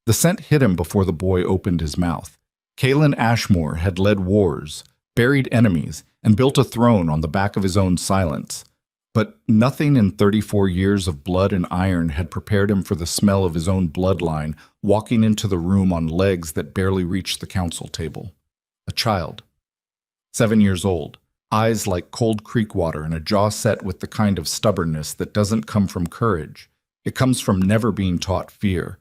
The scent hit him before the boy opened his mouth. Kalen Ashmore had led wars, buried enemies, and built a throne on the back of his own silence. But nothing in 34 years of blood and iron had prepared him for the smell of his own bloodline walking into the room on legs that barely reached the council table. A child. 7 years old, eyes like cold creek water and a jaw set with the kind of stubbornness that doesn't come from courage. It comes from never being taught fear.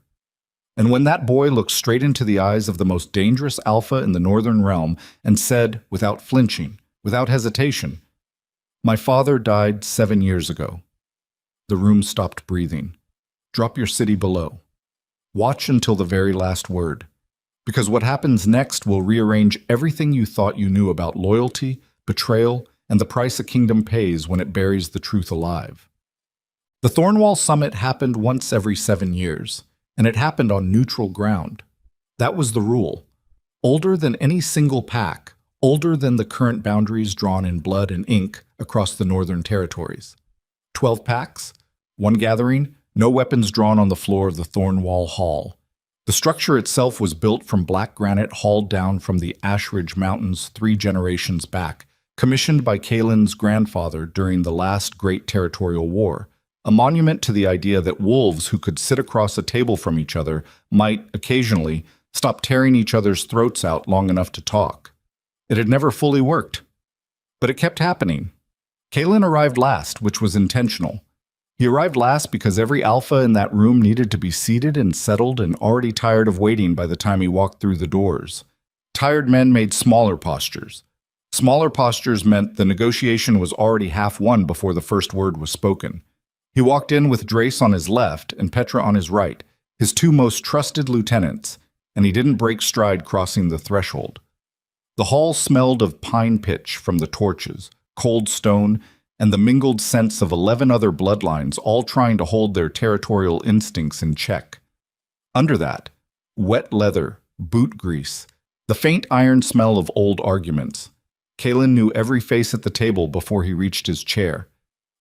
And when that boy looked straight into the eyes of the most dangerous alpha in the Northern Realm and said, without flinching, without hesitation, "My father died 7 years ago," the room stopped breathing. Drop your city below. Watch until the very last word. Because what happens next will rearrange everything you thought you knew about loyalty, betrayal, and the price a kingdom pays when it buries the truth alive. The Thornwall Summit happened once every 7 years, and it happened on neutral ground. That was the rule. Older than any single pack, older than the current boundaries drawn in blood and ink across the Northern Territories. 12 packs, one gathering, no weapons drawn on the floor of the Thornwall Hall. The structure itself was built from black granite hauled down from the Ashridge Mountains 3 generations back, commissioned by Kalen's grandfather during the last Great Territorial War, a monument to the idea that wolves who could sit across a table from each other might, occasionally, stop tearing each other's throats out long enough to talk. It had never fully worked, but it kept happening. Kalen arrived last, which was intentional. He arrived last because every alpha in that room needed to be seated and settled and already tired of waiting by the time he walked through the doors. Tired men made smaller postures. Smaller postures meant the negotiation was already half won before the first word was spoken. He walked in with Drace on his left and Petra on his right, his 2 most trusted lieutenants, and he didn't break stride crossing the threshold. The hall smelled of pine pitch from the torches, cold stone, and the mingled scents of 11 other bloodlines all trying to hold their territorial instincts in check. Under that, wet leather, boot grease, the faint iron smell of old arguments. Kalen knew every face at the table before he reached his chair.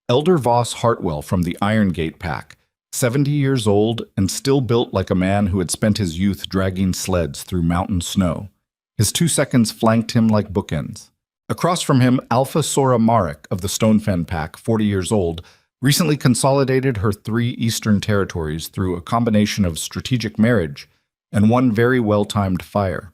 Elder Voss Hartwell from the Iron Gate pack, 70 years old and still built like a man who had spent his youth dragging sleds through mountain snow. His 2 seconds flanked him like bookends. Across from him, Alpha Sora Marek of the Stonefen pack, 40 years old, recently consolidated her 3 eastern territories through a combination of strategic marriage and 1 very well-timed fire.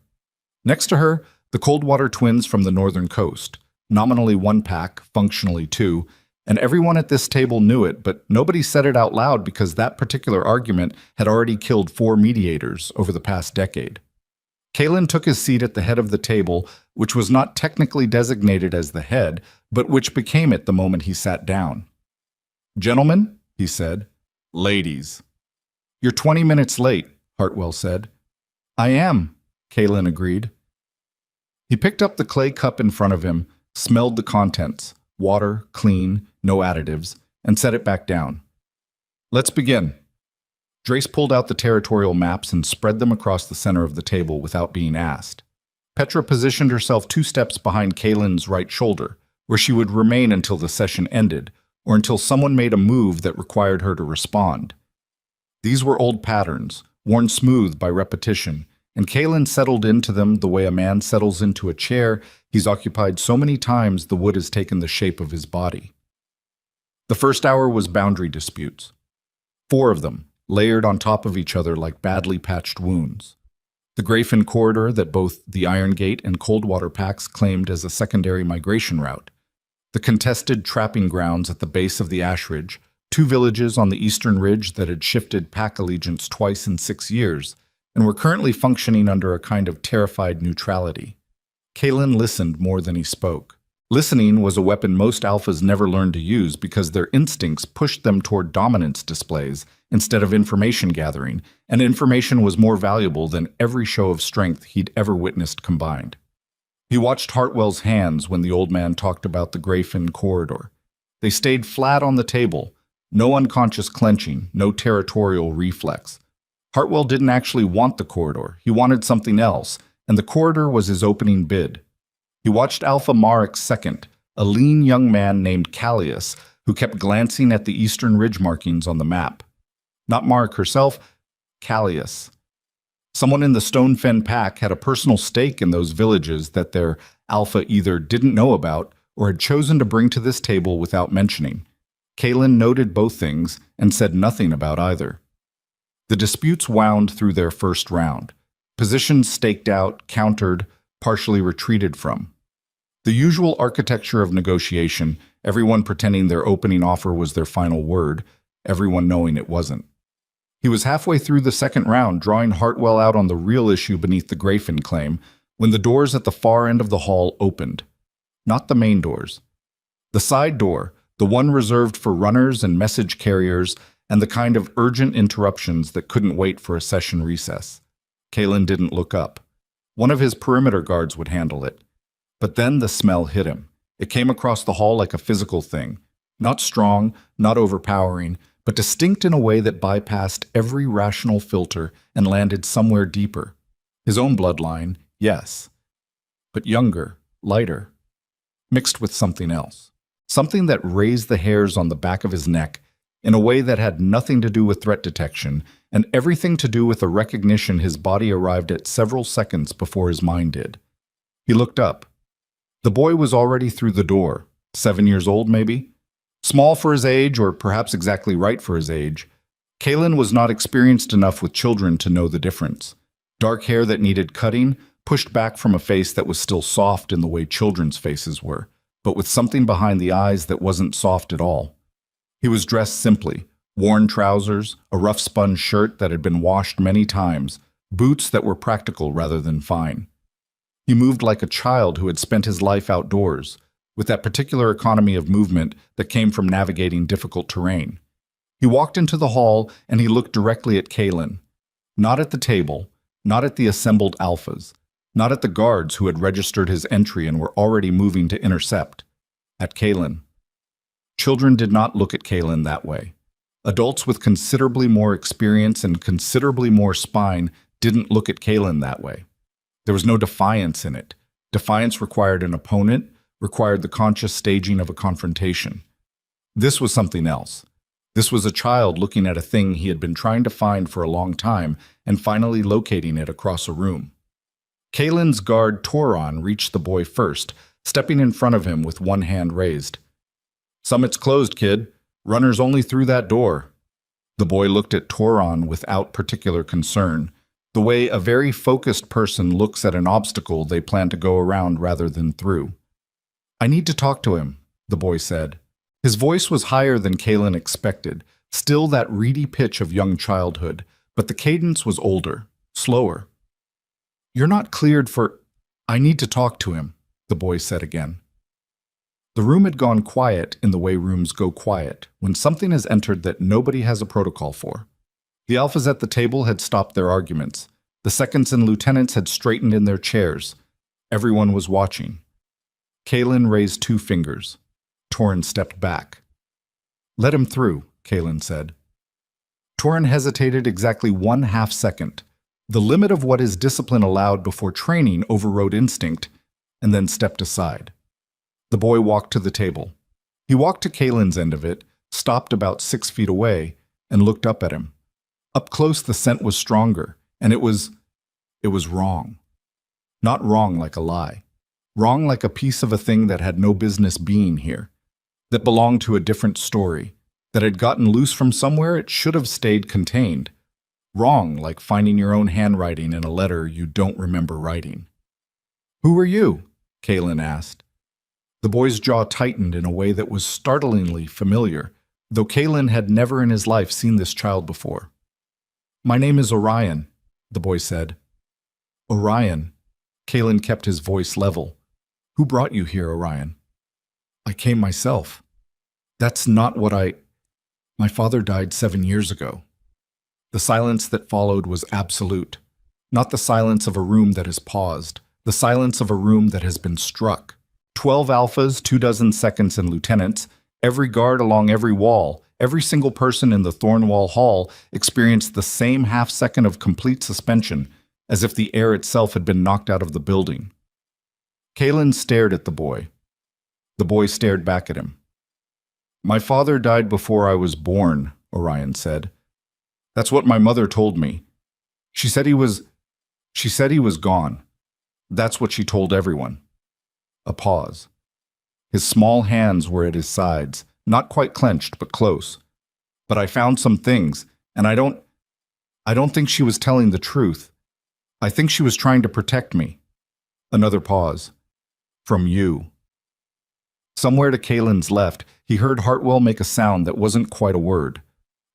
Next to her, the Coldwater twins from the northern coast, nominally 1 pack, functionally 2, and everyone at this table knew it, but nobody said it out loud because that particular argument had already killed 4 mediators over the past decade. Kalen took his seat at the head of the table, which was not technically designated as the head, but which became it the moment he sat down. "Gentlemen," he said. "Ladies." "You're 20 minutes late," Hartwell said. "I am," Kalen agreed. He picked up the clay cup in front of him, smelled the contents, water, clean, no additives, and set it back down. "Let's begin." Drace pulled out the territorial maps and spread them across the center of the table without being asked. Petra positioned herself 2 steps behind Kalen's right shoulder, where she would remain until the session ended, or until someone made a move that required her to respond. These were old patterns, worn smooth by repetition, and Kalen settled into them the way a man settles into a chair he's occupied so many times the wood has taken the shape of his body. The first hour was boundary disputes. 4 of them, layered on top of each other like badly patched wounds. The Grayfen corridor that both the Iron Gate and Coldwater packs claimed as a secondary migration route. The contested trapping grounds at the base of the Ashridge, 2 villages on the eastern ridge that had shifted pack allegiance twice in 6 years, and were currently functioning under a kind of terrified neutrality. Kalen listened more than he spoke. Listening was a weapon most alphas never learned to use because their instincts pushed them toward dominance displays instead of information gathering, and information was more valuable than every show of strength he'd ever witnessed combined. He watched Hartwell's hands when the old man talked about the Grayfen corridor. They stayed flat on the table, no unconscious clenching, no territorial reflex. Hartwell didn't actually want the corridor, he wanted something else, and the corridor was his opening bid. He watched Alpha Marek's second, a lean young man named Callius, who kept glancing at the eastern ridge markings on the map. Not Marek herself, Callius. Someone in the Stone Fen pack had a personal stake in those villages that their alpha either didn't know about or had chosen to bring to this table without mentioning. Kalen noted both things and said nothing about either. The disputes wound through their first round. Positions staked out, countered, partially retreated from. The usual architecture of negotiation, everyone pretending their opening offer was their final word, everyone knowing it wasn't. He was halfway through the second round, drawing Hartwell out on the real issue beneath the Grafen claim, when the doors at the far end of the hall opened. Not the main doors. The side door, the one reserved for runners and message carriers, and the kind of urgent interruptions that couldn't wait for a session recess. Kalen didn't look up. One of his perimeter guards would handle it. But then the smell hit him. It came across the hall like a physical thing. Not strong, not overpowering, but distinct in a way that bypassed every rational filter and landed somewhere deeper. His own bloodline, yes. But younger, lighter, mixed with something else. Something that raised the hairs on the back of his neck in a way that had nothing to do with threat detection and everything to do with a recognition his body arrived at several seconds before his mind did. He looked up. The boy was already through the door, 7 years old maybe. Small for his age, or perhaps exactly right for his age. Kalen was not experienced enough with children to know the difference. Dark hair that needed cutting, pushed back from a face that was still soft in the way children's faces were, but with something behind the eyes that wasn't soft at all. He was dressed simply, worn trousers, a rough spun shirt that had been washed many times, boots that were practical rather than fine. He moved like a child who had spent his life outdoors, with that particular economy of movement that came from navigating difficult terrain. He walked into the hall and he looked directly at Kalen. Not at the table, not at the assembled alphas, not at the guards who had registered his entry and were already moving to intercept. At Kalen. Children did not look at Kalen that way. Adults with considerably more experience and considerably more spine didn't look at Kalen that way. There was no defiance in it. Defiance required an opponent, required the conscious staging of a confrontation. This was something else. This was a child looking at a thing he had been trying to find for a long time and finally locating it across a room. Kalen's guard Toron reached the boy first, stepping in front of him with one hand raised. "Summit's closed, kid. Runners only through that door." The boy looked at Toron without particular concern, the way a very focused person looks at an obstacle they plan to go around rather than through. "I need to talk to him," the boy said. His voice was higher than Kalen expected, still that reedy pitch of young childhood, but the cadence was older, slower. "You're not cleared for—" "I need to talk to him," the boy said again. The room had gone quiet in the way rooms go quiet when something has entered that nobody has a protocol for. The alphas at the table had stopped their arguments. The seconds and lieutenants had straightened in their chairs. Everyone was watching. Kalen raised 2 fingers. Torin stepped back. "Let him through," Kalen said. Torin hesitated exactly 1/2 second, the limit of what his discipline allowed before training overrode instinct, and then stepped aside. The boy walked to the table. He walked to Kalen's end of it, stopped about 6 feet away, and looked up at him. Up close the scent was stronger, and it was wrong. Not wrong like a lie. Wrong like a piece of a thing that had no business being here, that belonged to a different story, that had gotten loose from somewhere it should have stayed contained. Wrong like finding your own handwriting in a letter you don't remember writing. "Who are you?" Kalen asked. The boy's jaw tightened in a way that was startlingly familiar, though Kalen had never in his life seen this child before. "My name is Orion," the boy said. "Orion." Kalen kept his voice level. "Who brought you here, Orion?" "I came myself." "That's not what My father died 7 years ago." The silence that followed was absolute. Not the silence of a room that has paused, the silence of a room that has been struck. 12 alphas, 24 seconds and lieutenants, every guard along every wall, every single person in the Thornwall Hall experienced the same half-second of complete suspension, as if the air itself had been knocked out of the building. Kalen stared at the boy. The boy stared back at him. "My father died before I was born," Orion said. "That's what my mother told me. She said he was She said he was gone. That's what she told everyone. A pause. His small hands were at his sides, not quite clenched, but close. But I found some things, and I don't think she was telling the truth. I think she was trying to protect me. Another pause. From you. Somewhere to Kalen's left, he heard Hartwell make a sound that wasn't quite a word.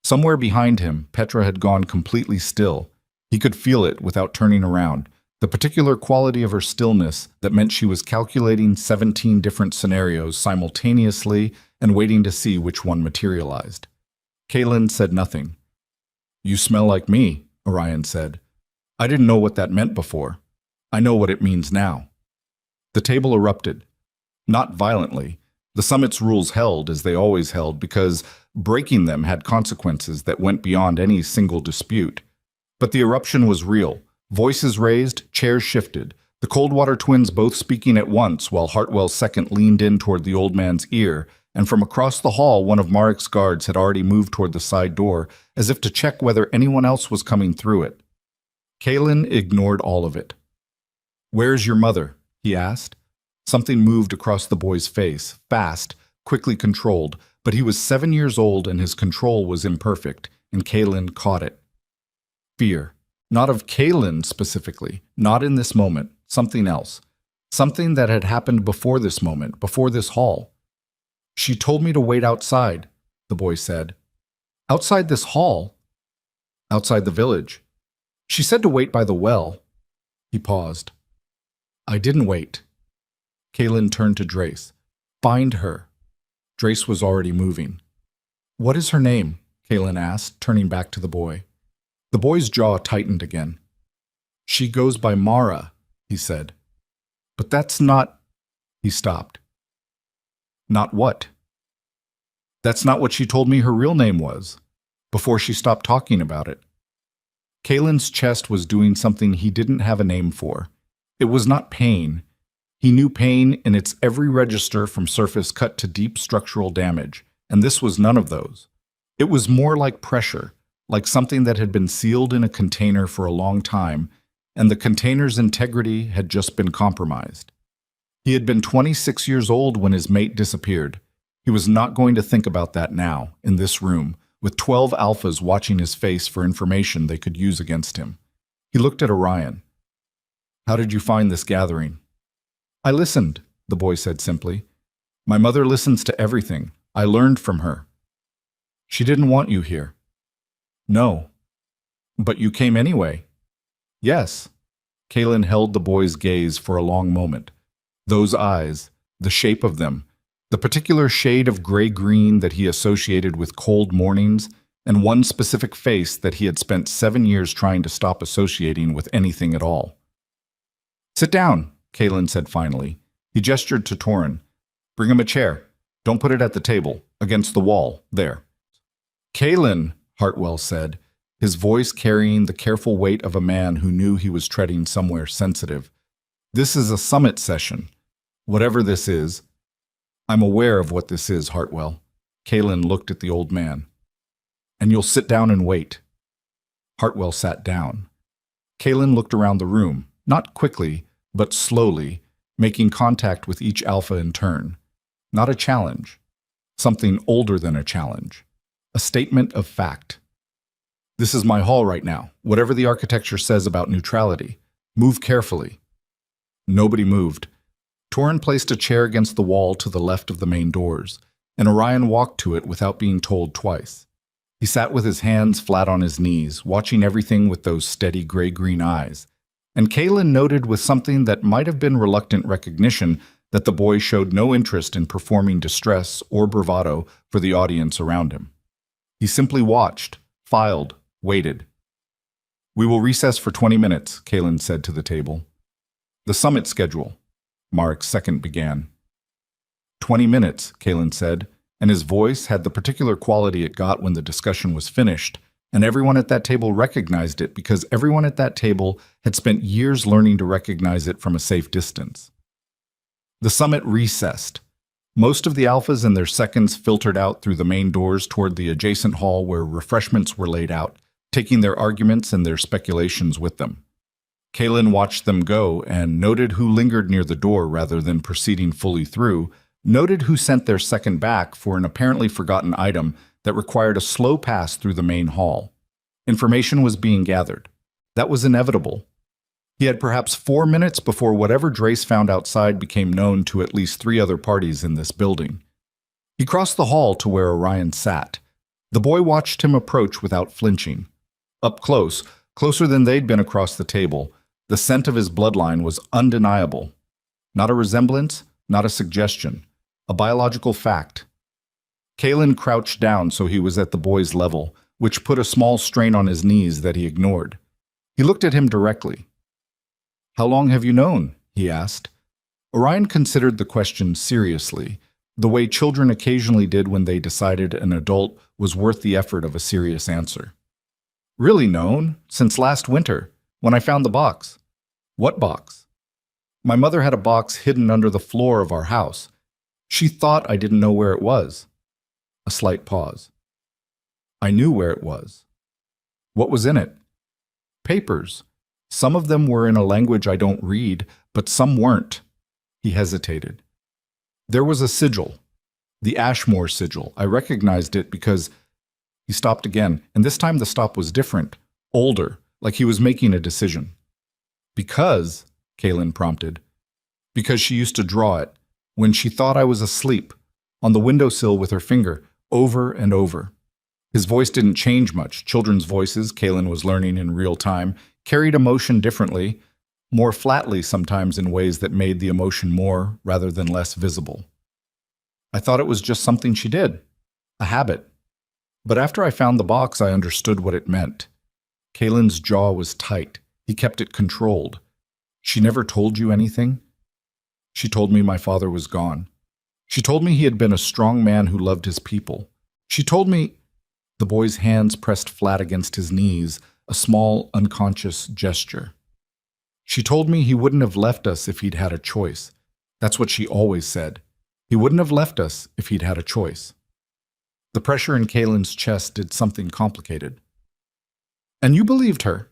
Somewhere behind him, Petra had gone completely still. He could feel it without turning around, the particular quality of her stillness that meant she was calculating 17 different scenarios simultaneously and waiting to see which one materialized. Kalen said nothing. "You smell like me," Orion said. "I didn't know what that meant before. I know what it means now." The table erupted. Not violently. The summit's rules held as they always held because breaking them had consequences that went beyond any single dispute. But the eruption was real. Voices raised, chairs shifted, the Coldwater twins both speaking at once while Hartwell's second leaned in toward the old man's ear, and from across the hall one of Marek's guards had already moved toward the side door as if to check whether anyone else was coming through it. Kalen ignored all of it. "Where's your mother?" he asked. Something moved across the boy's face, fast, quickly controlled, but he was 7 years old and his control was imperfect, and Kalen caught it. Fear. Not of Kalen specifically, not in this moment, something else. Something that had happened before this moment, before this hall. "She told me to wait outside," the boy said. "Outside this hall?" "Outside the village. She said to wait by the well." He paused. "I didn't wait." Kalen turned to Drace. "Find her." Drace was already moving. "What is her name?" Kalen asked, turning back to the boy. The boy's jaw tightened again. "She goes by Mara," he said. "But that's not—" He stopped. "Not what?" "That's not what she told me her real name was, before she stopped talking about it." Kalen's chest was doing something he didn't have a name for. It was not pain. He knew pain in its every register from surface cut to deep structural damage, and this was none of those. It was more like pressure, like something that had been sealed in a container for a long time, and the container's integrity had just been compromised. He had been 26 years old when his mate disappeared. He was not going to think about that now, in this room, with 12 alphas watching his face for information they could use against him. He looked at Orion. "How did you find this gathering?" "I listened," the boy said simply. "My mother listens to everything. I learned from her." "She didn't want you here." "No." "But you came anyway." "Yes." Kalen held the boy's gaze for a long moment. Those eyes, the shape of them, the particular shade of gray-green that he associated with cold mornings, and one specific face that he had spent 7 years trying to stop associating with anything at all. "Sit down," Kalen said finally. He gestured to Torin. "Bring him a chair. Don't put it at the table, against the wall, there." "Kalen," Hartwell said, his voice carrying the careful weight of a man who knew he was treading somewhere sensitive. "This is a summit session. Whatever this is." "I'm aware of what this is, Hartwell." Kalen looked at the old man. "And you'll sit down and wait." Hartwell sat down. Kalen looked around the room, not quickly, but slowly, making contact with each alpha in turn. Not a challenge. Something older than a challenge. A statement of fact. "This is my hall right now, whatever the architecture says about neutrality. Move carefully." Nobody moved. Torin placed a chair against the wall to the left of the main doors, and Orion walked to it without being told twice. He sat with his hands flat on his knees, watching everything with those steady gray-green eyes. And Kalen noted with something that might have been reluctant recognition that the boy showed no interest in performing distress or bravado for the audience around him. He simply watched, filed, waited. "We will recess for 20 minutes, Kalen said to the table. "The summit schedule," Marek's second began. 20 minutes, Kalen said, and his voice had the particular quality it got when the discussion was finished, and everyone at that table recognized it because everyone at that table had spent years learning to recognize it from a safe distance. The summit recessed. Most of the alphas and their seconds filtered out through the main doors toward the adjacent hall where refreshments were laid out, taking their arguments and their speculations with them. Kalen watched them go and noted who lingered near the door rather than proceeding fully through, noted who sent their second back for an apparently forgotten item that required a slow pass through the main hall. Information was being gathered. That was inevitable. He had perhaps 4 minutes before whatever Drace found outside became known to at least 3 other parties in this building. He crossed the hall to where Orion sat. The boy watched him approach without flinching. Up close, closer than they'd been across the table, the scent of his bloodline was undeniable. Not a resemblance, not a suggestion. A biological fact. Kalen crouched down so he was at the boy's level, which put a small strain on his knees that he ignored. He looked at him directly. "How long have you known?" he asked. Orion considered the question seriously, the way children occasionally did when they decided an adult was worth the effort of a serious answer. "Really known? Since last winter, when I found the box." "What box?" "My mother had a box hidden under the floor of our house. She thought I didn't know where it was." A slight pause. "I knew where it was." "What was in it?" "Papers. Some of them were in a language I don't read, but some weren't." He hesitated. "There was a sigil. The Ashmore sigil. I recognized it because—" He stopped again, and this time the stop was different, older, like he was making a decision. "Because," Kalen prompted, "because she used to draw it, when she thought I was asleep, on the windowsill with her finger, over and over." His voice didn't change much. Children's voices, Kalen was learning in real time, carried emotion differently, more flatly sometimes in ways that made the emotion more rather than less visible. "I thought it was just something she did, a habit. But after I found the box, I understood what it meant." Kalen's jaw was tight. He kept it controlled. "She never told you anything?" "She told me my father was gone. She told me he had been a strong man who loved his people. She told me—" The boy's hands pressed flat against his knees, a small, unconscious gesture. "She told me he wouldn't have left us if he'd had a choice. That's what she always said. He wouldn't have left us if he'd had a choice." The pressure in Kalen's chest did something complicated. "And you believed her?"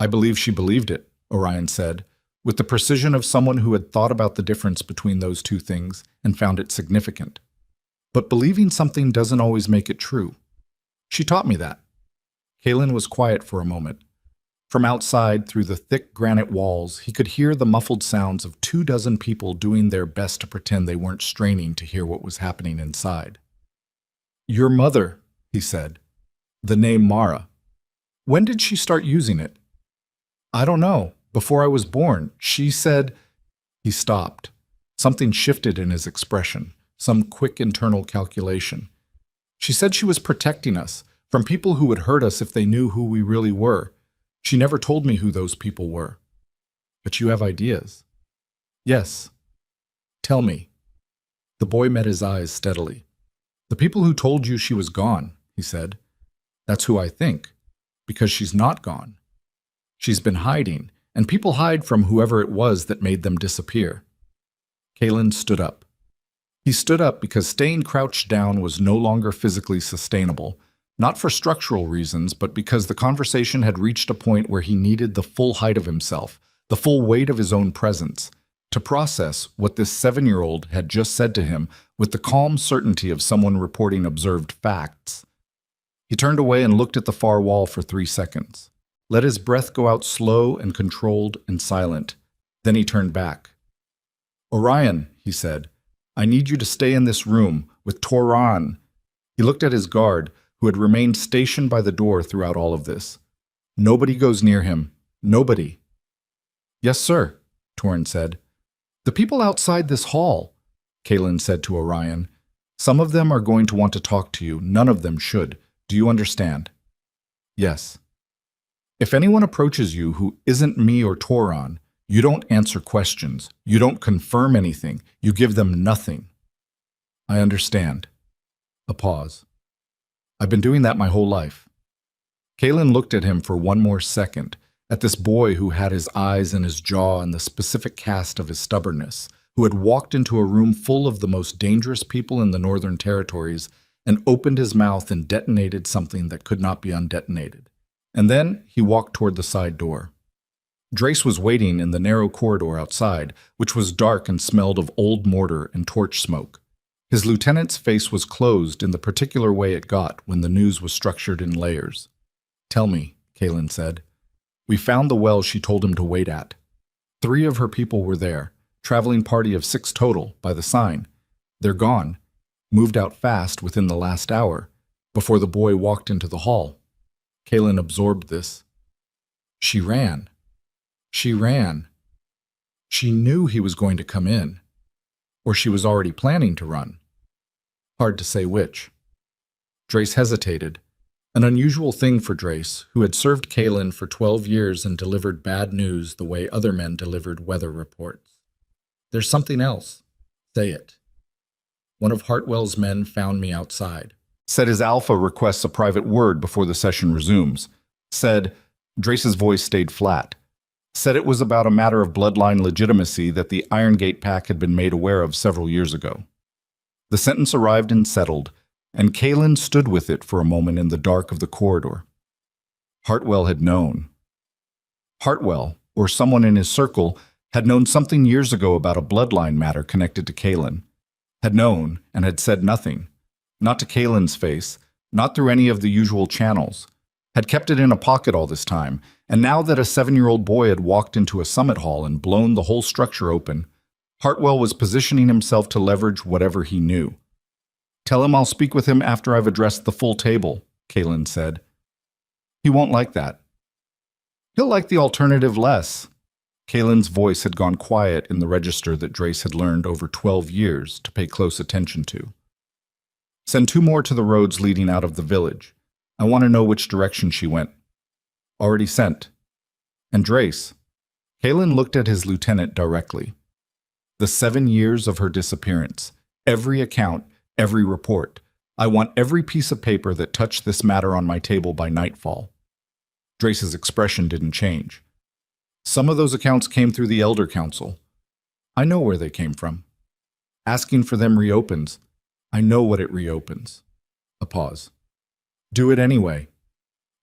"I believe she believed it," Orion said, with the precision of someone who had thought about the difference between those two things and found it significant. "But believing something doesn't always make it true. She taught me that." Kalen was quiet for a moment. From outside, through the thick granite walls, he could hear the muffled sounds of 24 people doing their best to pretend they weren't straining to hear what was happening inside. "Your mother," he said. "The name Mara. When did she start using it?" "I don't know. Before I was born. She said—" He stopped. Something shifted in his expression, some quick internal calculation. "She said she was protecting us, from people who would hurt us if they knew who we really were. She never told me who those people were." "But you have ideas." "Yes." "Tell me." The boy met his eyes steadily. "The people who told you she was gone," he said. "That's who I think, because she's not gone. She's been hiding, and people hide from whoever it was that made them disappear." Kalen stood up. He stood up because staying crouched down was no longer physically sustainable, not for structural reasons, but because the conversation had reached a point where he needed the full height of himself, the full weight of his own presence, to process what this 7-year-old had just said to him with the calm certainty of someone reporting observed facts. He turned away and looked at the far wall for 3 seconds. Let his breath go out slow and controlled and silent. Then he turned back. "Orion," he said, "I need you to stay in this room with Toran." He looked at his guard, who had remained stationed by the door throughout all of this. "Nobody goes near him. Nobody." "Yes, sir," Toran said. "The people outside this hall," Kalen said to Orion. "Some of them are going to want to talk to you. None of them should. Do you understand?" "Yes." "If anyone approaches you who isn't me or Toran, you don't answer questions. You don't confirm anything. You give them nothing." "I understand." A pause. "I've been doing that my whole life." Kalen looked at him for one more second, at this boy who had his eyes and his jaw and the specific cast of his stubbornness, who had walked into a room full of the most dangerous people in the Northern Territories and opened his mouth and detonated something that could not be undetonated. And then he walked toward the side door. Drace was waiting in the narrow corridor outside, which was dark and smelled of old mortar and torch smoke. His lieutenant's face was closed in the particular way it got when the news was structured in layers. "Tell me," Kaelin said. "We found the well she told him to wait at. 3 of her people were there, traveling party of 6 total, by the sign. They're gone, moved out fast within the last hour, before the boy walked into the hall." Kaelin absorbed this. She ran. She ran. She knew he was going to come in. Or she was already planning to run. Hard to say which. Drace hesitated, an unusual thing for Drace, who had served Kaelin for 12 years and delivered bad news the way other men delivered weather reports. "There's something else. Say it. One of Hartwell's men found me outside." Said his alpha requests a private word before the session resumes. Said, Drace's voice stayed flat. Said it was about a matter of bloodline legitimacy that the Iron Gate Pack had been made aware of several years ago. The sentence arrived and settled, and Kaelin stood with it for a moment in the dark of the corridor. Hartwell had known. Hartwell, or someone in his circle, had known something years ago about a bloodline matter connected to Kaelin. Had known and had said nothing. Not to Kaelin's face, not through any of the usual channels. Had kept it in a pocket all this time, and now that a 7-year-old boy had walked into a summit hall and blown the whole structure open, Hartwell was positioning himself to leverage whatever he knew. "Tell him I'll speak with him after I've addressed the full table," Kaelin said. "He won't like that." "He'll like the alternative less." Kaelin's voice had gone quiet in the register that Drace had learned over 12 years to pay close attention to. "Send 2 more to the roads leading out of the village. I want to know which direction she went." "Already sent." "And Drace." Kaelin looked at his lieutenant directly. "The 7 years of her disappearance. Every account, every report. I want every piece of paper that touched this matter on my table by nightfall." Drace's expression didn't change. "Some of those accounts came through the Elder Council. I know where they came from. Asking for them reopens. I know what it reopens." A pause. "Do it anyway."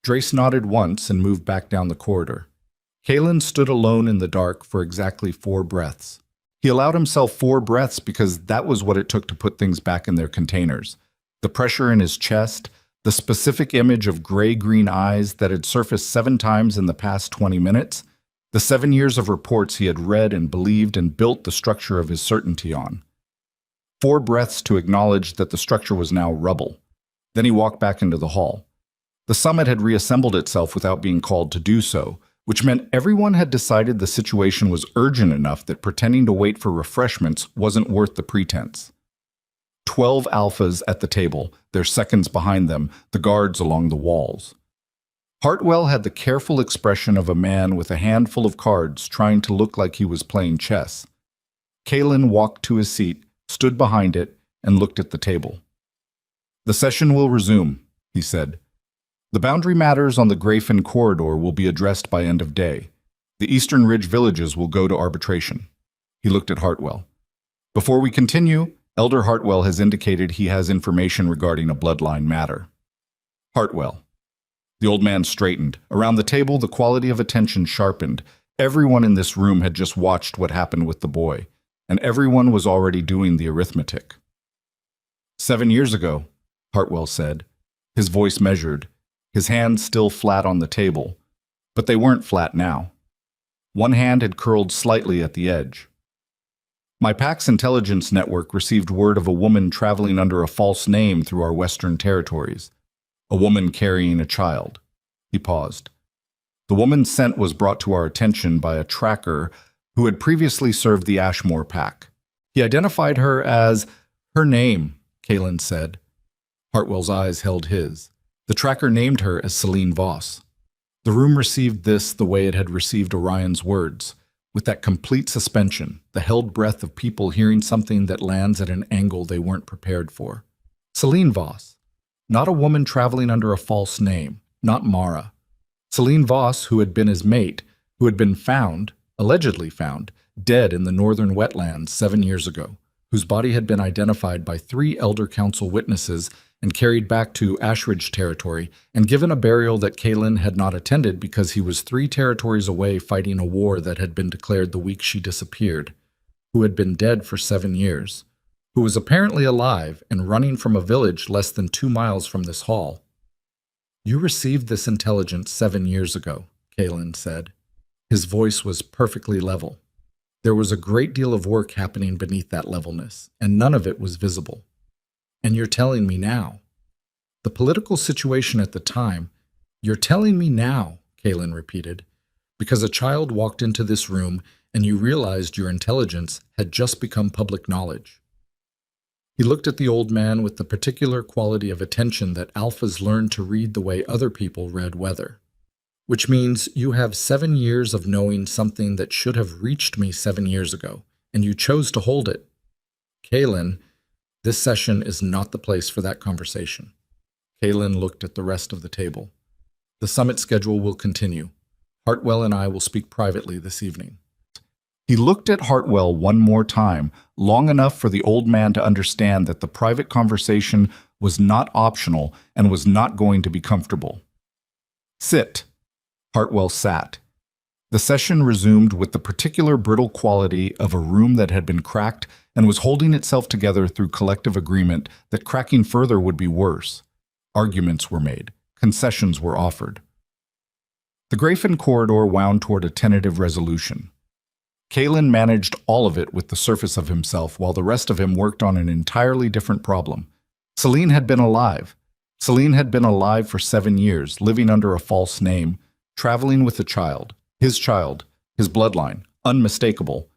Drace nodded once and moved back down the corridor. Kaelin stood alone in the dark for exactly 4 breaths. He allowed himself 4 breaths because that was what it took to put things back in their containers. The pressure in his chest, the specific image of gray-green eyes that had surfaced 7 times in the past 20 minutes, the 7 years of reports he had read and believed and built the structure of his certainty on. 4 breaths to acknowledge that the structure was now rubble. Then he walked back into the hall. The summit had reassembled itself without being called to do so, which meant everyone had decided the situation was urgent enough that pretending to wait for refreshments wasn't worth the pretense. 12 alphas at the table, their seconds behind them, the guards along the walls. Hartwell had the careful expression of a man with a handful of cards trying to look like he was playing chess. Kaelin walked to his seat, stood behind it, and looked at the table. "The session will resume," he said. "The boundary matters on the Grafen corridor will be addressed by end of day. The Eastern Ridge villages will go to arbitration." He looked at Hartwell. "Before we continue, Elder Hartwell has indicated he has information regarding a bloodline matter." Hartwell. The old man straightened. Around the table, the quality of attention sharpened. Everyone in this room had just watched what happened with the boy, and everyone was already doing the arithmetic. 7 years ago, Hartwell said, his voice measured, his hands still flat on the table, but they weren't flat now. One hand had curled slightly at the edge. "My pack's intelligence network received word of a woman traveling under a false name through our western territories. A woman carrying a child." He paused. "The woman's scent was brought to our attention by a tracker who had previously served the Ashmore pack. He identified her as her name," Kaelin said. Hartwell's eyes held his. The tracker named her as Celine Voss. The room received this the way it had received Orion's words, with that complete suspension, the held breath of people hearing something that lands at an angle they weren't prepared for. Celine Voss. Not a woman traveling under a false name, not Mara. Celine Voss, who had been his mate, who had been found, allegedly found, dead in the northern wetlands 7 years ago, whose body had been identified by 3 Elder Council witnesses and carried back to Ashridge territory and given a burial that Kaylin had not attended because he was 3 territories away fighting a war that had been declared the week she disappeared, who had been dead for 7 years, who was apparently alive and running from a village less than 2 miles from this hall. "You received this intelligence 7 years ago," Kaylin said. His voice was perfectly level. There was a great deal of work happening beneath that levelness, and none of it was visible. "And you're telling me now." The political situation at the time, "You're telling me now," Kaylin repeated, "because a child walked into this room and you realized your intelligence had just become public knowledge." He looked at the old man with the particular quality of attention that alphas learn to read the way other people read weather. "Which means you have 7 years of knowing something that should have reached me 7 years ago, and you chose to hold it. Kaylin, this session is not the place for that conversation." Kaylin looked at the rest of the table. "The summit schedule will continue. Hartwell and I will speak privately this evening." He looked at Hartwell one more time, long enough for the old man to understand that the private conversation was not optional and was not going to be comfortable. "Sit." Hartwell sat. The session resumed with the particular brittle quality of a room that had been cracked and was holding itself together through collective agreement that cracking further would be worse. Arguments were made. Concessions were offered. The Grafen corridor wound toward a tentative resolution. Kaylin managed all of it with the surface of himself while the rest of him worked on an entirely different problem. Celine had been alive. Celine had been alive for 7 years, living under a false name, traveling with a child, his bloodline, unmistakable,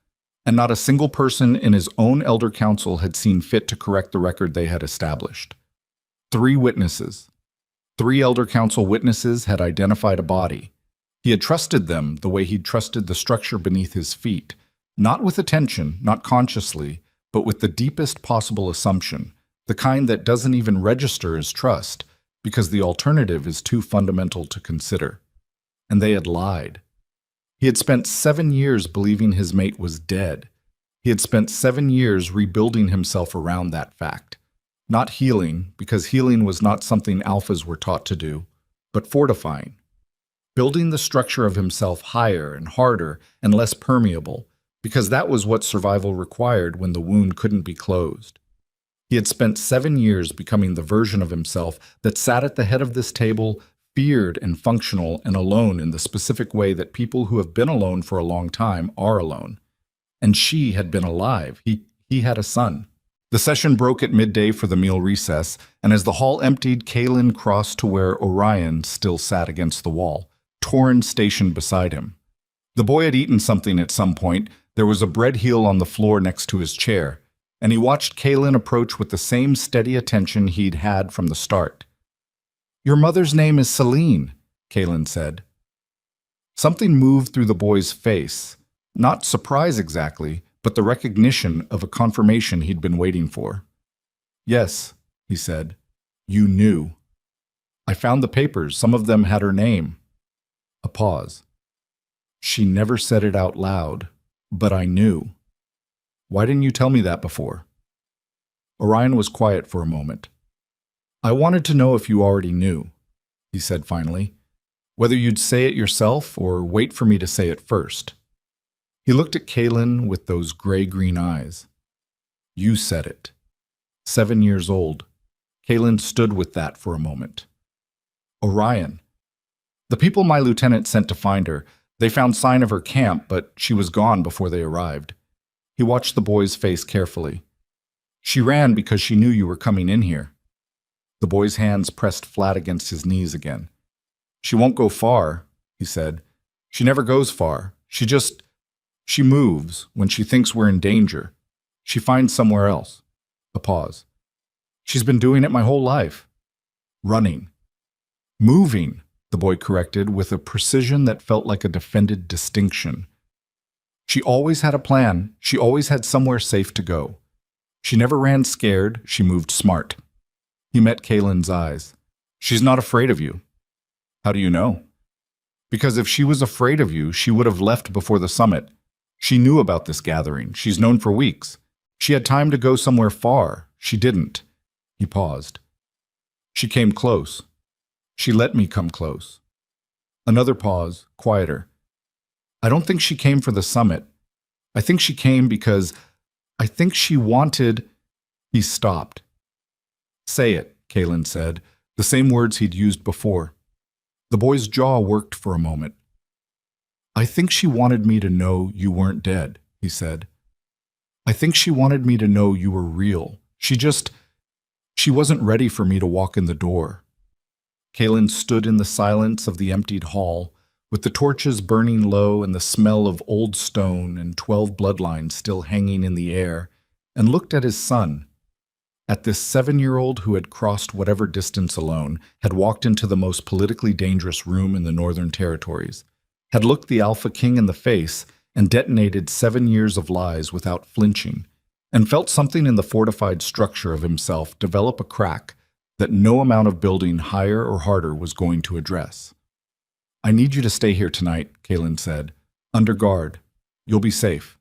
and not a single person in his own elder council had seen fit to correct the record they had established. 3 witnesses. 3 elder council witnesses had identified a body. He had trusted them the way he'd trusted the structure beneath his feet, not with attention, not consciously, but with the deepest possible assumption, the kind that doesn't even register as trust, because the alternative is too fundamental to consider. And they had lied. He had spent 7 years believing his mate was dead. He had spent 7 years rebuilding himself around that fact. Not healing, because healing was not something alphas were taught to do, but fortifying. Building the structure of himself higher and harder and less permeable, because that was what survival required when the wound couldn't be closed. He had spent 7 years becoming the version of himself that sat at the head of this table, feared and functional and alone in the specific way that people who have been alone for a long time are alone. And she had been alive. He had a son. The session broke at midday for the meal recess, and as the hall emptied, Kaylin crossed to where Orion still sat against the wall, Torrin stationed beside him. The boy had eaten something at some point. There was a bread heel on the floor next to his chair, and he watched Kaylin approach with the same steady attention he'd had from the start. "Your mother's name is Celine," Kaylin said. Something moved through the boy's face, not surprise exactly, but the recognition of a confirmation he'd been waiting for. "Yes," he said. "You knew. I found the papers. Some of them had her name." A pause. "She never said it out loud, but I knew. Why didn't you tell me that before?" Orion was quiet for a moment. "I wanted to know if you already knew," he said finally. "Whether you'd say it yourself or wait for me to say it first." He looked at Kaylin with those gray-green eyes. "You said it. 7 years old." Kaylin stood with that for a moment. "Orion. The people my lieutenant sent to find her, they found sign of her camp, but she was gone before they arrived." He watched the boy's face carefully. "She ran because she knew you were coming in here." The boy's hands pressed flat against his knees again. "She won't go far," he said. "She never goes far. She moves when she thinks we're in danger. She finds somewhere else." A pause. "She's been doing it my whole life." "Running. Moving," the boy corrected with a precision that felt like a defended distinction. "She always had a plan. She always had somewhere safe to go. She never ran scared. She moved smart." He met Kaylin's eyes. "She's not afraid of you." "How do you know?" "Because if she was afraid of you, she would have left before the summit. She knew about this gathering. She's known for weeks. She had time to go somewhere far. She didn't. He paused. She came close. She let me come close. Another pause, quieter. I don't think she came for the summit. I think she came because I think she wanted... He stopped. Say it, Kaylin said, the same words he'd used before. The boy's jaw worked for a moment. I think she wanted me to know you weren't dead, he said. I think she wanted me to know you were real. She wasn't ready for me to walk in the door. Kaylin stood in the silence of the emptied hall, with the torches burning low and the smell of old stone and 12 bloodlines still hanging in the air, and looked at his son. At this 7-year-old who had crossed whatever distance alone, had walked into the most politically dangerous room in the Northern Territories, had looked the Alpha King in the face and detonated 7 years of lies without flinching, and felt something in the fortified structure of himself develop a crack that no amount of building higher or harder was going to address. I need you to stay here tonight, Kaylin said. Under guard. You'll be safe.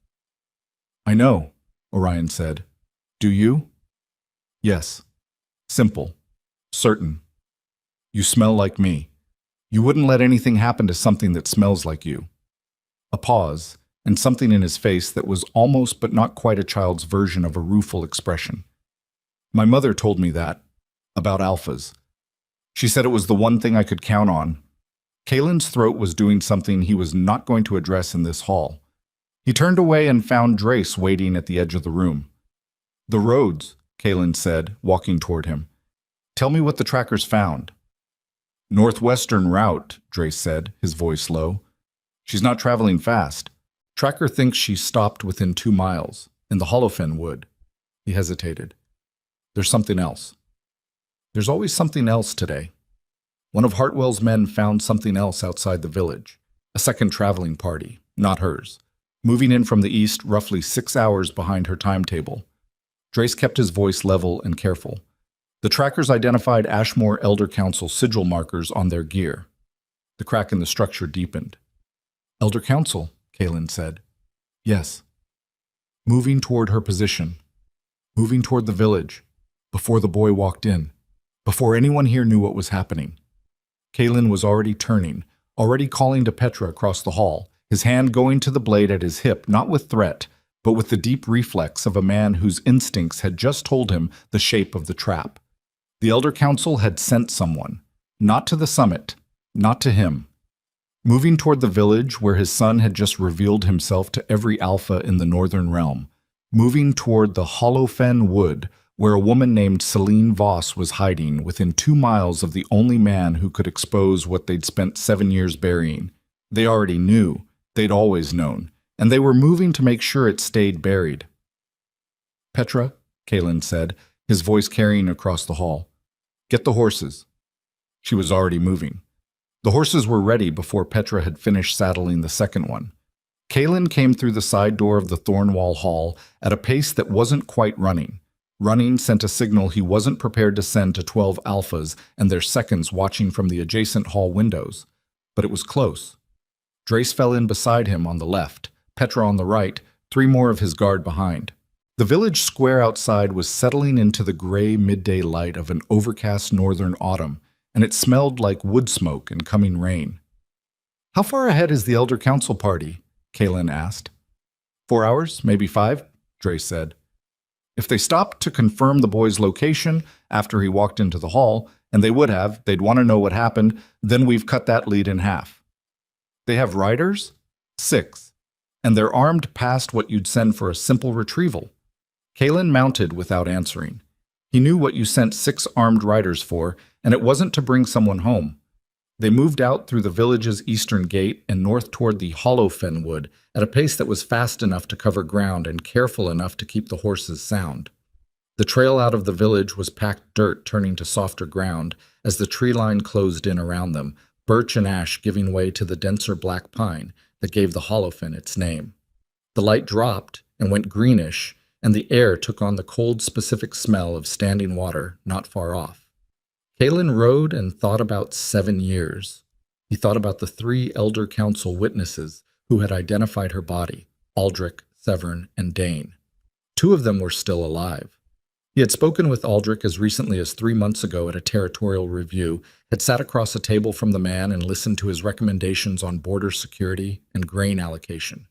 I know, Orion said. Do you? Yes. Simple. Certain. You smell like me. You wouldn't let anything happen to something that smells like you. A pause, and something in his face that was almost but not quite a child's version of a rueful expression. My mother told me that, about alphas. She said it was the one thing I could count on. Kaylin's throat was doing something he was not going to address in this hall. He turned away and found Drace waiting at the edge of the room. The roads, Kaylin said, walking toward him. Tell me what the trackers found. Northwestern route, Drace said, his voice low. She's not traveling fast. Tracker thinks she stopped within 2 miles, in the Holofen wood. He hesitated. There's something else. There's always something else today. One of Hartwell's men found something else outside the village. A second traveling party, not hers. Moving in from the east roughly 6 hours behind her timetable. Drace kept his voice level and careful. The trackers identified Ashmore Elder Council sigil markers on their gear. The crack in the structure deepened. Elder Council, Kaylin said. Yes. Moving toward her position. Moving toward the village. Before the boy walked in. Before anyone here knew what was happening. Kaylin was already turning, already calling to Petra across the hall, his hand going to the blade at his hip, not with threat, but with the deep reflex of a man whose instincts had just told him the shape of the trap. The Elder Council had sent someone, not to the summit, not to him. Moving toward the village where his son had just revealed himself to every alpha in the northern realm. Moving toward the Holofen wood, where a woman named Celine Voss was hiding within 2 miles of the only man who could expose what they'd spent 7 years burying. They already knew, they'd always known, and they were moving to make sure it stayed buried. Petra, Kaylin said, his voice carrying across the hall. Get the horses. She was already moving. The horses were ready before Petra had finished saddling the second one. Kaylin came through the side door of the Thornwall Hall at a pace that wasn't quite running. Running sent a signal he wasn't prepared to send to 12 alphas and their seconds watching from the adjacent hall windows. But it was close. Drace fell in beside him on the left, Petra on the right, 3 more of his guard behind. The village square outside was settling into the gray midday light of an overcast northern autumn, and it smelled like wood smoke and coming rain. How far ahead is the Elder Council party? Kaylin asked. 4 hours, maybe 5, Drace said. If they stopped to confirm the boy's location after he walked into the hall, and they would have, they'd want to know what happened, then we've cut that lead in half. They have riders? 6. And they're armed past what you'd send for a simple retrieval. Kaylin mounted without answering. He knew what you sent 6 armed riders for, and it wasn't to bring someone home. They moved out through the village's eastern gate and north toward the Holofen wood at a pace that was fast enough to cover ground and careful enough to keep the horses sound. The trail out of the village was packed dirt turning to softer ground as the tree line closed in around them, birch and ash giving way to the denser black pine that gave the Holofen its name. The light dropped and went greenish, and the air took on the cold, specific smell of standing water not far off. Kaylin rode and thought about 7 years. He thought about the 3 Elder Council witnesses who had identified her body, Aldrich, Severn, and Dane. Two of them were still alive. He had spoken with Aldrich as recently as 3 months ago at a territorial review, had sat across a table from the man and listened to his recommendations on border security and grain allocation,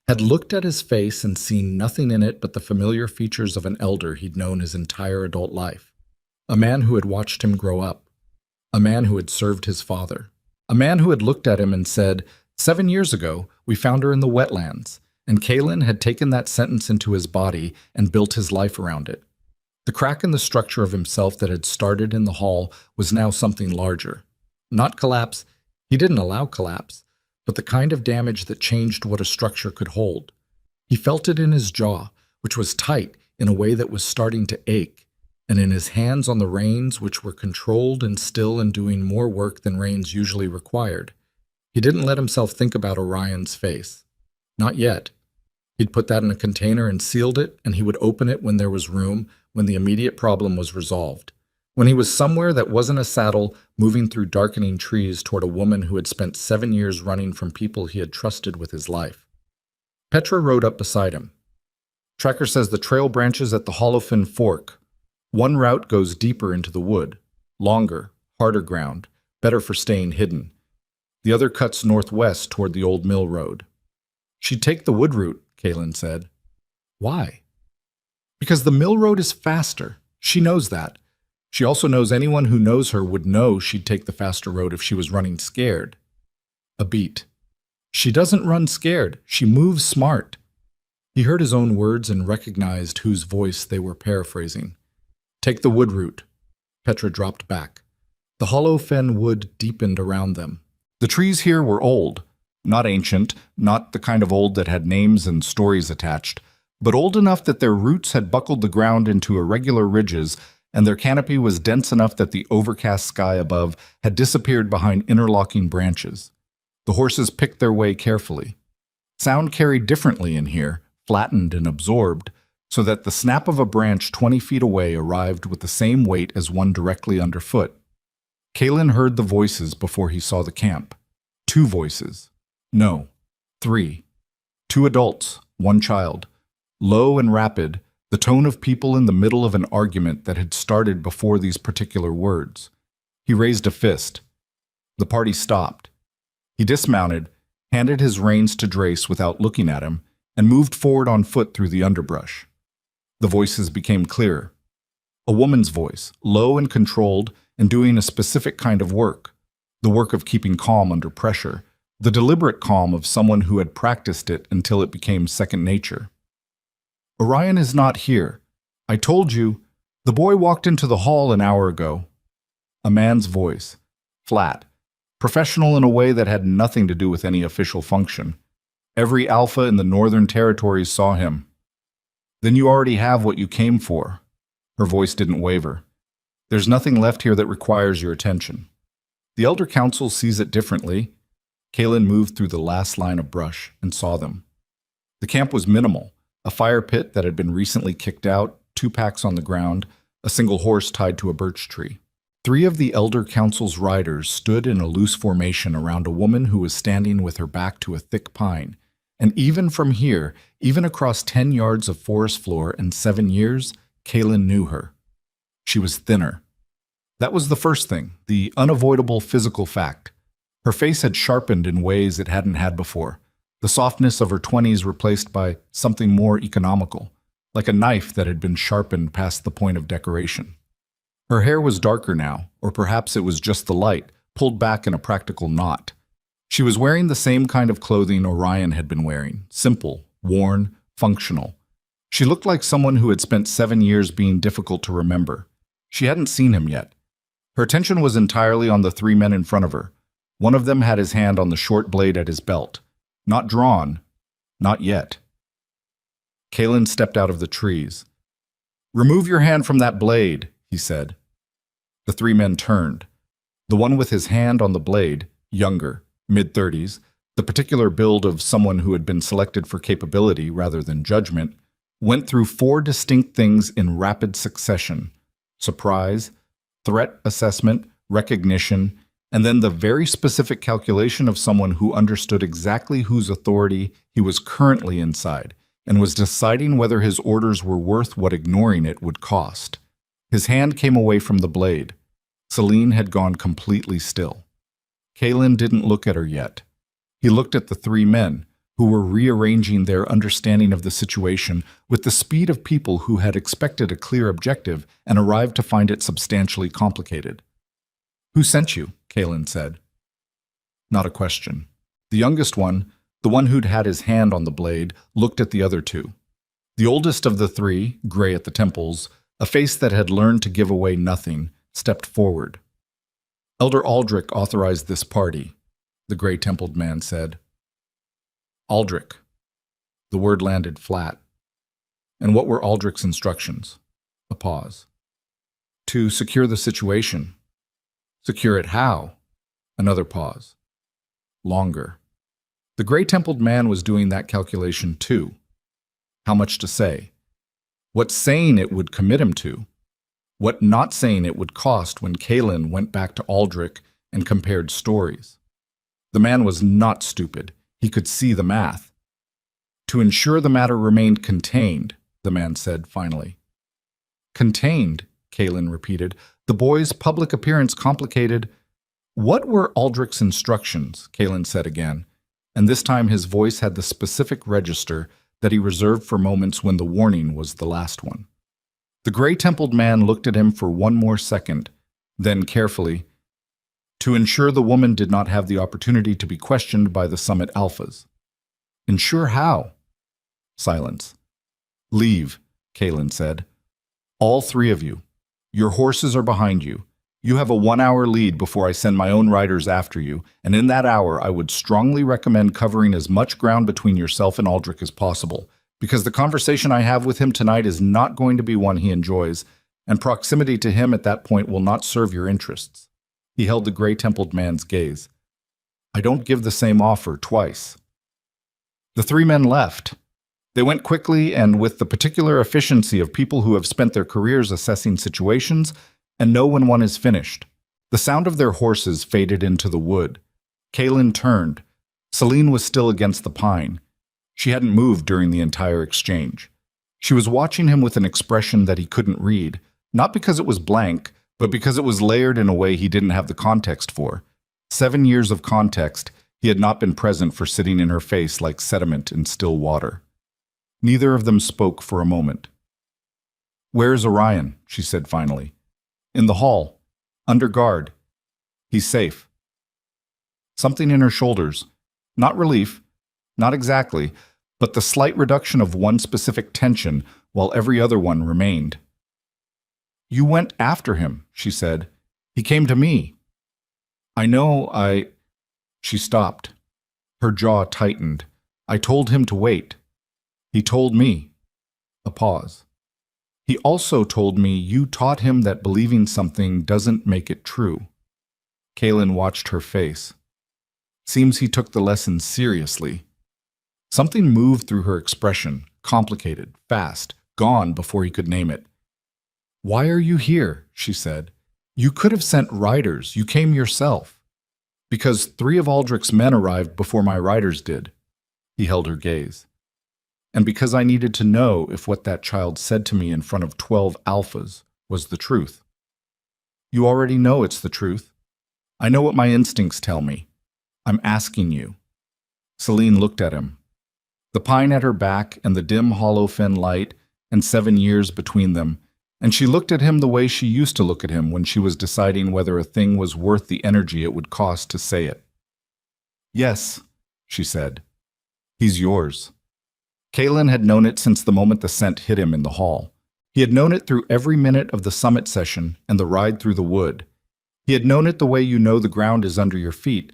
had looked at his face and seen nothing in it but the familiar features of an elder he'd known his entire adult life. A man who had watched him grow up. A man who had served his father. A man who had looked at him and said, 7 years ago, we found her in the wetlands, and Kalen had taken that sentence into his body and built his life around it. The crack in the structure of himself that had started in the hall was now something larger. Not collapse, he didn't allow collapse, but the kind of damage that changed what a structure could hold. He felt it in his jaw, which was tight in a way that was starting to ache, and in his hands on the reins, which were controlled and still and doing more work than reins usually required. He didn't let himself think about Orion's face. Not yet. He'd put that in a container and sealed it, and he would open it when there was room, when the immediate problem was resolved. When he was somewhere that wasn't a saddle, moving through darkening trees toward a woman who had spent 7 years running from people he had trusted with his life. Petra rode up beside him. Tracker says the trail branches at the Hollowfin Fork. One route goes deeper into the wood, longer, harder ground, better for staying hidden. The other cuts northwest toward the old mill road. She'd take the wood route, Kalen said. Why? Because the mill road is faster. She knows that. She also knows anyone who knows her would know she'd take the faster road if she was running scared. A beat. She doesn't run scared. She moves smart. He heard his own words and recognized whose voice they were paraphrasing. Take the wood route. Petra dropped back. The hollow fen wood deepened around them. The trees here were old. Not ancient, not the kind of old that had names and stories attached, but old enough that their roots had buckled the ground into irregular ridges, and their canopy was dense enough that the overcast sky above had disappeared behind interlocking branches. The horses picked their way carefully. Sound carried differently in here, flattened and absorbed, so that the snap of a branch 20 feet away arrived with the same weight as one directly underfoot. Kalen heard the voices before he saw the camp. 2 voices. No, 3. 2 adults, 1 child. Low and rapid, the tone of people in the middle of an argument that had started before these particular words. He raised a fist. The party stopped. He dismounted, handed his reins to Drace without looking at him, and moved forward on foot through the underbrush. The voices became clearer. A woman's voice, low and controlled, and doing a specific kind of work. The work of keeping calm under pressure. The deliberate calm of someone who had practiced it until it became second nature. Orion is not here. I told you. The boy walked into the hall an hour ago. A man's voice. Flat. Professional in a way that had nothing to do with any official function. Every alpha in the Northern Territories saw him. Then you already have what you came for. Her voice didn't waver. There's nothing left here that requires your attention. The Elder Council sees it differently. Kalen moved through the last line of brush and saw them. The camp was minimal. A fire pit that had been recently kicked out, 2 packs on the ground, a single horse tied to a birch tree. 3 of the Elder Council's riders stood in a loose formation around a woman who was standing with her back to a thick pine. And even from here, even across 10 yards of forest floor and 7 years, Kalen knew her. She was thinner. That was the first thing, the unavoidable physical fact. Her face had sharpened in ways it hadn't had before. The softness of her 20s replaced by something more economical, like a knife that had been sharpened past the point of decoration. Her hair was darker now, or perhaps it was just the light, pulled back in a practical knot. She was wearing the same kind of clothing Orion had been wearing, simple, worn, functional. She looked like someone who had spent 7 years being difficult to remember. She hadn't seen him yet. Her attention was entirely on the 3 men in front of her. One of them had his hand on the short blade at his belt. Not drawn. Not yet. Kalen stepped out of the trees. "Remove your hand from that blade," he said. The 3 men turned. The one with his hand on the blade, younger, mid-30s, the particular build of someone who had been selected for capability rather than judgment, went through 4 distinct things in rapid succession: surprise, threat assessment, recognition, and then the very specific calculation of someone who understood exactly whose authority he was currently inside, and was deciding whether his orders were worth what ignoring it would cost. His hand came away from the blade. Celine had gone completely still. Kaelin didn't look at her yet. He looked at the three men, who were rearranging their understanding of the situation with the speed of people who had expected a clear objective and arrived to find it substantially complicated. "Who sent you?" Kaelin said. Not a question. The youngest one, the one who'd had his hand on the blade, looked at the other two. The oldest of the three, gray at the temples, a face that had learned to give away nothing, stepped forward. "Elder Aldrich authorized this party," the gray-templed man said. "Aldrich." The word landed flat. "And what were Aldrich's instructions?" A pause. "To secure the situation." "Secure it how?" Another pause. Longer. The gray-templed man was doing that calculation too. How much to say? What saying it would commit him to? What not saying it would cost when Kaelin went back to Aldrich and compared stories? The man was not stupid. He could see the math. "To ensure the matter remained contained," the man said finally. "Contained," Kaelin repeated. "The boy's public appearance complicated—" "What were Aldrich's instructions?" Kaelin said again, and this time his voice had the specific register that he reserved for moments when the warning was the last one. The gray-templed man looked at him for one more second, then carefully, "To ensure the woman did not have the opportunity to be questioned by the Summit Alphas." "Ensure how?" Silence. "Leave," Kaelin said. "All three of you. Your horses are behind you. You have a 1-hour lead before I send my own riders after you, and in that hour I would strongly recommend covering as much ground between yourself and Aldrich as possible, because the conversation I have with him tonight is not going to be one he enjoys, and proximity to him at that point will not serve your interests." He held the gray-templed man's gaze. "I don't give the same offer twice." The three men left. They went quickly and with the particular efficiency of people who have spent their careers assessing situations and know when one is finished. The sound of their horses faded into the wood. Kaelin turned. Celine was still against the pine. She hadn't moved during the entire exchange. She was watching him with an expression that he couldn't read, not because it was blank, but because it was layered in a way he didn't have the context for. 7 years of context, he had not been present for sitting in her face like sediment in still water. Neither of them spoke for a moment. "Where's Orion?" she said finally. "In the hall. Under guard. He's safe." Something in her shoulders. Not relief. Not exactly. But the slight reduction of one specific tension while every other one remained. "You went after him," she said. "He came to me." "I know, She stopped. Her jaw tightened. "I told him to wait. He told me." A pause. "He also told me you taught him that believing something doesn't make it true." Kaelin watched her face. Seems he took the lesson seriously. Something moved through her expression, complicated, fast, gone before he could name it. "Why are you here?" she said. "You could have sent riders. You came yourself." "Because 3 of Aldrich's men arrived before my riders did." He held her gaze. "And because I needed to know if what that child said to me in front of 12 alphas was the truth." "You already know it's the truth. I know what my instincts tell me. I'm asking you." Celine looked at him. The pine at her back and the dim hollow fen light and 7 years between them, and she looked at him the way she used to look at him when she was deciding whether a thing was worth the energy it would cost to say it. "Yes," she said. "He's yours." Kaelin had known it since the moment the scent hit him in the hall. He had known it through every minute of the summit session and the ride through the wood. He had known it the way you know the ground is under your feet,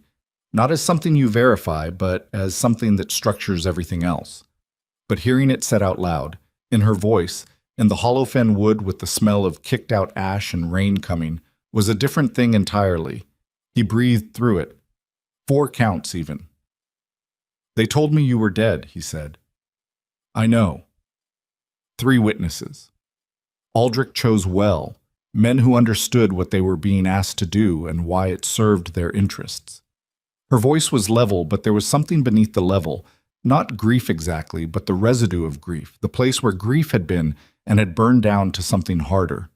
not as something you verify, but as something that structures everything else. But hearing it said out loud, in her voice, in the hollow fen wood with the smell of kicked-out ash and rain coming, was a different thing entirely. He breathed through it. 4 counts, even. "They told me you were dead," he said. "I know." 3 witnesses. Aldrich chose well, men who understood what they were being asked to do and why it served their interests. Her voice was level, but there was something beneath the level, Not grief exactly, but the residue of grief, the place where grief had been and had burned down to something harder.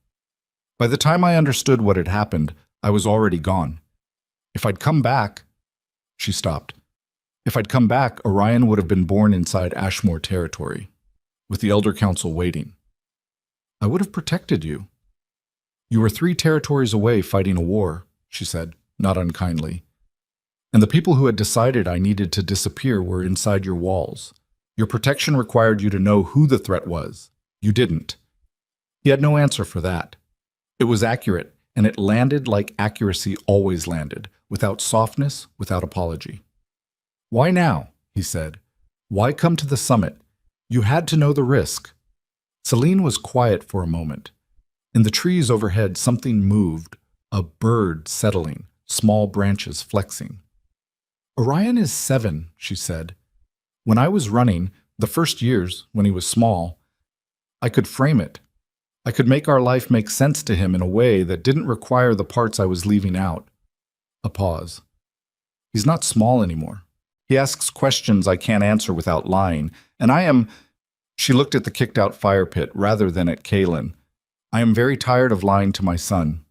By the time I understood what had happened, I was already gone. If I'd come back, she stopped. If I'd come back, Orion would have been born inside Ashmore territory, with the Elder Council waiting. I would have protected you. You were 3 territories away fighting a war, she said, not unkindly. And the people who had decided I needed to disappear were inside your walls. Your protection required you to know who the threat was. You didn't. He had no answer for that. It was accurate, and it landed like accuracy always landed, without softness, without apology. Why now? He said. Why come to the summit? You had to know the risk. Celine was quiet for a moment. In the trees overhead, something moved, a bird settling, small branches flexing. Orion is 7, she said. When I was running, the first years, when he was small, I could frame it. I could make our life make sense to him in a way that didn't require the parts I was leaving out. A pause. He's not small anymore. He asks questions I can't answer without lying, and I am... She looked at the kicked-out fire pit rather than at Kaylin. I am very tired of lying to my son.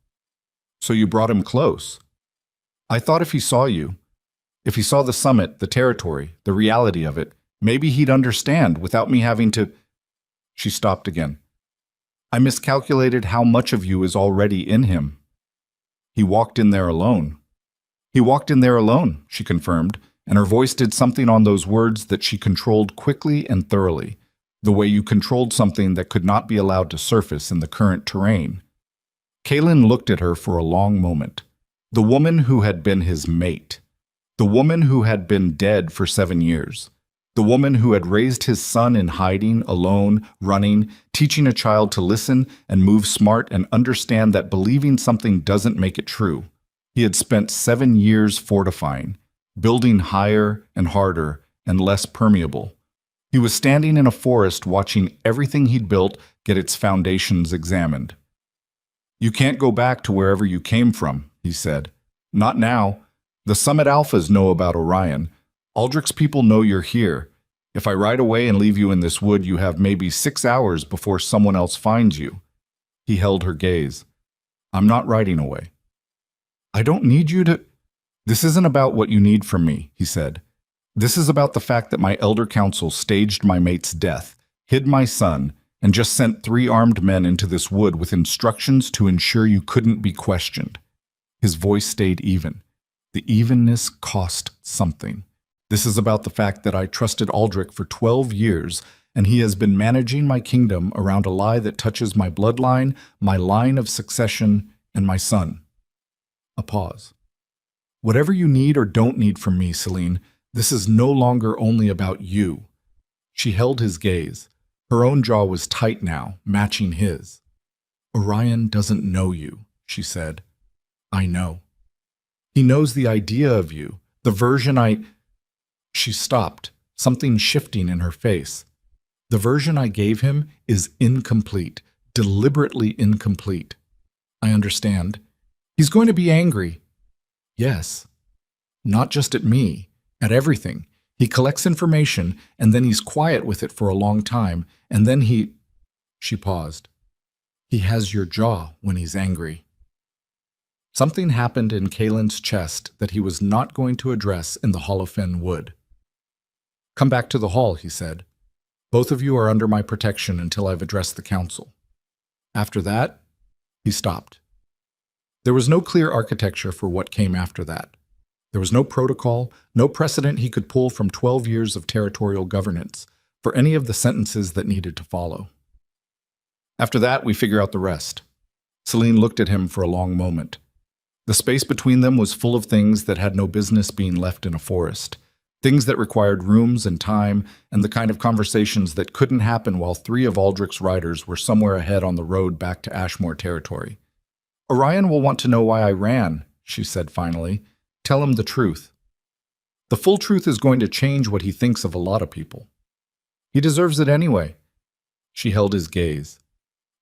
So you brought him close. I thought if he saw you, if he saw the summit, the territory, the reality of it, maybe he'd understand without me having to... She stopped again. I miscalculated how much of you is already in him. He walked in there alone. He walked in there alone, she confirmed, and her voice did something on those words that she controlled quickly and thoroughly, the way you controlled something that could not be allowed to surface in the current terrain. Kaylin looked at her for a long moment. The woman who had been his mate. The woman who had been dead for 7 years. The woman who had raised his son in hiding, alone, running, teaching a child to listen and move smart and understand that believing something doesn't make it true. He had spent 7 years fortifying, building higher and harder and less permeable. He was standing in a forest watching everything he'd built get its foundations examined. You can't go back to wherever you came from, he said. Not now. The Summit Alphas know about Orion. Aldrich's people know you're here. If I ride away and leave you in this wood, you have maybe 6 hours before someone else finds you. He held her gaze. I'm not riding away. I don't need you to... This isn't about what you need from me, he said. This is about the fact that my elder council staged my mate's death, hid my son, and just sent 3 armed men into this wood with instructions to ensure you couldn't be questioned. His voice stayed even. The evenness cost something. This is about the fact that I trusted Aldrich for 12 years, and he has been managing my kingdom around a lie that touches my bloodline, my line of succession, and my son. A pause. Whatever you need or don't need from me, Celine, this is no longer only about you. She held his gaze. Her own jaw was tight now, matching his. Orion doesn't know you, she said. I know. He knows the idea of you, the version I... She stopped, something shifting in her face. The version I gave him is incomplete, deliberately incomplete. I understand. He's going to be angry. Yes. Not just at me, at everything. He collects information, and then he's quiet with it for a long time, and then he... She paused. He has your jaw when he's angry. Something happened in Kaylin's chest that he was not going to address in the Holofen wood. Come back to the hall, he said. Both of you are under my protection until I've addressed the council. After that, he stopped. There was no clear architecture for what came after that. There was no protocol, no precedent he could pull from 12 years of territorial governance for any of the sentences that needed to follow. After that, we figure out the rest. Celine looked at him for a long moment. The space between them was full of things that had no business being left in a forest. Things that required rooms and time, and the kind of conversations that couldn't happen while 3 of Aldrich's riders were somewhere ahead on the road back to Ashmore territory. Orion will want to know why I ran, she said finally. Tell him the truth. The full truth is going to change what he thinks of a lot of people. He deserves it anyway. She held his gaze,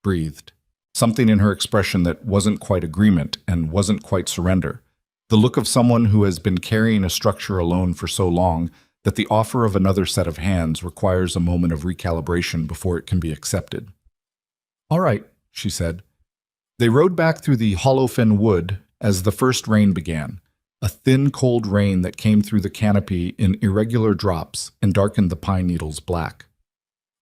breathed. Something in her expression that wasn't quite agreement and wasn't quite surrender. The look of someone who has been carrying a structure alone for so long that the offer of another set of hands requires a moment of recalibration before it can be accepted. "All right," she said. They rode back through the Hollowfen Wood as the first rain began, a thin, cold rain that came through the canopy in irregular drops and darkened the pine needles black.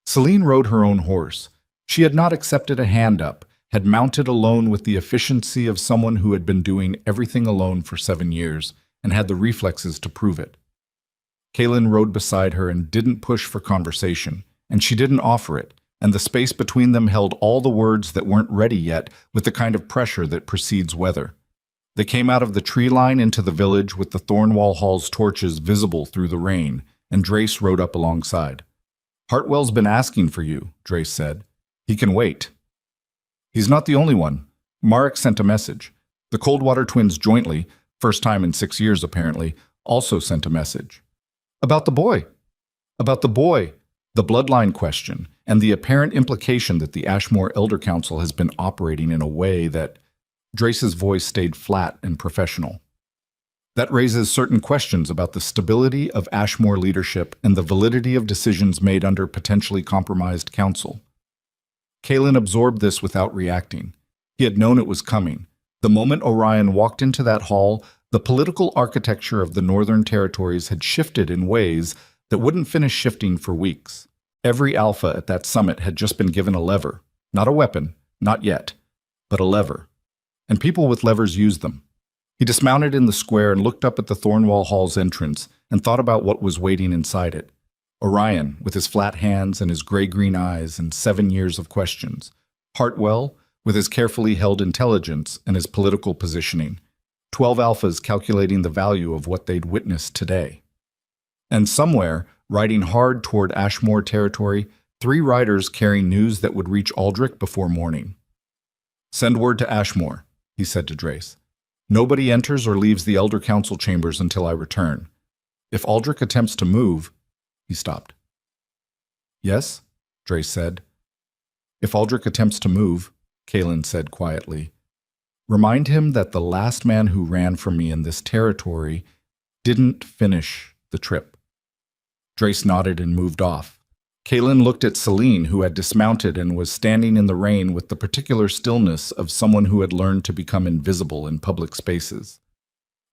Celine rode her own horse. She had not accepted a hand-up, had mounted alone with the efficiency of someone who had been doing everything alone for 7 years and had the reflexes to prove it. Kaylin rode beside her and didn't push for conversation, and she didn't offer it, and the space between them held all the words that weren't ready yet with the kind of pressure that precedes weather. They came out of the tree line into the village with the Thornwall Hall's torches visible through the rain, and Drace rode up alongside. "Hartwell's been asking for you," Drace said. "He can wait." "He's not the only one. Marek sent a message. The Coldwater twins jointly, first time in 6 years apparently, also sent a message. About the boy. About the boy, the bloodline question, and the apparent implication that the Ashmore Elder Council has been operating in a way that—" Drace's voice stayed flat and professional. "That raises certain questions about the stability of Ashmore leadership and the validity of decisions made under potentially compromised council." Kaylin absorbed this without reacting. He had known it was coming. The moment Orion walked into that hall, the political architecture of the Northern Territories had shifted in ways that wouldn't finish shifting for weeks. Every alpha at that summit had just been given a lever. Not a weapon, not yet, but a lever. And people with levers used them. He dismounted in the square and looked up at the Thornwall Hall's entrance and thought about what was waiting inside it. Orion, with his flat hands and his gray-green eyes and 7 years of questions. Hartwell, with his carefully held intelligence and his political positioning. 12 alphas calculating the value of what they'd witnessed today. And somewhere, riding hard toward Ashmore territory, 3 riders carrying news that would reach Aldrich before morning. "Send word to Ashmore," he said to Drace. "Nobody enters or leaves the Elder Council chambers until I return. If Aldrich attempts to move—" He stopped. "Yes?" Drace said. "If Aldrich attempts to move," Kaylin said quietly, "remind him that the last man who ran from me in this territory didn't finish the trip." Drace nodded and moved off. Kaylin looked at Celine, who had dismounted and was standing in the rain with the particular stillness of someone who had learned to become invisible in public spaces.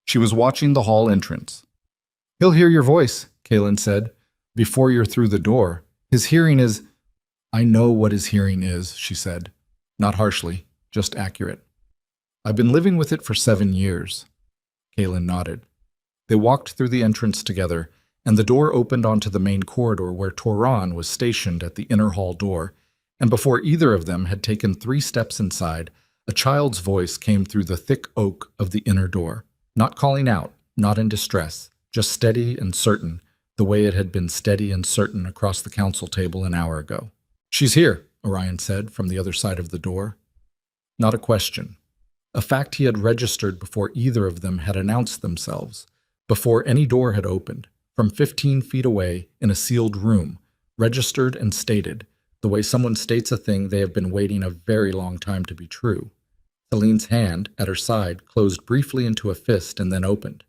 She was watching the hall entrance. "He'll hear your voice," Kaylin said, "before you're through the door. His hearing is—" "I know what his hearing is," she said. Not harshly, just accurate. "I've been living with it for 7 years." Kaylin nodded. They walked through the entrance together, and the door opened onto the main corridor where Toran was stationed at the inner hall door, and before either of them had taken 3 steps inside, a child's voice came through the thick oak of the inner door, not calling out, not in distress, just steady and certain, the way it had been steady and certain across the council table an hour ago. "She's here," Orion said from the other side of the door. Not a question. A fact he had registered before either of them had announced themselves, before any door had opened. From 15 feet away, in a sealed room, registered and stated, the way someone states a thing they have been waiting a very long time to be true. Celine's hand, at her side, closed briefly into a fist and then opened.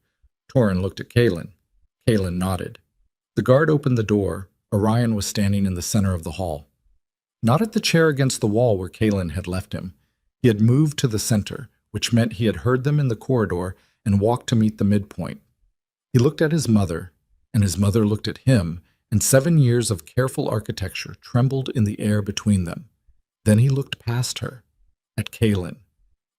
Torin looked at Kaylin. Kaylin nodded. The guard opened the door. Orion was standing in the center of the hall. Not at the chair against the wall where Kaylin had left him. He had moved to the center, which meant he had heard them in the corridor and walked to meet the midpoint. He looked at his mother, and his mother looked at him, and 7 years of careful architecture trembled in the air between them. Then he looked past her, at Kaylin,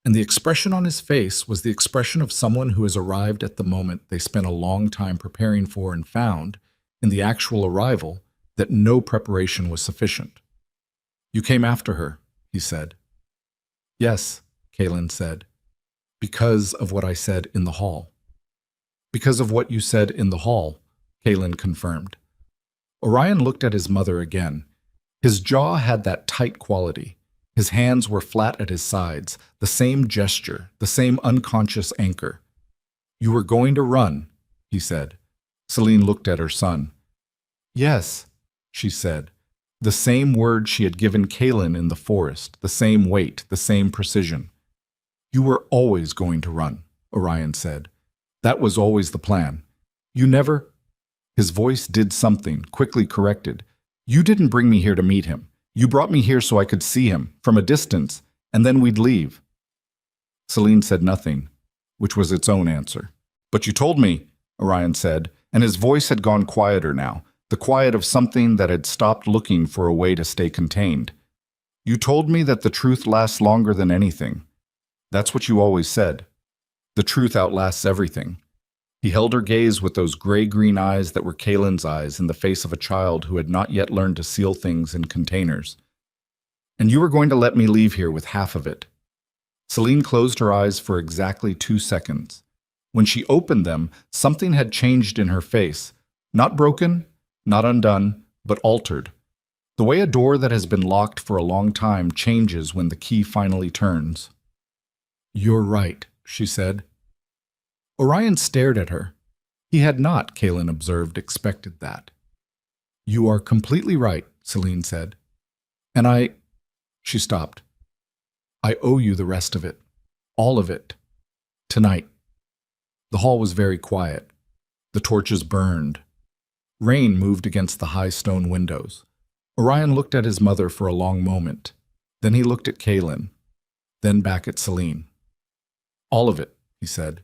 and the expression on his face was the expression of someone who has arrived at the moment they spent a long time preparing for and found, in the actual arrival, that no preparation was sufficient. "You came after her," he said. "Yes," Kaylin said, "because of what I said in the hall." "Because of what you said in the hall," Kaylin confirmed. Orion looked at his mother again. His jaw had that tight quality. His hands were flat at his sides, the same gesture, the same unconscious anchor. "You were going to run," he said. Celine looked at her son. "Yes," she said. The same word she had given Kaylin in the forest, the same weight, the same precision. "You were always going to run," Orion said. "That was always the plan. You never—" His voice did something, quickly corrected. You didn't bring me here to meet him. You brought me here so I could see him, from a distance, and then we'd leave. Celine said nothing, which was its own answer. But you told me, Orion said, and his voice had gone quieter now, the quiet of something that had stopped looking for a way to stay contained. You told me that the truth lasts longer than anything. That's what you always said. The truth outlasts everything. He held her gaze with those gray-green eyes that were Kaylin's eyes in the face of a child who had not yet learned to seal things in containers. And you were going to let me leave here with half of it. Celine closed her eyes for exactly 2 seconds. When she opened them, something had changed in her face. Not broken, not undone, but altered. The way a door that has been locked for a long time changes when the key finally turns. You're right, she said. Orion stared at her. He had not, Kaylin observed, expected that. You are completely right, Celine said. And she stopped. I owe you the rest of it. All of it. Tonight. The hall was very quiet. The torches burned. Rain moved against the high stone windows. Orion looked at his mother for a long moment. Then he looked at Kaylin. Then back at Celine. All of it, he said.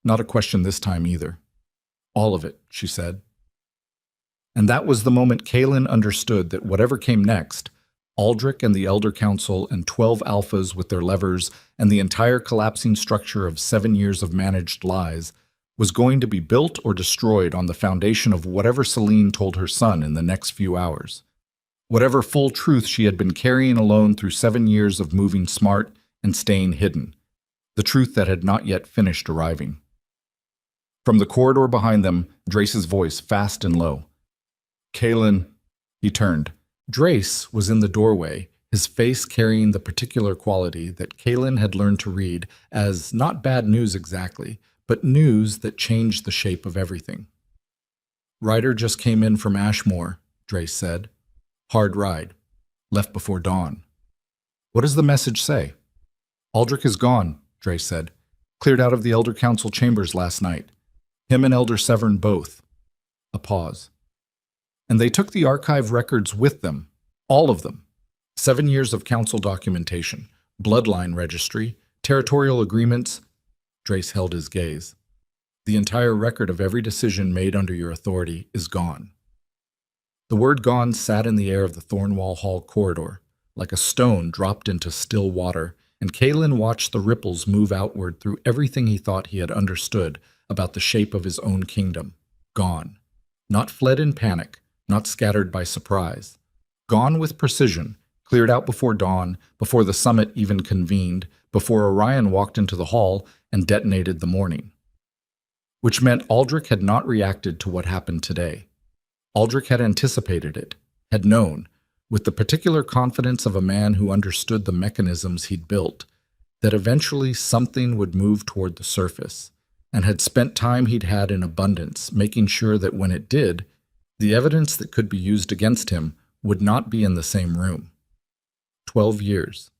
Not a question this time either. All of it, she said. And that was the moment Kaylin understood that whatever came next, Aldrich and the Elder Council and 12 alphas with their levers and the entire collapsing structure of 7 years of managed lies, was going to be built or destroyed on the foundation of whatever Celine told her son in the next few hours. Whatever full truth she had been carrying alone through 7 years of moving smart and staying hidden. The truth that had not yet finished arriving. From the corridor behind them, Drace's voice fast and low. Kaylin, he turned. Drace was in the doorway, his face carrying the particular quality that Kaylin had learned to read as not bad news exactly, but news that changed the shape of everything. Ryder just came in from Ashmore, Drace said. Hard ride. Left before dawn. What does the message say? Aldrich is gone, Drace said. Cleared out of the Elder Council chambers last night. Him and Elder Severn both. A pause. And they took the archive records with them. All of them. 7 years of council documentation, bloodline registry, territorial agreements. Drace held his gaze. The entire record of every decision made under your authority is gone. The word gone sat in the air of the Thornwall Hall corridor, like a stone dropped into still water, and Kaylin watched the ripples move outward through everything he thought he had understood about the shape of his own kingdom. Gone. Not fled in panic, not scattered by surprise. Gone with precision, cleared out before dawn, before the summit even convened, before Orion walked into the hall and detonated the morning. Which meant Aldrich had not reacted to what happened today. Aldrich had anticipated it, had known, with the particular confidence of a man who understood the mechanisms he'd built, that eventually something would move toward the surface, and had spent time he'd had in abundance making sure that when it did, the evidence that could be used against him would not be in the same room. 12 years.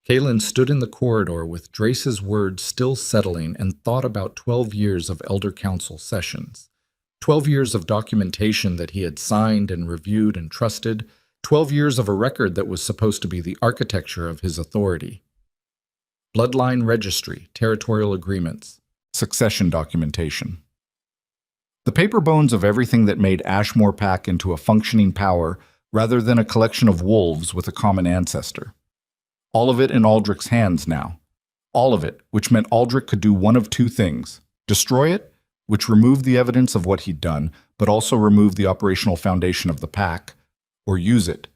Kaylin stood in the corridor with Drace's words still settling and thought about 12 years of Elder Council sessions. 12 years of documentation that he had signed and reviewed and trusted. 12 years of a record that was supposed to be the architecture of his authority. Bloodline registry, territorial agreements, succession documentation. The paper bones of everything that made Ashmore Pack into a functioning power rather than a collection of wolves with a common ancestor. All of it in Aldrich's hands now. All of it, which meant Aldrich could do one of two things. Destroy it, which removed the evidence of what he'd done, but also removed the operational foundation of the pack, or use it,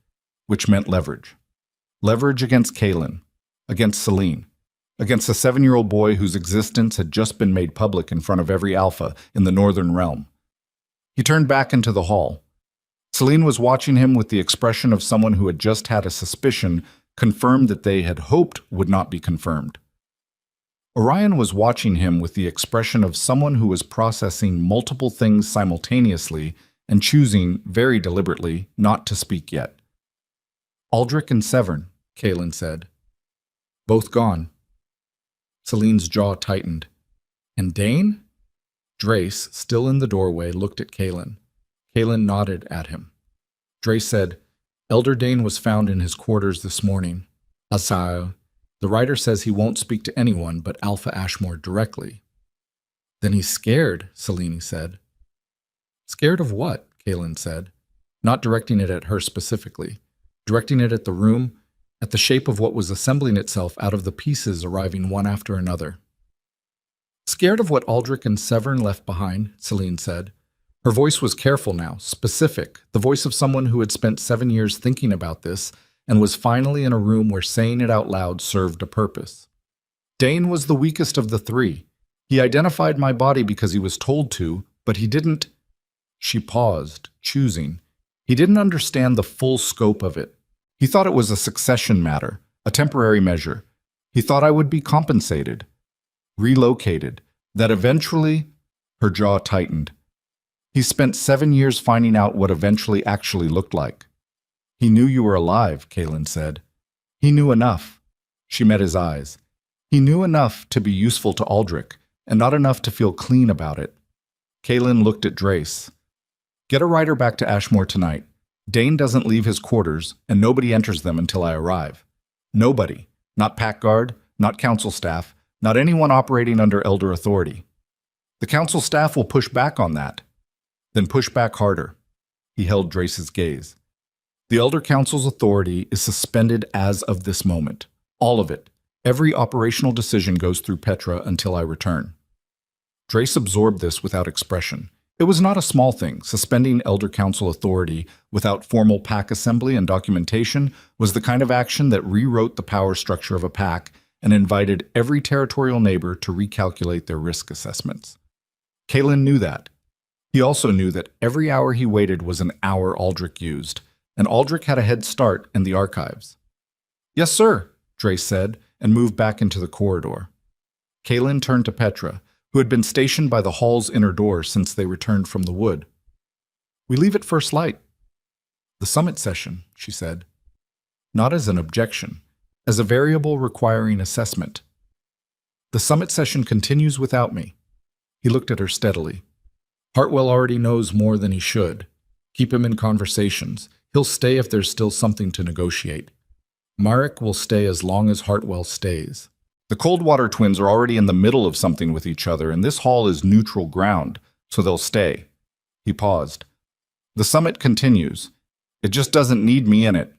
which meant leverage. Leverage against Kaylin, against Celine, against a 7-year-old boy whose existence had just been made public in front of every alpha in the Northern Realm. He turned back into the hall. Celine was watching him with the expression of someone who had just had a suspicion confirmed that they had hoped would not be confirmed. Orion was watching him with the expression of someone who was processing multiple things simultaneously and choosing, very deliberately, not to speak yet. Aldrich and Severn, Kaylin said. Both gone. Celine's jaw tightened. And Dane? Drace, still in the doorway, looked at Kaylin. Kalen nodded at him. Dre said, Elder Dane was found in his quarters this morning. Asile. The writer says he won't speak to anyone but Alpha Ashmore directly. Then he's scared, Selene said. Scared of what? Kalen said, not directing it at her specifically, directing it at the room, at the shape of what was assembling itself out of the pieces arriving one after another. Scared of what Aldrich and Severn left behind, Selene said. Her voice was careful now, specific, the voice of someone who had spent 7 years thinking about this and was finally in a room where saying it out loud served a purpose. Dane was the weakest of the three. He identified my body because he was told to, but he didn't. She paused, choosing. He didn't understand the full scope of it. He thought it was a succession matter, a temporary measure. He thought I would be compensated, relocated, that eventually, her jaw tightened. He spent 7 years finding out what eventually actually looked like. He knew you were alive, Kalen said. He knew enough. She met his eyes. He knew enough to be useful to Aldrich, and not enough to feel clean about it. Kalen looked at Drace. Get a rider back to Ashmore tonight. Dane doesn't leave his quarters, and nobody enters them until I arrive. Nobody. Not pack guard, not council staff, not anyone operating under elder authority. The council staff will push back on that. Then push back harder. He held Drace's gaze. The elder council's authority is suspended as of this moment. All of it. Every operational decision goes through Petra until I return. Drace absorbed this without expression. It was not a small thing. Suspending Elder Council authority without formal pack assembly and documentation was the kind of action that rewrote the power structure of a pack and invited every territorial neighbor to recalculate their risk assessments. Kalen knew that. He also knew that every hour he waited was an hour Aldrich used, and Aldrich had a head start in the archives. Yes, sir, Drace said, and moved back into the corridor. Kalen turned to Petra, who had been stationed by the hall's inner door since they returned from the wood. We leave at first light. The summit session, she said. Not as an objection, as a variable requiring assessment. The summit session continues without me. He looked at her steadily. Hartwell already knows more than he should. Keep him in conversations. He'll stay if there's still something to negotiate. Marek will stay as long as Hartwell stays. The Coldwater twins are already in the middle of something with each other, and this hall is neutral ground, so they'll stay. He paused. The summit continues. It just doesn't need me in it.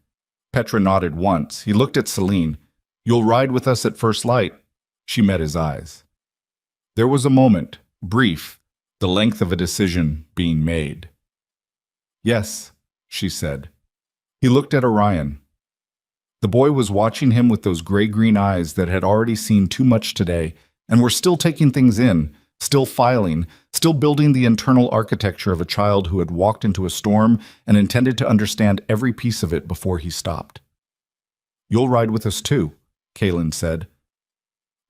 Petra nodded once. He looked at Selene. You'll ride with us at first light. She met his eyes. There was a moment, brief, the length of a decision being made. Yes, she said. He looked at Orion. The boy was watching him with those gray-green eyes that had already seen too much today and were still taking things in, still filing, still building the internal architecture of a child who had walked into a storm and intended to understand every piece of it before he stopped. You'll ride with us too, Kalen said.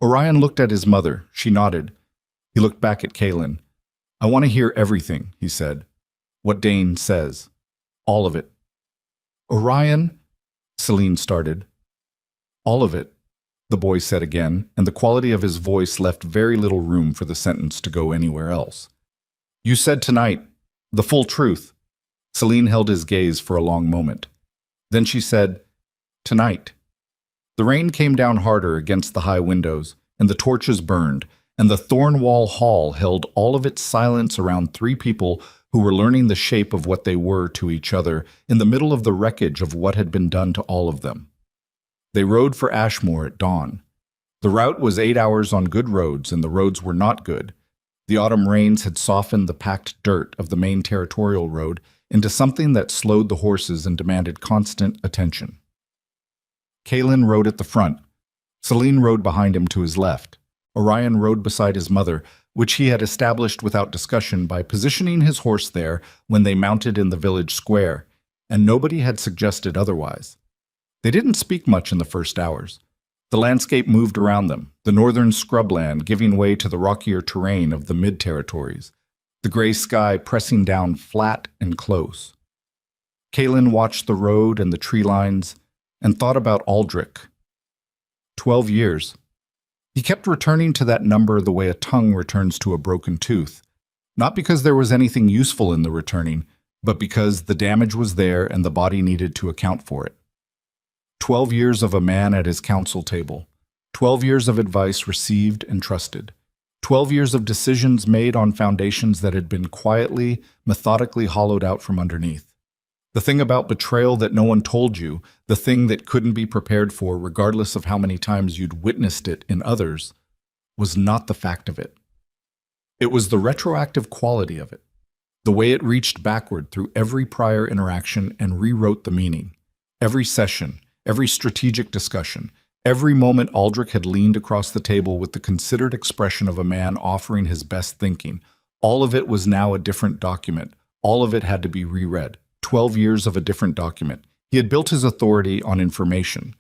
Orion looked at his mother. She nodded. He looked back at Kalen. I want to hear everything, he said. What Dane says. All of it. Orion, Selene started. All of it, the boy said again, and the quality of his voice left very little room for the sentence to go anywhere else. You said tonight, the full truth. Selene held his gaze for a long moment. Then she said, tonight. The rain came down harder against the high windows, and the torches burned, and the Thornwall Hall held all of its silence around 3 people who were learning the shape of what they were to each other in the middle of the wreckage of what had been done to all of them. They rode for Ashmore at dawn. The route was 8 hours on good roads, and the roads were not good. The autumn rains had softened the packed dirt of the main territorial road into something that slowed the horses and demanded constant attention. Kalen rode at the front. Selene rode behind him to his left. Orion rode beside his mother, which he had established without discussion by positioning his horse there when they mounted in the village square, and nobody had suggested otherwise. They didn't speak much in the first hours. The landscape moved around them, the northern scrubland giving way to the rockier terrain of the mid-territories, the gray sky pressing down flat and close. Kalen watched the road and the tree lines and thought about Aldrich. 12 years. He kept returning to that number the way a tongue returns to a broken tooth, not because there was anything useful in the returning, but because the damage was there and the body needed to account for it. 12 years of a man at his counsel table. 12 years of advice received and trusted. 12 years of decisions made on foundations that had been quietly, methodically hollowed out from underneath. The thing about betrayal that no one told you, the thing that couldn't be prepared for regardless of how many times you'd witnessed it in others, was not the fact of it. It was the retroactive quality of it, the way it reached backward through every prior interaction and rewrote the meaning. Every session, every strategic discussion, every moment Aldrich had leaned across the table with the considered expression of a man offering his best thinking, all of it was now a different document. All of it had to be reread. 12 years of a different document. He had built his authority on information.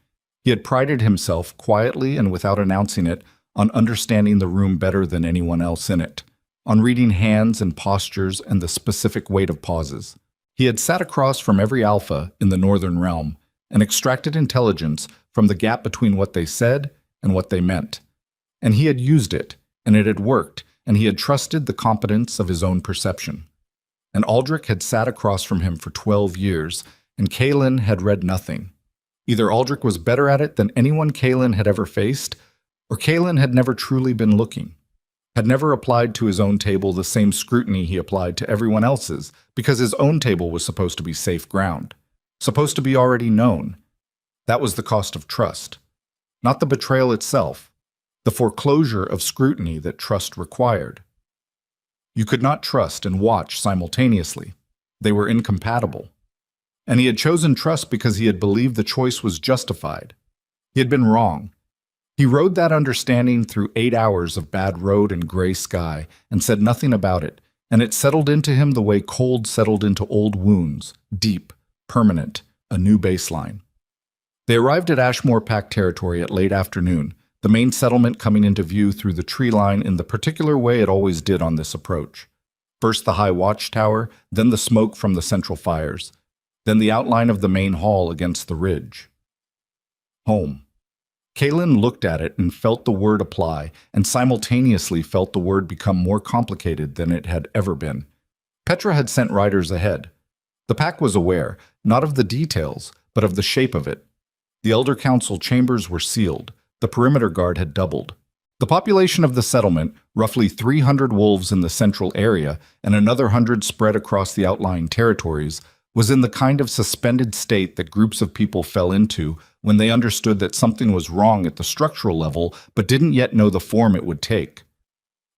He had prided himself, quietly and without announcing it, on understanding the room better than anyone else in it, on reading hands and postures and the specific weight of pauses. He had sat across from every alpha in the Northern Realm and extracted intelligence from the gap between what they said and what they meant. And he had used it, and it had worked, and he had trusted the competence of his own perception. And Aldrich had sat across from him for 12 years, and Kaelin had read nothing. Either Aldrich was better at it than anyone Kaelin had ever faced, or Kaelin had never truly been looking, had never applied to his own table the same scrutiny he applied to everyone else's, because his own table was supposed to be safe ground, supposed to be already known. That was the cost of trust. Not the betrayal itself, the foreclosure of scrutiny that trust required. You could not trust and watch simultaneously. They were incompatible. And he had chosen trust because he had believed the choice was justified. He had been wrong. He rode that understanding through 8 hours of bad road and gray sky and said nothing about it, and it settled into him the way cold settled into old wounds, deep, permanent, a new baseline. They arrived at Ashmore Pack territory at late afternoon, the main settlement coming into view through the tree line in the particular way it always did on this approach. First the high watchtower, then the smoke from the central fires, then the outline of the main hall against the ridge. Home. Kaelin looked at it and felt the word apply, and simultaneously felt the word become more complicated than it had ever been. Petra had sent riders ahead. The pack was aware, not of the details, but of the shape of it. The Elder Council chambers were sealed. The perimeter guard had doubled. The population of the settlement, roughly 300 wolves in the central area and another 100 spread across the outlying territories, was in the kind of suspended state that groups of people fell into when they understood that something was wrong at the structural level but didn't yet know the form it would take.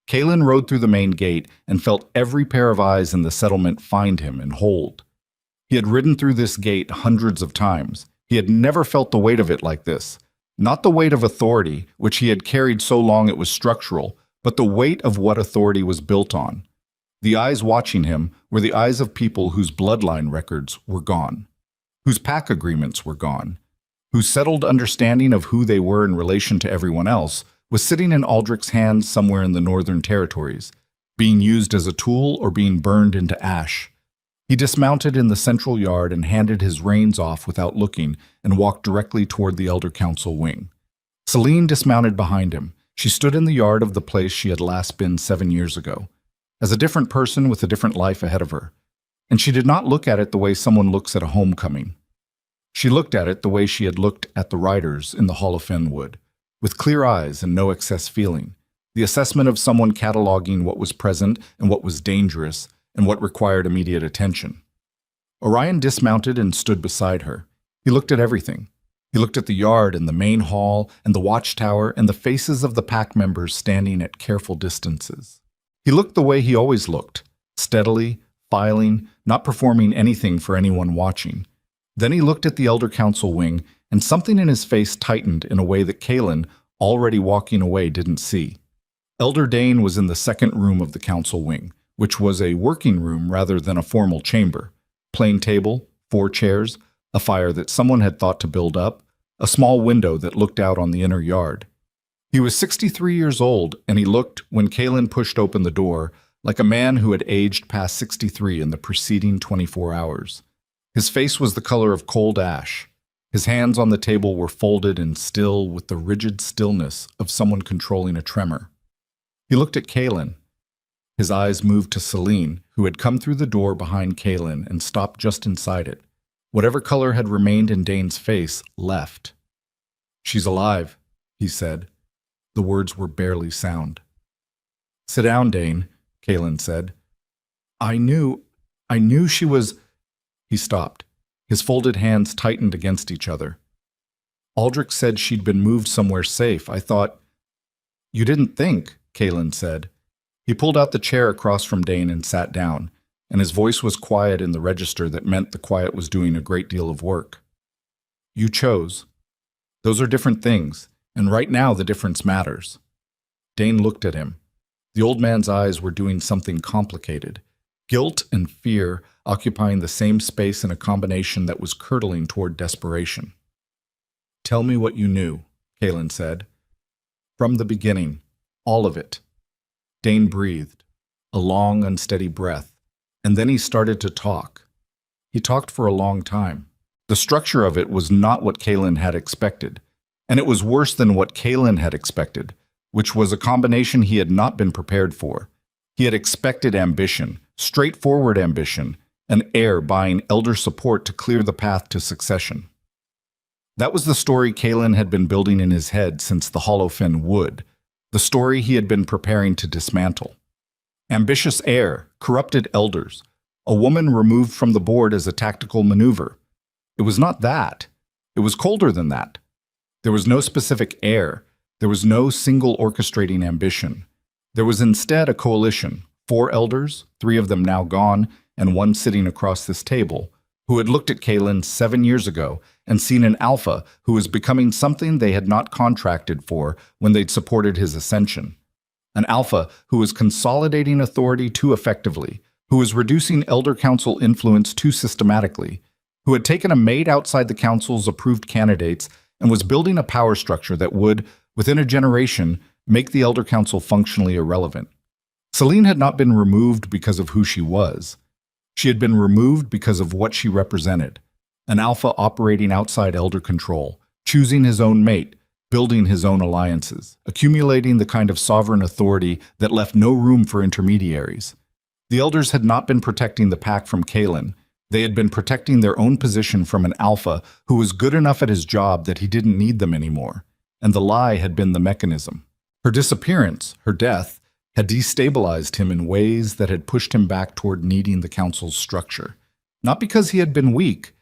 Kaelin rode through the main gate and felt every pair of eyes in the settlement find him and hold. He had ridden through this gate hundreds of times. He had never felt the weight of it like this. Not the weight of authority, which he had carried so long it was structural, but the weight of what authority was built on. The eyes watching him were the eyes of people whose bloodline records were gone, whose pack agreements were gone, whose settled understanding of who they were in relation to everyone else was sitting in Aldrich's hands somewhere in the Northern Territories, being used as a tool or being burned into ash. He dismounted in the central yard and handed his reins off without looking and walked directly toward the Elder Council wing. Celine dismounted behind him. She stood in the yard of the place she had last been 7 years ago, as a different person with a different life ahead of her. And she did not look at it the way someone looks at a homecoming. She looked at it the way she had looked at the riders in the Hall of Fenwood, with clear eyes and no excess feeling, the assessment of someone cataloging what was present and what was dangerous, and what required immediate attention. Orion dismounted and stood beside her. He looked at everything. He looked at the yard and the main hall and the watchtower and the faces of the pack members standing at careful distances. He looked the way he always looked, steadily, filing, not performing anything for anyone watching. Then he looked at the Elder Council wing, and something in his face tightened in a way that Kaelin, already walking away, didn't see. Elder Dane was in the second room of the council wing, which was a working room rather than a formal chamber. Plain table, 4 chairs, a fire that someone had thought to build up, a small window that looked out on the inner yard. He was 63 years old, and he looked, when Kaelin pushed open the door, like a man who had aged past 63 in the preceding 24 hours. His face was the color of cold ash. His hands on the table were folded and still with the rigid stillness of someone controlling a tremor. He looked at Kaelin. His eyes moved to Celine, who had come through the door behind Kaelin and stopped just inside it. Whatever color had remained in Dane's face left. "She's alive," he said. The words were barely sound. "Sit down, Dane," Kaelin said. I knew she was—" He stopped. His folded hands tightened against each other. "Aldrich said she'd been moved somewhere safe. I thought—" "You didn't think," Kaelin said. He pulled out the chair across from Dane and sat down, and his voice was quiet in the register that meant the quiet was doing a great deal of work. "You chose. Those are different things, and right now the difference matters." Dane looked at him. The old man's eyes were doing something complicated. Guilt and fear occupying the same space in a combination that was curdling toward desperation. "Tell me what you knew," Kaelin said. "From the beginning. All of it." Dane breathed, a long, unsteady breath, and then he started to talk. He talked for a long time. The structure of it was not what Kaelin had expected, and it was worse than what Kaelin had expected, which was a combination he had not been prepared for. He had expected ambition, straightforward ambition, an heir buying elder support to clear the path to succession. That was the story Kaelin had been building in his head since the Hollowfen Wood, the story he had been preparing to dismantle. Ambitious heir, corrupted elders, a woman removed from the board as a tactical maneuver. It was not that. It was colder than that. There was no specific heir. There was no single orchestrating ambition. There was instead a coalition, 4 elders, 3 of them now gone, and 1 sitting across this table, who had looked at Kaelin 7 years ago and seen an alpha who was becoming something they had not contracted for when they'd supported his ascension. An alpha who was consolidating authority too effectively, who was reducing elder council influence too systematically, who had taken a maid outside the council's approved candidates and was building a power structure that would, within a generation, make the elder council functionally irrelevant. Celine had not been removed because of who she was. She had been removed because of what she represented, an alpha operating outside elder control, choosing his own mate, building his own alliances, accumulating the kind of sovereign authority that left no room for intermediaries. The elders had not been protecting the pack from Kaelin. They had been protecting their own position from an alpha who was good enough at his job that he didn't need them anymore, and the lie had been the mechanism. Her disappearance, her death, had destabilized him in ways that had pushed him back toward needing the council's structure. Not because he had been weak,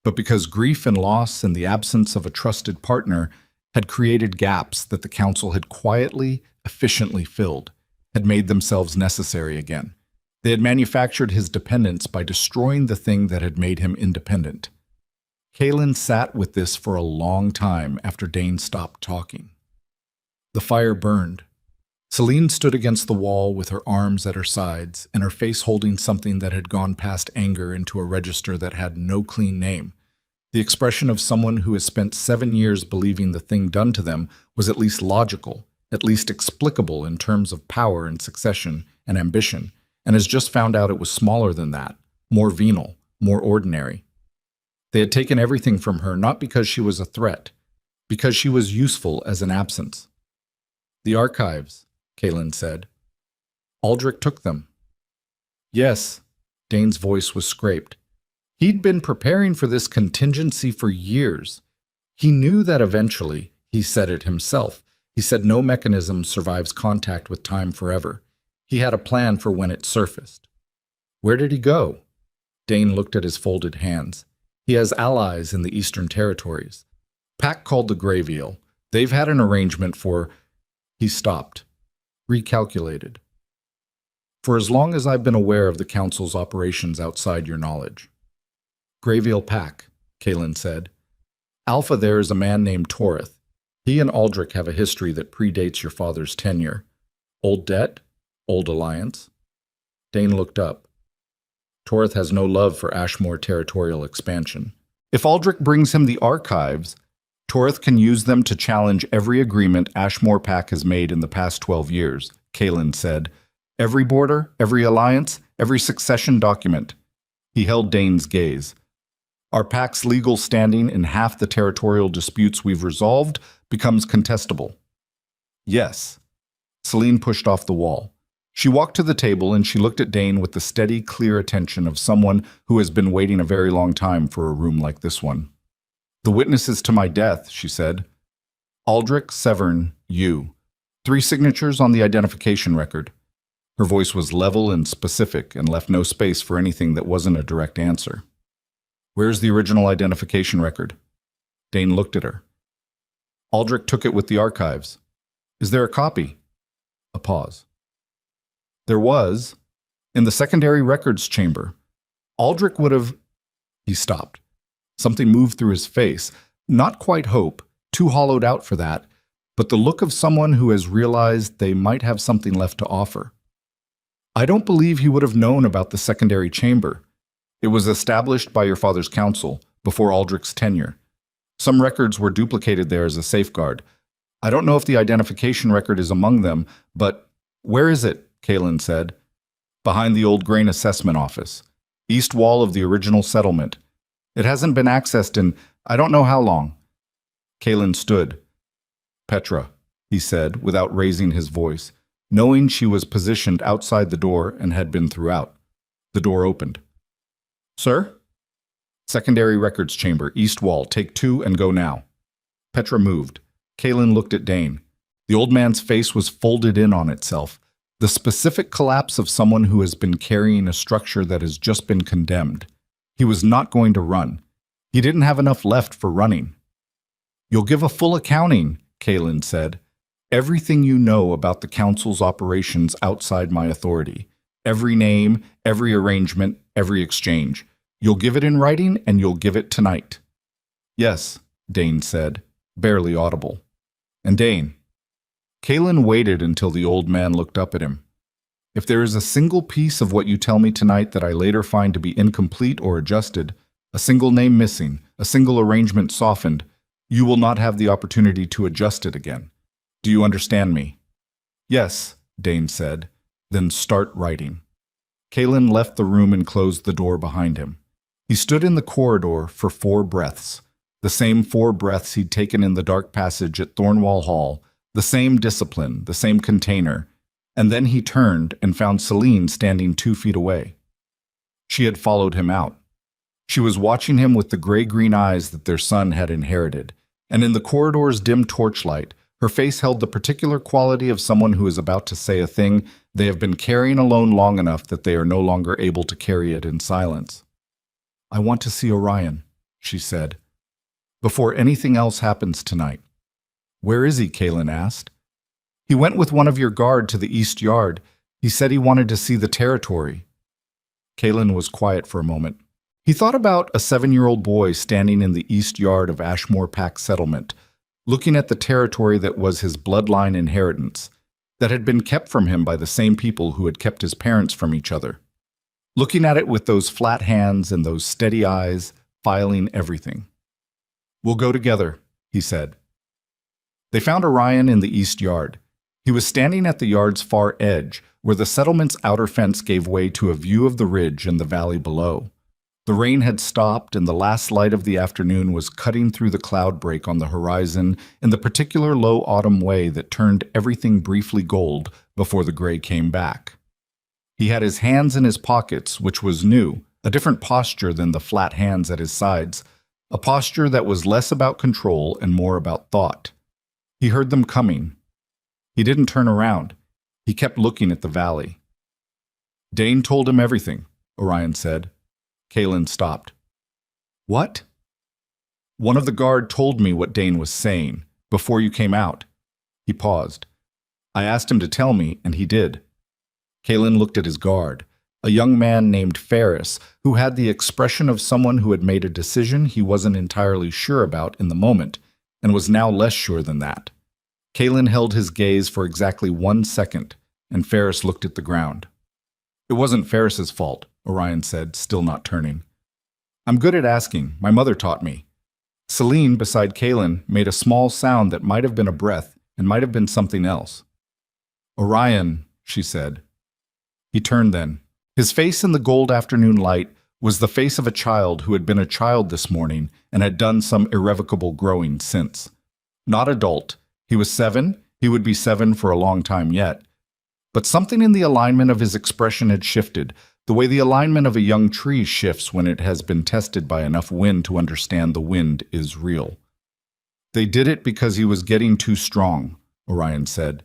but because grief and loss and the absence of a trusted partner had created gaps that the council had quietly, efficiently filled, had made themselves necessary again. They had manufactured his dependence by destroying the thing that had made him independent. Kaelin sat with this for a long time after Dane stopped talking. The fire burned. Celine stood against the wall with her arms at her sides and her face holding something that had gone past anger into a register that had no clean name. The expression of someone who has spent 7 years believing the thing done to them was at least logical, at least explicable in terms of power and succession and ambition, and has just found out it was smaller than that, more venal, more ordinary. They had taken everything from her not because she was a threat, because she was useful as an absence. "The archives," Kaelin said. "Aldrich took them." "Yes," Dane's voice was scraped. He'd been preparing for this contingency for years. He knew that eventually, he said it himself. He said no mechanism survives contact with time forever. He had a plan for when it surfaced. "Where did he go?" Dane looked at his folded hands. "He has allies in the Eastern Territories. Pack called the Greyveal. They've had an arrangement for—" He stopped, recalculated. "For as long as I've been aware of the Council's operations outside your knowledge." "Greyveal Pack," Kaelin said. "Alpha there is a man named Torith. He and Aldrich have a history that predates your father's tenure. Old debt? Old alliance?" Dane looked up. "Torith has no love for Ashmore territorial expansion. If Aldrich brings him the archives, Torith can use them to challenge every agreement Ashmore Pack has made in the past 12 years, Kaelin said. "Every border, every alliance, every succession document." He held Dane's gaze. "Our pack's legal standing in half the territorial disputes we've resolved becomes contestable." "Yes." Celine pushed off the wall. She walked to the table and she looked at Dane with the steady, clear attention of someone who has been waiting a very long time for a room like this one. "The witnesses to my death," she said. "Aldrich, Severn, you. 3 signatures on the identification record." Her voice was level and specific and left no space for anything that wasn't a direct answer. "Where's the original identification record?" Dane looked at her. "Aldrich took it with the archives." "Is there a copy?" A pause. "There was, in the secondary records chamber. Aldrich would have—" He stopped. Something moved through his face. Not quite hope, too hollowed out for that, but the look of someone who has realized they might have something left to offer. "I don't believe he would have known about the secondary chamber. It was established by your father's council before Aldrich's tenure. Some records were duplicated there as a safeguard. I don't know if the identification record is among them, but—" "Where is it?" Kaylin said. "Behind the old grain assessment office. East wall of the original settlement. It hasn't been accessed in I don't know how long." Kaylin stood. "Petra," he said, without raising his voice, knowing she was positioned outside the door and had been throughout. The door opened. "Sir?" "Secondary records chamber, east wall, take 2 and go now." Petra moved. Kaylin looked at Dane. The old man's face was folded in on itself. The specific collapse of someone who has been carrying a structure that has just been condemned. He was not going to run. He didn't have enough left for running. "You'll give a full accounting," Kaylin said. "Everything you know about the council's operations outside my authority. Every name, every arrangement, every exchange. You'll give it in writing and you'll give it tonight." "Yes," Dane said, barely audible. "And Dane." Kaylin waited until the old man looked up at him. "If there is a single piece of what you tell me tonight that I later find to be incomplete or adjusted, a single name missing, a single arrangement softened, you will not have the opportunity to adjust it again. Do you understand me?" "Yes," Dane said. "Then start writing." Kaylin left the room and closed the door behind him. He stood in the corridor for 4 breaths, the same 4 breaths he'd taken in the dark passage at Thornwall Hall, the same discipline, the same container, and then he turned and found Celine standing 2 feet away. She had followed him out. She was watching him with the gray-green eyes that their son had inherited, and in the corridor's dim torchlight, her face held the particular quality of someone who is about to say a thing they have been carrying alone long enough that they are no longer able to carry it in silence. "I want to see Orion," she said, "before anything else happens tonight." "Where is he?" Kaylin asked. "He went with one of your guard to the east yard. He said he wanted to see the territory." Kaylin was quiet for a moment. He thought about a 7-year-old boy standing in the east yard of Ashmore Pack Settlement, looking at the territory that was his bloodline inheritance, that had been kept from him by the same people who had kept his parents from each other. Looking at it with those flat hands and those steady eyes, filing everything. "We'll go together," he said. They found Orion in the east yard. He was standing at the yard's far edge, where the settlement's outer fence gave way to a view of the ridge and the valley below. The rain had stopped, and the last light of the afternoon was cutting through the cloud break on the horizon in the particular low autumn way that turned everything briefly gold before the gray came back. He had his hands in his pockets, which was new, a different posture than the flat hands at his sides, a posture that was less about control and more about thought. He heard them coming. He didn't turn around. He kept looking at the valley. "Dane told him everything," Orion said. Kaylin stopped. "What?" "One of the guard told me what Dane was saying, before you came out." He paused. "I asked him to tell me, and he did." Kaylin looked at his guard, a young man named Ferris, who had the expression of someone who had made a decision he wasn't entirely sure about in the moment, and was now less sure than that. Kaylin held his gaze for exactly 1 second, and Ferris looked at the ground. "It wasn't Ferris's fault," Orion said, still not turning. "I'm good at asking. My mother taught me." Celine, beside Kaylin, made a small sound that might have been a breath and might have been something else. "Orion," she said. He turned then. His face in the gold afternoon light was the face of a child who had been a child this morning and had done some irrevocable growing since. Not adult. He was 7. He would be 7 for a long time yet. But something in the alignment of his expression had shifted, the way the alignment of a young tree shifts when it has been tested by enough wind to understand the wind is real. They did it because he was getting too strong, Orion said.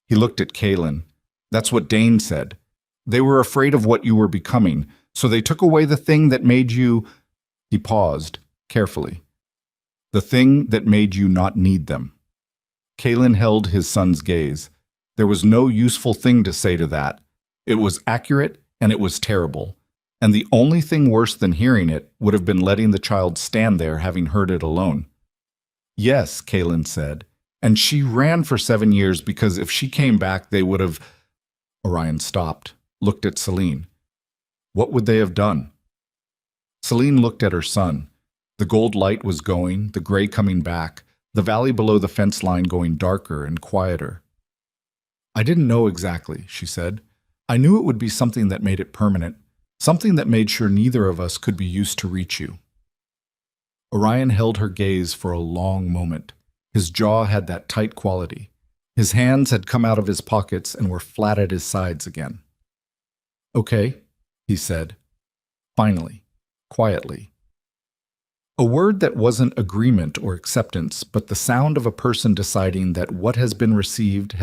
He looked at Kaelin. That's what Dane said. They were afraid of what you were becoming, so they took away the thing that made you... He paused, carefully. The thing that made you not need them. Kaelin held his son's gaze. There was no useful thing to say to that. It was accurate and it was terrible. And the only thing worse than hearing it would have been letting the child stand there having heard it alone. Yes, Kaelin said. And she ran for 7 years because if she came back, they would have... Orion stopped, looked at Celine. What would they have done? Celine looked at her son. The gold light was going, the gray coming back, the valley below the fence line going darker and quieter. I didn't know exactly, she said. I knew it would be something that made it permanent, something that made sure neither of us could be used to reach you. Orion held her gaze for a long moment. His jaw had that tight quality. His hands had come out of his pockets and were flat at his sides again. Okay, he said. Finally, quietly. A word that wasn't agreement or acceptance, but the sound of a person deciding that what has been received,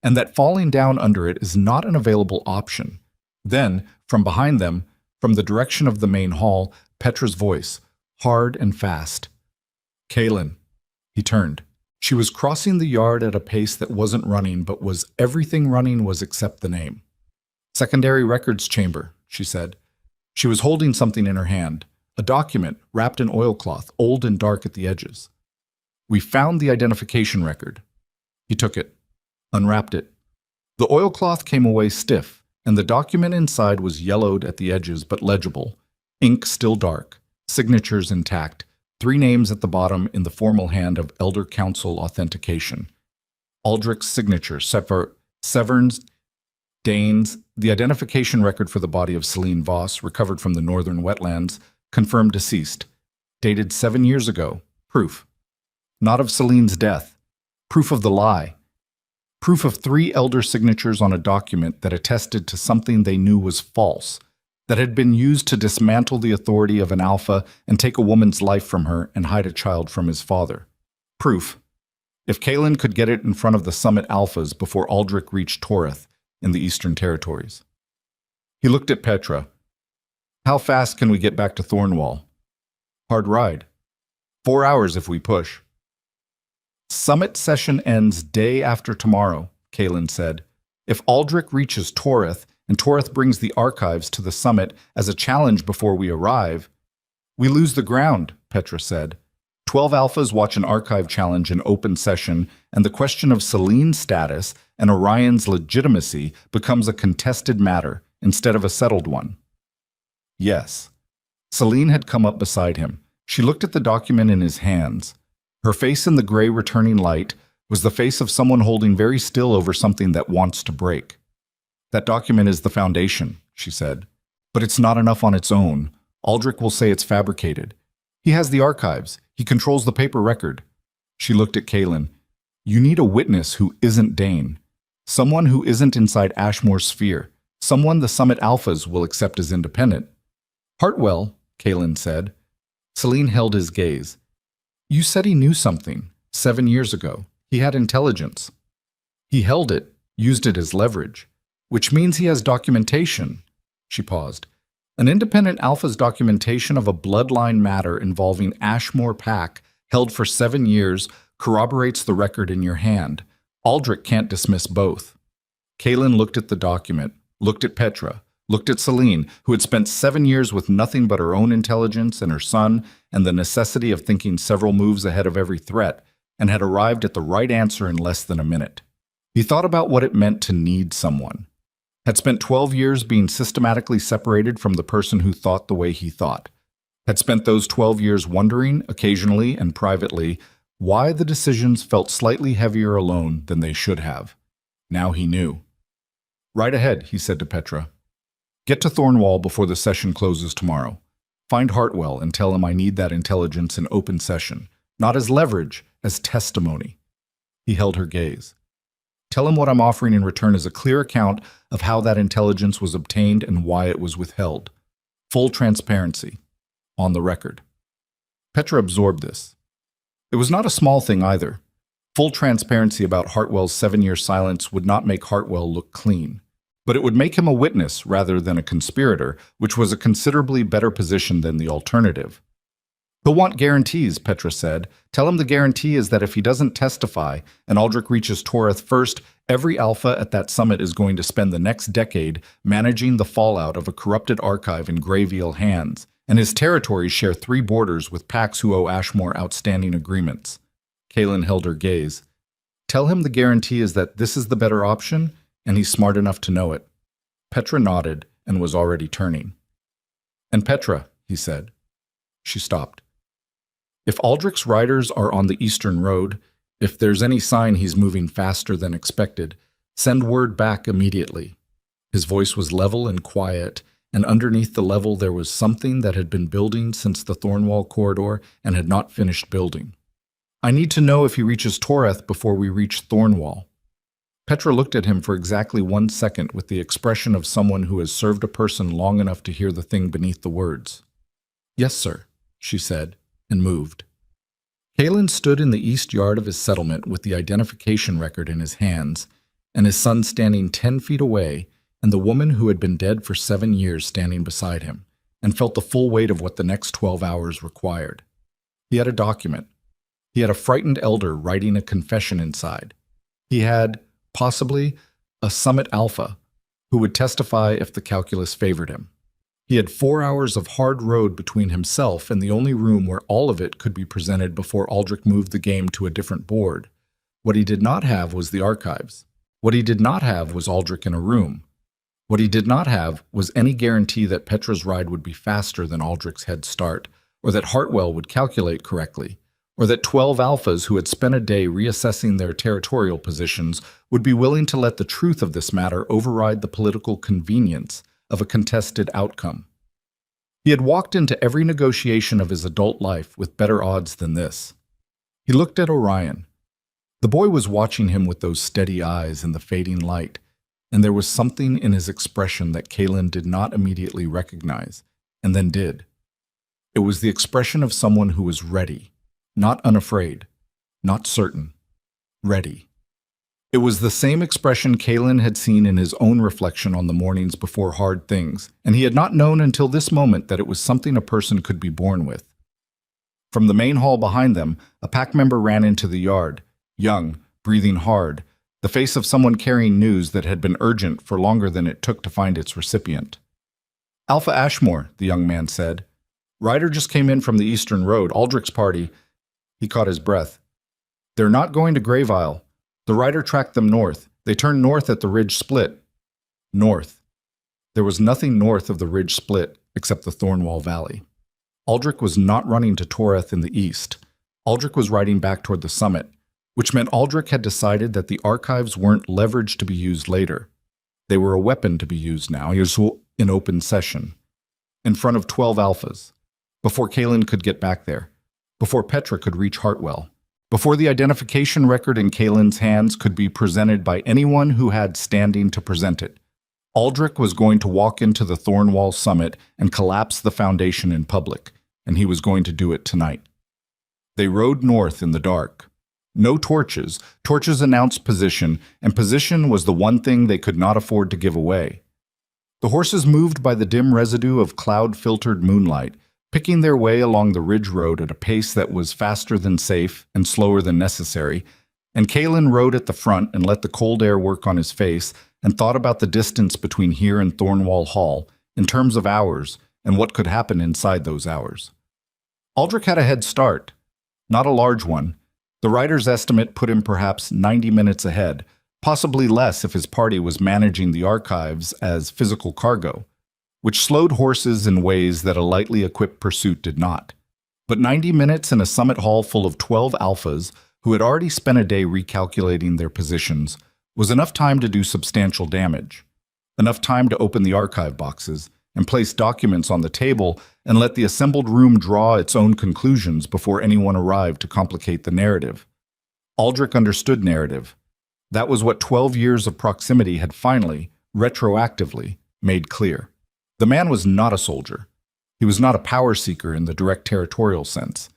and that falling down under it is not an available option. Then, from behind them, from the direction of the main hall, Petra's voice, hard and fast. Kaelin. He turned. She was crossing the yard at a pace that wasn't running, but was everything running was except the name. Secondary records chamber, she said. She was holding something in her hand, a document wrapped in oilcloth, old and dark at the edges. We found the identification record. He took it, unwrapped it. The oilcloth came away stiff, and the document inside was yellowed at the edges but legible, ink still dark, signatures intact, 3 names at the bottom in the formal hand of Elder Council authentication. Aldrich's signature, Severn's, Dane's, the identification record for the body of Celine Voss, recovered from the northern wetlands, confirmed deceased. Dated 7 years ago. Proof. Not of Celine's death. Proof of the lie. Proof of 3 elder signatures on a document that attested to something they knew was false, that had been used to dismantle the authority of an alpha and take a woman's life from her and hide a child from his father. Proof. If Kaelin could get it in front of the Summit Alphas before Aldrich reached Toreth in the Eastern Territories. He looked at Petra. How fast can we get back to Thornwall? Hard ride. 4 hours if we push. Summit session ends day after tomorrow, Kaelin said. If Aldrich reaches Toreth, and Toreth brings the archives to the summit as a challenge before we arrive, we lose the ground, Petra said. 12 alphas watch an archive challenge in open session, and the question of Celine's status and Orion's legitimacy becomes a contested matter instead of a settled one. Yes. Celine had come up beside him. She looked at the document in his hands. Her face in the gray returning light was the face of someone holding very still over something that wants to break. That document is the foundation, she said. But it's not enough on its own. Aldrich will say it's fabricated. He has the archives. He controls the paper record. She looked at Kaelin. You need a witness who isn't Dane. Someone who isn't inside Ashmore's sphere. Someone the Summit Alphas will accept as independent. Hartwell, Kaelin said. Celine held his gaze. You said he knew something 7 years ago. He had intelligence. He held it, used it as leverage. Which means he has documentation. She paused. An independent alpha's documentation of a bloodline matter involving Ashmore Pack, held for 7 years, corroborates the record in your hand. Aldrich can't dismiss both. Kaelin looked at the document, looked at Petra, looked at Celine, who had spent 7 years with nothing but her own intelligence and her son and the necessity of thinking several moves ahead of every threat, and had arrived at the right answer in less than a minute. He thought about what it meant to need someone. Had spent 12 years being systematically separated from the person who thought the way he thought. Had spent those 12 years wondering, occasionally and privately, why the decisions felt slightly heavier alone than they should have. Now he knew. Right ahead, he said to Petra. Get to Thornwall before the session closes tomorrow. Find Hartwell and tell him I need that intelligence in open session, not as leverage, as testimony. He held her gaze. Tell him what I'm offering in return is a clear account of how that intelligence was obtained and why it was withheld. Full transparency. On the record. Petra absorbed this. It was not a small thing either. Full transparency about Hartwell's 7-year silence would not make Hartwell look clean. But it would make him a witness rather than a conspirator, which was a considerably better position than the alternative. He'll want guarantees, Petra said. Tell him the guarantee is that if he doesn't testify and Aldrich reaches Toreth first, every alpha at that summit is going to spend the next decade managing the fallout of a corrupted archive in Greyville hands, and his territories share 3 borders with packs who owe Ashmore outstanding agreements. Kaelin held her gaze. Tell him the guarantee is that this is the better option, and he's smart enough to know it. Petra nodded and was already turning. And Petra, he said. She stopped. If Aldrich's riders are on the eastern road, if there's any sign he's moving faster than expected, send word back immediately. His voice was level and quiet, and underneath the level there was something that had been building since the Thornwall corridor and had not finished building. I need to know if he reaches Toreth before we reach Thornwall. Petra looked at him for exactly 1 second with the expression of someone who has served a person long enough to hear the thing beneath the words. Yes, sir, she said, and moved. Kaelin stood in the east yard of his settlement with the identification record in his hands, and his son standing 10 feet away, and the woman who had been dead for 7 years standing beside him, and felt the full weight of what the next 12 hours required. He had a document. He had a frightened elder writing a confession inside. He had, possibly, a summit alpha who would testify if the calculus favored him. He had 4 hours of hard road between himself and the only room where all of it could be presented before Aldrich moved the game to a different board. What he did not have was the archives. What he did not have was Aldrich in a room. What he did not have was any guarantee that Petra's ride would be faster than Aldrich's head start, or that Hartwell would calculate correctly, or that 12 alphas who had spent a day reassessing their territorial positions would be willing to let the truth of this matter override the political convenience of a contested outcome. He had walked into every negotiation of his adult life with better odds than this. He looked at Orion. The boy was watching him with those steady eyes in the fading light, and there was something in his expression that Kaelin did not immediately recognize, and then did. It was the expression of someone who was ready, not unafraid, not certain, ready. It was the same expression Kaelin had seen in his own reflection on the mornings before hard things, and he had not known until this moment that it was something a person could be born with. From the main hall behind them, a pack member ran into the yard, young, breathing hard, the face of someone carrying news that had been urgent for longer than it took to find its recipient. Alpha Ashmore, the young man said. Ryder just came in from the eastern road, Aldrich's party. He caught his breath. They're not going to Greyville. The rider tracked them north. They turned north at the ridge split. North. There was nothing north of the ridge split except the Thornwall Valley. Aldrich was not running to Toreth in the east. Aldrich was riding back toward the summit, which meant Aldrich had decided that the archives weren't leverage to be used later. They were a weapon to be used now. He was in open session, in front of 12 alphas, before Kaelin could get back there, before Petra could reach Hartwell, before the identification record in Kaelin's hands could be presented by anyone who had standing to present it. Aldrich was going to walk into the Thornwall summit and collapse the foundation in public, and he was going to do it tonight. They rode north in the dark. No torches. Torches announced position, and position was the one thing they could not afford to give away. The horses moved by the dim residue of cloud-filtered moonlight, picking their way along the ridge road at a pace that was faster than safe and slower than necessary, and Kaelin rode at the front and let the cold air work on his face and thought about the distance between here and Thornwall Hall in terms of hours and what could happen inside those hours. Aldrich had a head start, not a large one. The writer's estimate put him perhaps 90 minutes ahead, possibly less if his party was managing the archives as physical cargo, which slowed horses in ways that a lightly equipped pursuit did not. But 90 minutes in a summit hall full of 12 alphas who had already spent a day recalculating their positions was enough time to do substantial damage, enough time to open the archive boxes and place documents on the table and let the assembled room draw its own conclusions before anyone arrived to complicate the narrative. Aldrich understood narrative. That was what 12 years of proximity had finally, retroactively, made clear. The man was not a soldier. He was not a power seeker in the direct territorial sense.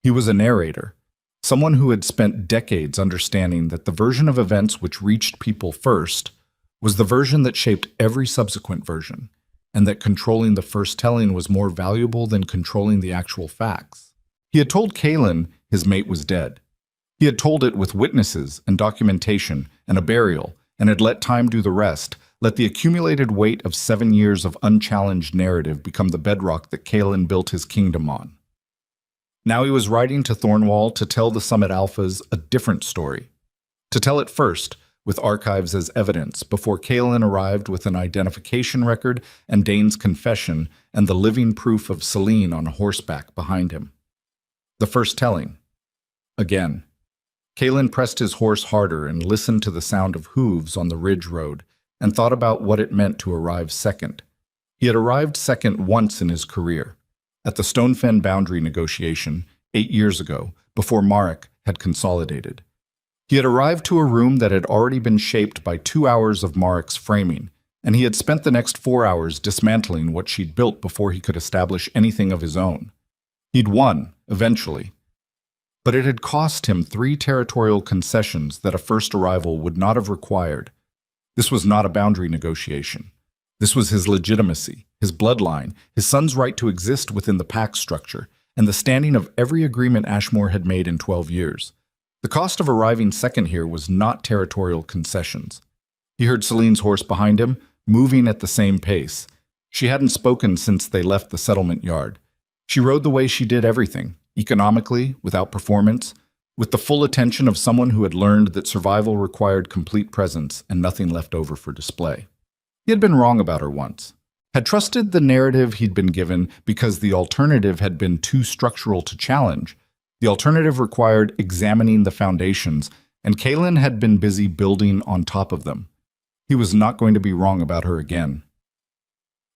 He was a narrator, someone who had spent decades understanding that the version of events which reached people first was the version that shaped every subsequent version, and that controlling the first telling was more valuable than controlling the actual facts. He had told Kaylin his mate was dead. He had told it with witnesses and documentation and a burial, and had let time do the rest, let the accumulated weight of 7 years of unchallenged narrative become the bedrock that Kaylin built his kingdom on. Now he was riding to Thornwall to tell the Summit Alphas a different story. To tell it first, with archives as evidence, before Kaylin arrived with an identification record and Dane's confession and the living proof of Celine on horseback behind him. The first telling. Again. Kaylin pressed his horse harder and listened to the sound of hooves on the ridge road and thought about what it meant to arrive second. He had arrived second once in his career, at the Stonefen boundary negotiation 8 years ago, before Marek had consolidated. He had arrived to a room that had already been shaped by 2 hours of Marek's framing, and he had spent the next 4 hours dismantling what she'd built before he could establish anything of his own. He'd won, eventually. But it had cost him 3 territorial concessions that a first arrival would not have required. This was not a boundary negotiation. This was his legitimacy, his bloodline, his son's right to exist within the pact structure, and the standing of every agreement Ashmore had made in 12 years. The cost of arriving second here was not territorial concessions. He heard Celine's horse behind him, moving at the same pace. She hadn't spoken since they left the settlement yard. She rode the way she did everything, economically, without performance, with the full attention of someone who had learned that survival required complete presence and nothing left over for display. He had been wrong about her once, had trusted the narrative he'd been given because the alternative had been too structural to challenge. The alternative required examining the foundations, and Kaylin had been busy building on top of them. He was not going to be wrong about her again.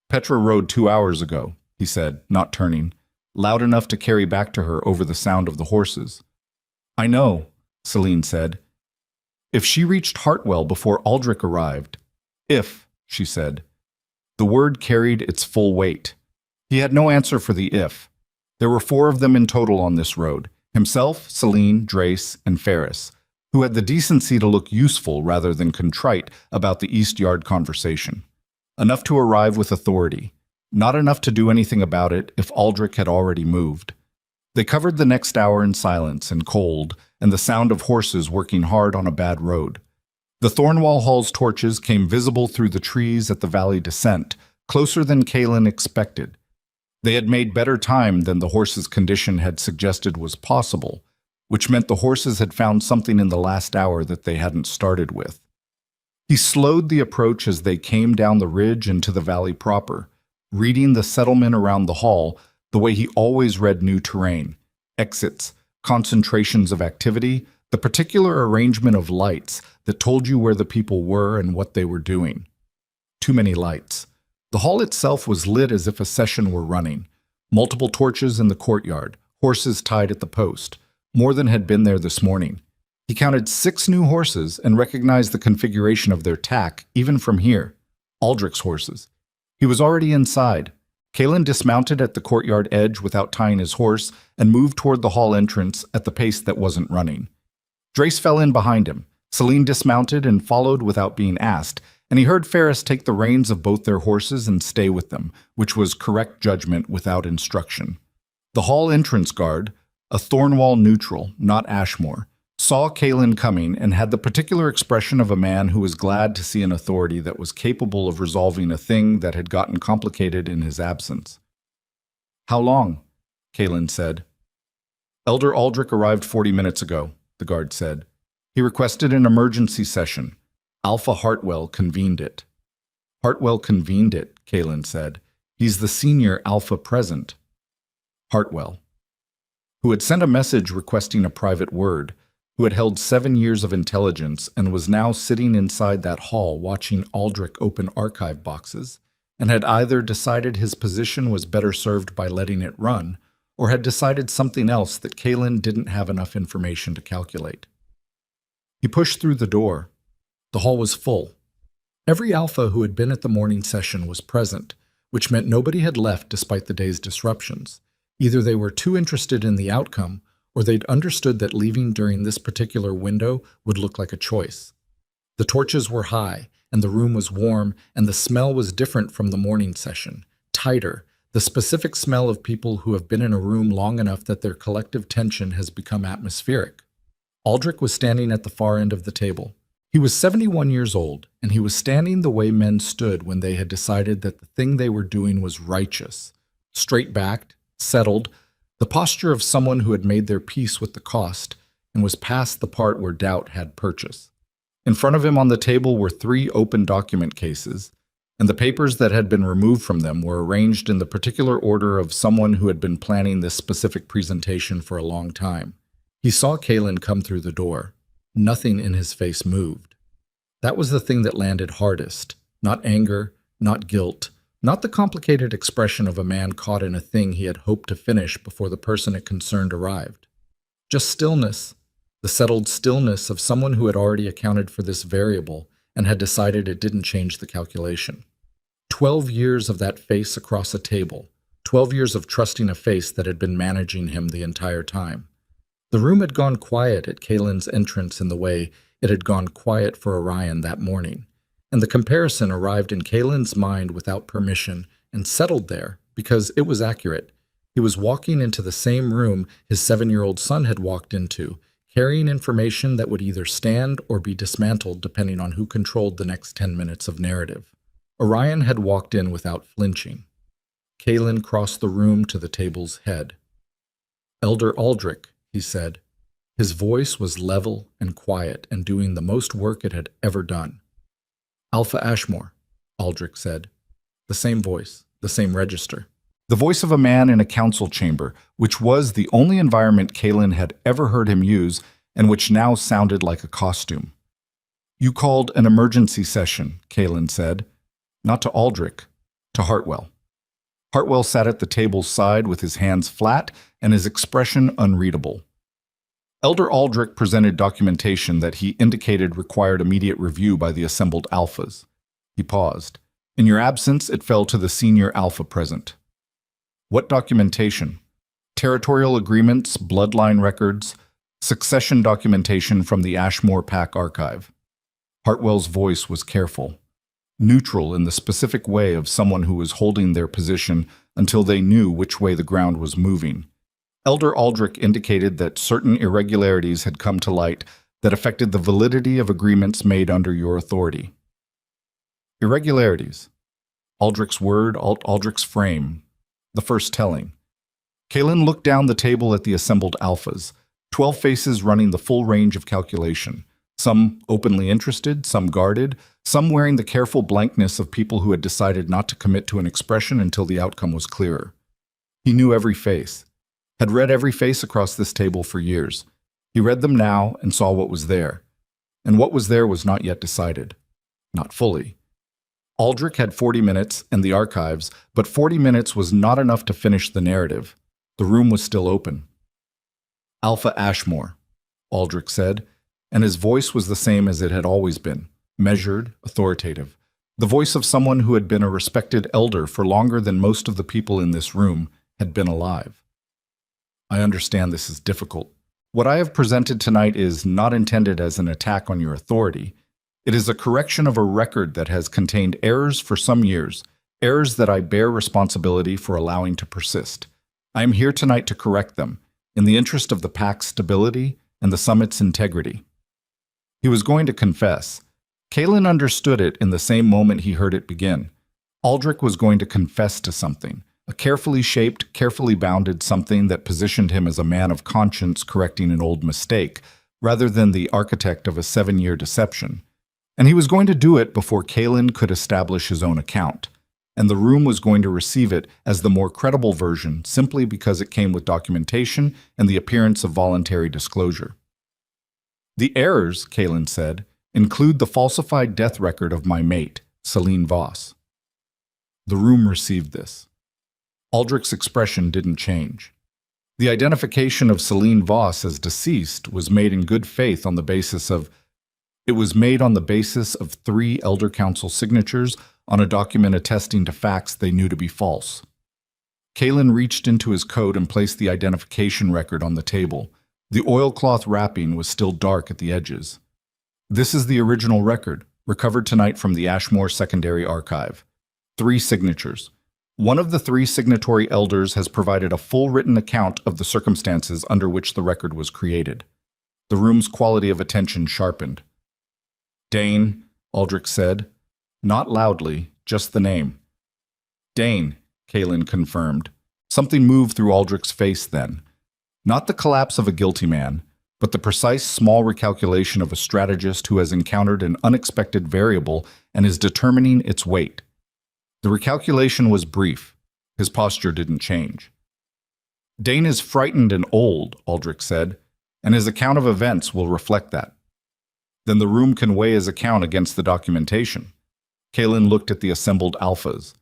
Petra rode 2 hours ago, he said, not turning, loud enough to carry back to her over the sound of the horses. I know, Celine said. If she reached Hartwell before Aldrich arrived. If, she said. The word carried its full weight. He had no answer for the if. There were 4 of them in total on this road. Himself, Celine, Drace, and Ferris, who had the decency to look useful rather than contrite about the East Yard conversation. Enough to arrive with authority, not enough to do anything about it if Aldrich had already moved. They covered the next hour in silence and cold, and the sound of horses working hard on a bad road. The Thornwall Hall's torches came visible through the trees at the valley descent, closer than Kaylin expected. They had made better time than the horses' condition had suggested was possible, which meant the horses had found something in the last hour that they hadn't started with. He slowed the approach as they came down the ridge into the valley proper, reading the settlement around the hall the way he always read new terrain, exits, concentrations of activity, the particular arrangement of lights that told you where the people were and what they were doing. Too many lights. The hall itself was lit as if a session were running. Multiple torches in the courtyard, horses tied at the post, more than had been there this morning. He counted 6 new horses and recognized the configuration of their tack, even from here. Aldrich's horses. He was already inside. Kaylin dismounted at the courtyard edge without tying his horse and moved toward the hall entrance at the pace that wasn't running. Drace fell in behind him. Celine dismounted and followed without being asked, and he heard Ferris take the reins of both their horses and stay with them, which was correct judgment without instruction. The hall entrance guard, a Thornwall neutral, not Ashmore, saw Kaylin coming and had the particular expression of a man who was glad to see an authority that was capable of resolving a thing that had gotten complicated in his absence. "How long?" Kaylin said. "Elder Aldrich arrived 40 minutes ago," the guard said. "He requested an emergency session. Alpha Hartwell convened it." "Hartwell convened it," Kaylin said. "He's the senior Alpha present." Hartwell, who had sent a message requesting a private word, who had held 7 years of intelligence and was now sitting inside that hall watching Aldrich open archive boxes, and had either decided his position was better served by letting it run, or had decided something else that Kaylin didn't have enough information to calculate. He pushed through the door. The hall was full. Every alpha who had been at the morning session was present, which meant nobody had left despite the day's disruptions. Either they were too interested in the outcome, or they'd understood that leaving during this particular window would look like a choice. The torches were high, and the room was warm, and the smell was different from the morning session, tighter, the specific smell of people who have been in a room long enough that their collective tension has become atmospheric. Aldrich was standing at the far end of the table. He was 71 years old, and he was standing the way men stood when they had decided that the thing they were doing was righteous. Straight-backed, settled, the posture of someone who had made their peace with the cost and was past the part where doubt had purchase. In front of him on the table were 3 open document cases, and the papers that had been removed from them were arranged in the particular order of someone who had been planning this specific presentation for a long time. He saw Kalen come through the door. Nothing in his face moved. That was the thing that landed hardest. Not anger, not guilt, not the complicated expression of a man caught in a thing he had hoped to finish before the person it concerned arrived. Just stillness, the settled stillness of someone who had already accounted for this variable and had decided it didn't change the calculation. 12 years of that face across a table, 12 years of trusting a face that had been managing him the entire time. The room had gone quiet at Kalen's entrance in the way it had gone quiet for Orion that morning, and the comparison arrived in Kalen's mind without permission and settled there because it was accurate. He was walking into the same room his 7-year-old son had walked into, carrying information that would either stand or be dismantled depending on who controlled the next 10 minutes of narrative. Orion had walked in without flinching. Kalen crossed the room to the table's head. "Elder Aldrich," he said. His voice was level and quiet and doing the most work it had ever done. "Alpha Ashmore," Aldrich said. The same voice, the same register. The voice of a man in a council chamber, which was the only environment Kalen had ever heard him use and which now sounded like a costume. "You called an emergency session," Kalen said. Not to Aldrich, to Hartwell. Hartwell sat at the table's side with his hands flat and his expression unreadable. Elder Aldrich presented documentation that he indicated required immediate review by the assembled alphas. He paused. "In your absence, it fell to the senior alpha present." "What documentation?" "Territorial agreements, bloodline records, succession documentation from the Ashmore Pack archive." Hartwell's voice was careful, neutral in the specific way of someone who was holding their position until they knew which way the ground was moving. Elder Aldrich indicated that certain irregularities had come to light that affected the validity of agreements made under your authority. Irregularities. Aldrich's word, Aldrich's frame. The first telling. Kalen looked down the table at the assembled alphas, 12 faces running the full range of calculation, some openly interested, some guarded, some wearing the careful blankness of people who had decided not to commit to an expression until the outcome was clearer. He knew every face, had read every face across this table for years. He read them now and saw what was there. And what was there was not yet decided. Not fully. Aldrich had 40 minutes and the archives, but 40 minutes was not enough to finish the narrative. The room was still open. "Alpha Ashmore," Aldrich said, and his voice was the same as it had always been, measured, authoritative. The voice of someone who had been a respected elder for longer than most of the people in this room had been alive. "I understand this is difficult. What I have presented tonight is not intended as an attack on your authority. It is a correction of a record that has contained errors for some years, errors that I bear responsibility for allowing to persist. I am here tonight to correct them, in the interest of the Pack's stability and the summit's integrity." He was going to confess. Kalen understood it in the same moment he heard it begin. Aldrich was going to confess to something, a carefully shaped, carefully bounded something that positioned him as a man of conscience correcting an old mistake, rather than the architect of a 7-year deception. And he was going to do it before Kalen could establish his own account, and the room was going to receive it as the more credible version simply because it came with documentation and the appearance of voluntary disclosure. "The errors," Kalen said, "include the falsified death record of my mate, Celine Voss." The room received this. Aldrich's expression didn't change. The identification of Celine Voss as deceased was made in good faith on the basis of It was made on the basis of 3 Elder Council signatures on a document attesting to facts they knew to be false. Kalen reached into his coat and placed the identification record on the table. The oilcloth wrapping was still dark at the edges. This is the original record, recovered tonight from the Ashmore Secondary Archive. 3 signatures. One of the 3 signatory elders has provided a full written account of the circumstances under which the record was created. The room's quality of attention sharpened. Dane, Aldrich said. Not loudly, just the name. Dane, Kalen confirmed. Something moved through Aldrich's face then. Not the collapse of a guilty man, but the precise small recalculation of a strategist who has encountered an unexpected variable and is determining its weight. The recalculation was brief. His posture didn't change. Dane is frightened and old, Aldrich said, and his account of events will reflect that. Then the room can weigh his account against the documentation. Kalen looked at the assembled alphas.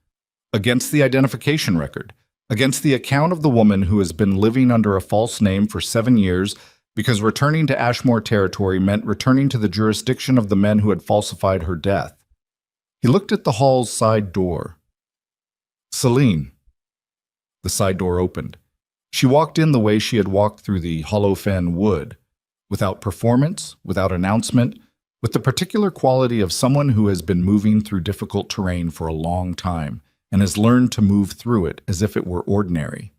Against the identification record, against the account of the woman who has been living under a false name for 7 years because returning to Ashmore territory meant returning to the jurisdiction of the men who had falsified her death. He looked at the hall's side door. Celine. The side door opened. She walked in the way she had walked through the Hollow Fen wood, without performance, without announcement, with the particular quality of someone who has been moving through difficult terrain for a long time and has learned to move through it as if it were ordinary.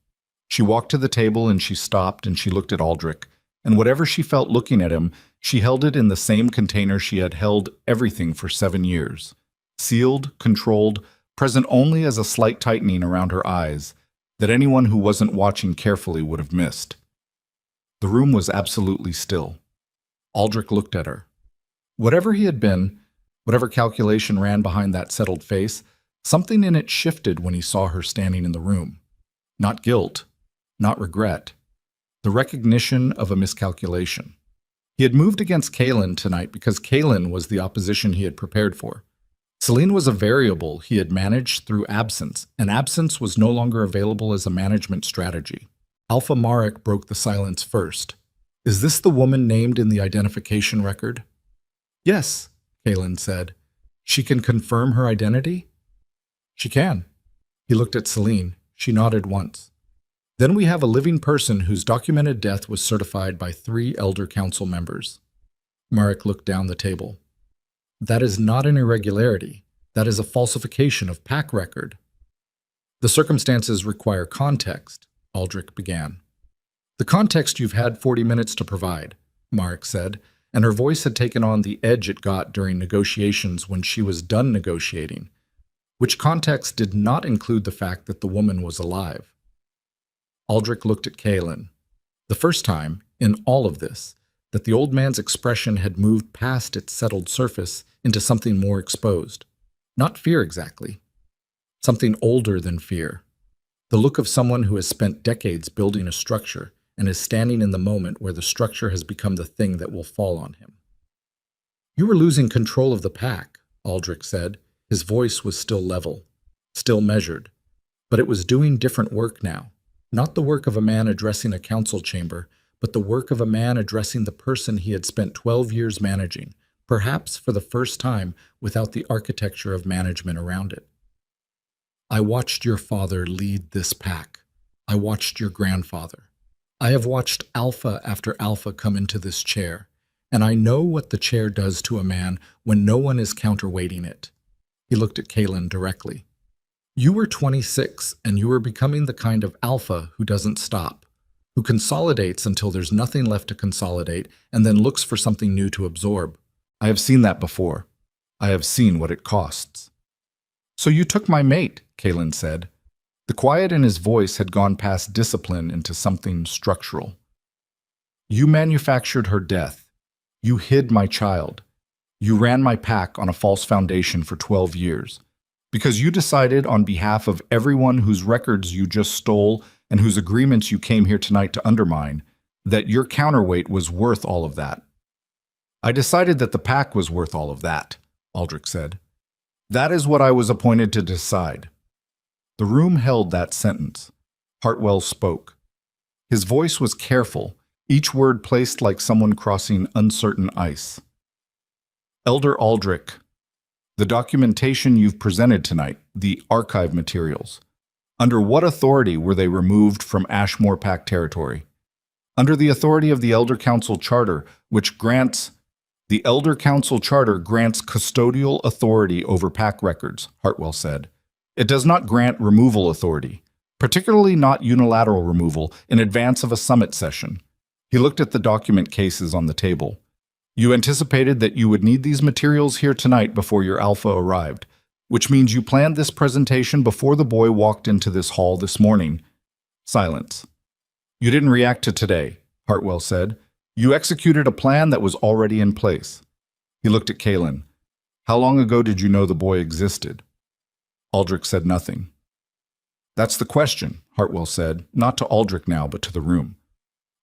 She walked to the table and she stopped and she looked at Aldrich, and whatever she felt looking at him, she held it in the same container she had held everything for 7 years. Sealed, controlled, present only as a slight tightening around her eyes that anyone who wasn't watching carefully would have missed. The room was absolutely still. Aldrich looked at her. Whatever he had been, whatever calculation ran behind that settled face, something in it shifted when he saw her standing in the room. Not guilt, not regret, the recognition of a miscalculation. He had moved against Kalen tonight because Kalen was the opposition he had prepared for. Celine was a variable he had managed through absence, and absence was no longer available as a management strategy. Alpha Marek broke the silence first. Is this the woman named in the identification record? Yes, Kalen said. She can confirm her identity? She can. He looked at Celine. She nodded once. Then we have a living person whose documented death was certified by 3 Elder Council members. Marek looked down the table. That is not an irregularity. That is a falsification of pack record. The circumstances require context, Aldrich began. The context you've had 40 minutes to provide, Marek said, and her voice had taken on the edge it got during negotiations when she was done negotiating, which context did not include the fact that the woman was alive. Aldrich looked at Kalen. The first time, in all of this, that the old man's expression had moved past its settled surface into something more exposed. Not fear exactly. Something older than fear. The look of someone who has spent decades building a structure and is standing in the moment where the structure has become the thing that will fall on him. You were losing control of the pack, Aldrich said. His voice was still level, still measured, but it was doing different work now. Not the work of a man addressing a council chamber, but the work of a man addressing the person he had spent 12 years managing, perhaps for the first time without the architecture of management around it. I watched your father lead this pack. I watched your grandfather. I have watched alpha after alpha come into this chair, and I know what the chair does to a man when no one is counterweighting it. He looked at Kalen directly. You were 26, and you were becoming the kind of alpha who doesn't stop, who consolidates until there's nothing left to consolidate and then looks for something new to absorb. I have seen that before. I have seen what it costs. So you took my mate, Kalen said. The quiet in his voice had gone past discipline into something structural. You manufactured her death. You hid my child. You ran my pack on a false foundation for 12 years. Because you decided on behalf of everyone whose records you just stole and whose agreements you came here tonight to undermine, that your counterweight was worth all of that. I decided that the pack was worth all of that, Aldrich said. That is what I was appointed to decide. The room held that sentence. Hartwell spoke. His voice was careful, each word placed like someone crossing uncertain ice. Elder Aldrich, the documentation you've presented tonight, the archive materials. Under what authority were they removed from Ashmore Pact territory? Under the authority of the Elder Council Charter, which grants... The Elder Council Charter grants custodial authority over Pact records, Hartwell said. It does not grant removal authority, particularly not unilateral removal in advance of a summit session. He looked at the document cases on the table. You anticipated that you would need these materials here tonight before your alpha arrived, which means you planned this presentation before the boy walked into this hall this morning. Silence. You didn't react to today, Hartwell said. You executed a plan that was already in place. He looked at Kaelin. How long ago did you know the boy existed? Aldrich said nothing. That's the question, Hartwell said, not to Aldrich now, but to the room.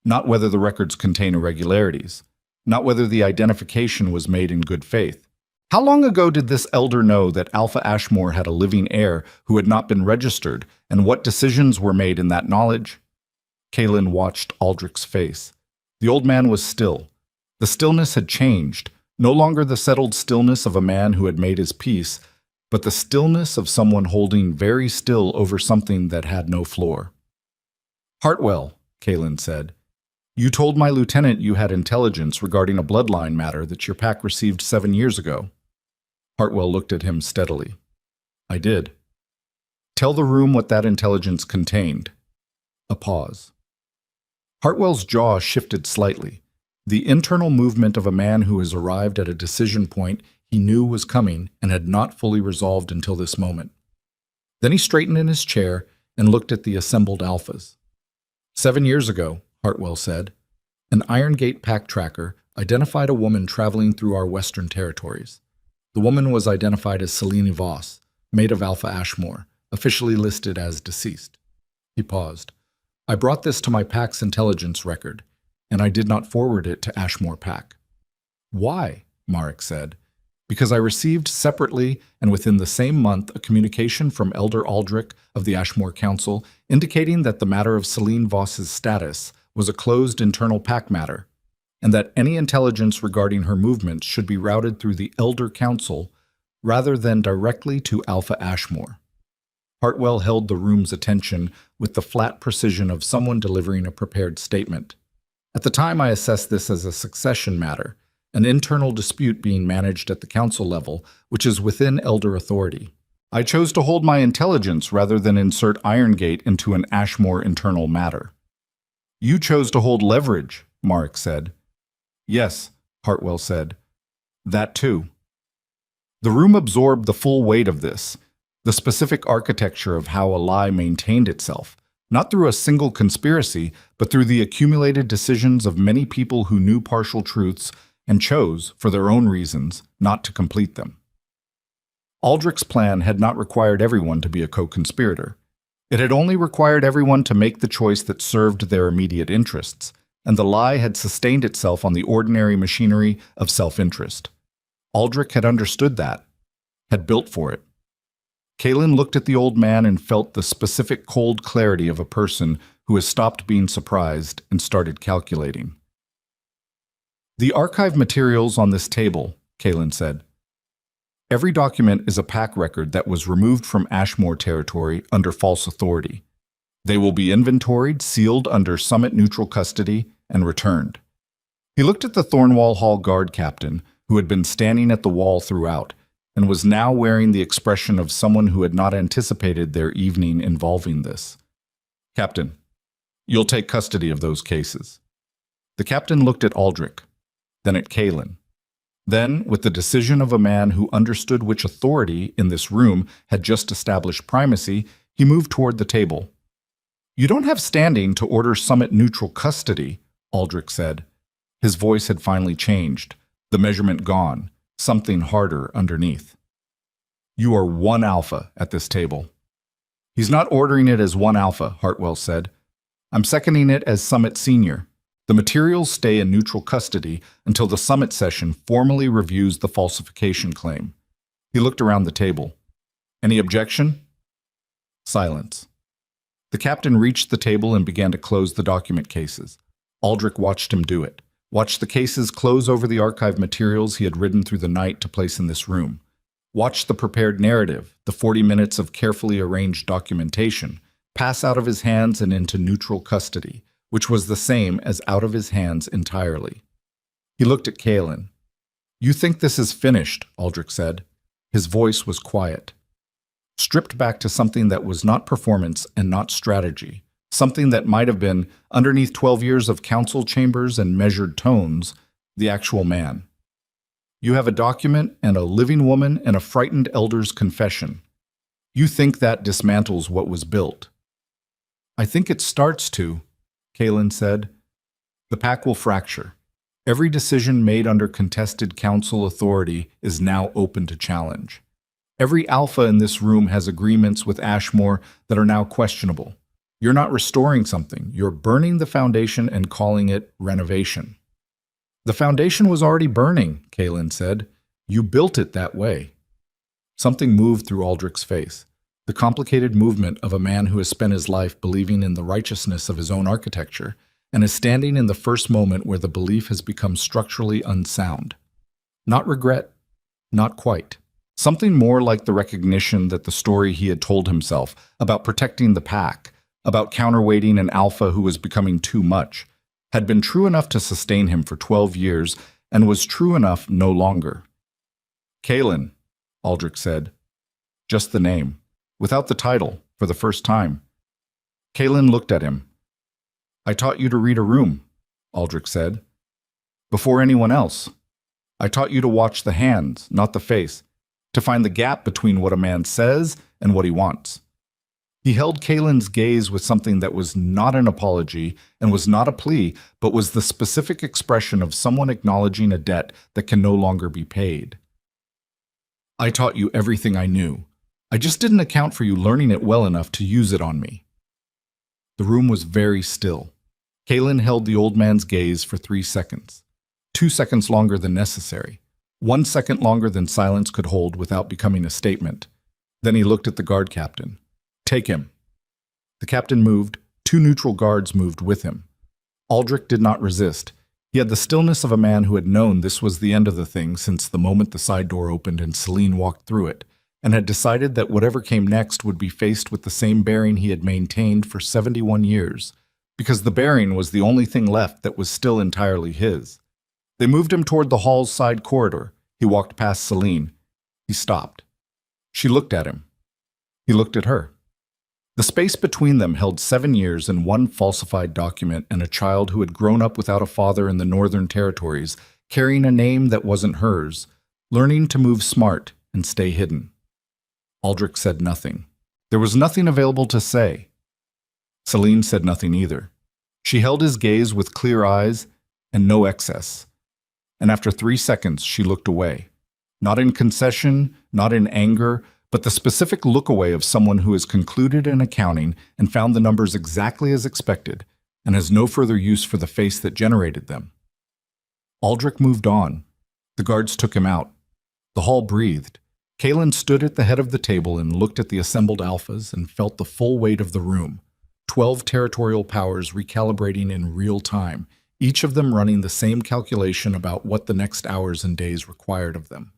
Not whether the records contain irregularities, not whether the identification was made in good faith. How long ago did this elder know that Alpha Ashmore had a living heir who had not been registered, and what decisions were made in that knowledge? Kaelin watched Aldrich's face. The old man was still. The stillness had changed, no longer the settled stillness of a man who had made his peace, but the stillness of someone holding very still over something that had no floor. Hartwell, Kaelin said, you told my lieutenant you had intelligence regarding a bloodline matter that your pack received 7 years ago. Hartwell looked at him steadily. I did. Tell the room what that intelligence contained. A pause. Hartwell's jaw shifted slightly, the internal movement of a man who has arrived at a decision point he knew was coming and had not fully resolved until this moment. Then he straightened in his chair and looked at the assembled alphas. 7 years ago, Hartwell said, an Iron Gate pack tracker identified a woman traveling through our western territories. The woman was identified as Selene Voss, maid of Alpha Ashmore, officially listed as deceased. He paused. I brought this to my pack's intelligence record, and I did not forward it to Ashmore Pack. Why? Marek said. Because I received separately and within the same month a communication from Elder Aldrich of the Ashmore Council indicating that the matter of Selene Voss's status was a closed internal pack matter, and that any intelligence regarding her movements should be routed through the Elder Council rather than directly to Alpha Ashmore. Hartwell held the room's attention with the flat precision of someone delivering a prepared statement. At the time, I assessed this as a succession matter, an internal dispute being managed at the council level, which is within Elder authority. I chose to hold my intelligence rather than insert Iron Gate into an Ashmore internal matter. You chose to hold leverage, Marek said. Yes, Hartwell said. That too. The room absorbed the full weight of this, the specific architecture of how a lie maintained itself, not through a single conspiracy, but through the accumulated decisions of many people who knew partial truths and chose, for their own reasons, not to complete them. Aldrich's plan had not required everyone to be a co-conspirator. It had only required everyone to make the choice that served their immediate interests, and the lie had sustained itself on the ordinary machinery of self-interest. Aldrich had understood that, had built for it. Kaelin looked at the old man and felt the specific cold clarity of a person who has stopped being surprised and started calculating. The archive materials on this table, Kaelin said. Every document is a pack record that was removed from Ashmore territory under false authority. They will be inventoried, sealed under Summit neutral custody, and returned. He looked at the Thornwall Hall guard captain, who had been standing at the wall throughout, and was now wearing the expression of someone who had not anticipated their evening involving this. Captain, you'll take custody of those cases. The captain looked at Aldrich, then at Kaelin. Then, with the decision of a man who understood which authority in this room had just established primacy, he moved toward the table. You don't have standing to order Summit neutral custody, Aldrich said. His voice had finally changed, the measurement gone, something harder underneath. You are 1 alpha at this table. He's not ordering it as 1 alpha, Hartwell said. I'm seconding it as Summit Senior. The materials stay in neutral custody until the Summit session formally reviews the falsification claim. He looked around the table. Any objection? Silence. The captain reached the table and began to close the document cases. Aldrich watched him do it, Watched the cases close over the archive materials he had ridden through the night to place in this room. Watched the prepared narrative, the 40 minutes of carefully arranged documentation, pass out of his hands and into neutral custody, which was the same as out of his hands entirely. He looked at Kaelin. "You think this is finished," Aldrich said. His voice was quiet. Stripped back to something that was not performance and not strategy, something that might have been, underneath 12 years of council chambers and measured tones, the actual man. You have a document and a living woman and a frightened elder's confession. You think that dismantles what was built. "I think it starts to," Kaelin said. "The pack will fracture. Every decision made under contested council authority is now open to challenge. Every alpha in this room has agreements with Ashmore that are now questionable. You're not restoring something. You're burning the foundation and calling it renovation." "The foundation was already burning," Kaelin said. "You built it that way." Something moved through Aldrich's face, the complicated movement of a man who has spent his life believing in the righteousness of his own architecture and is standing in the first moment where the belief has become structurally unsound. Not regret, not quite. Something more like the recognition that the story he had told himself about protecting the pack, about counterweighting an alpha who was becoming too much, had been true enough to sustain him for 12 years and was true enough no longer. "Kaelin," Aldrich said. Just the name, without the title, for the first time. Kaelin looked at him. "I taught you to read a room," Aldrich said. "Before anyone else. I taught you to watch the hands, not the face, to find the gap between what a man says and what he wants." He held Kaelin's gaze with something that was not an apology and was not a plea, but was the specific expression of someone acknowledging a debt that can no longer be paid. "I taught you everything I knew. I just didn't account for you learning it well enough to use it on me." The room was very still. Kaelin held the old man's gaze for 3 seconds. 2 seconds longer than necessary. 1 second longer than silence could hold without becoming a statement. Then he looked at the guard captain. "Take him." The captain moved. 2 neutral guards moved with him. Aldrich did not resist. He had the stillness of a man who had known this was the end of the thing since the moment the side door opened and Celine walked through it, and had decided that whatever came next would be faced with the same bearing he had maintained for 71 years, because the bearing was the only thing left that was still entirely his. They moved him toward the hall's side corridor. He walked past Celine. He stopped. She looked at him. He looked at her. The space between them held 7 years and 1 falsified document and a child who had grown up without a father in the Northern Territories, carrying a name that wasn't hers, learning to move smart and stay hidden. Aldrich said nothing. There was nothing available to say. Celine said nothing either. She held his gaze with clear eyes and no excess. And after 3 seconds, she looked away. Not in concession, not in anger, but the specific look away of someone who has concluded an accounting and found the numbers exactly as expected and has no further use for the face that generated them. Aldrich moved on. The guards took him out. The hall breathed. Kaelin stood at the head of the table and looked at the assembled alphas and felt the full weight of the room. 12 territorial powers recalibrating in real time, each of them running the same calculation about what the next hours and days required of them.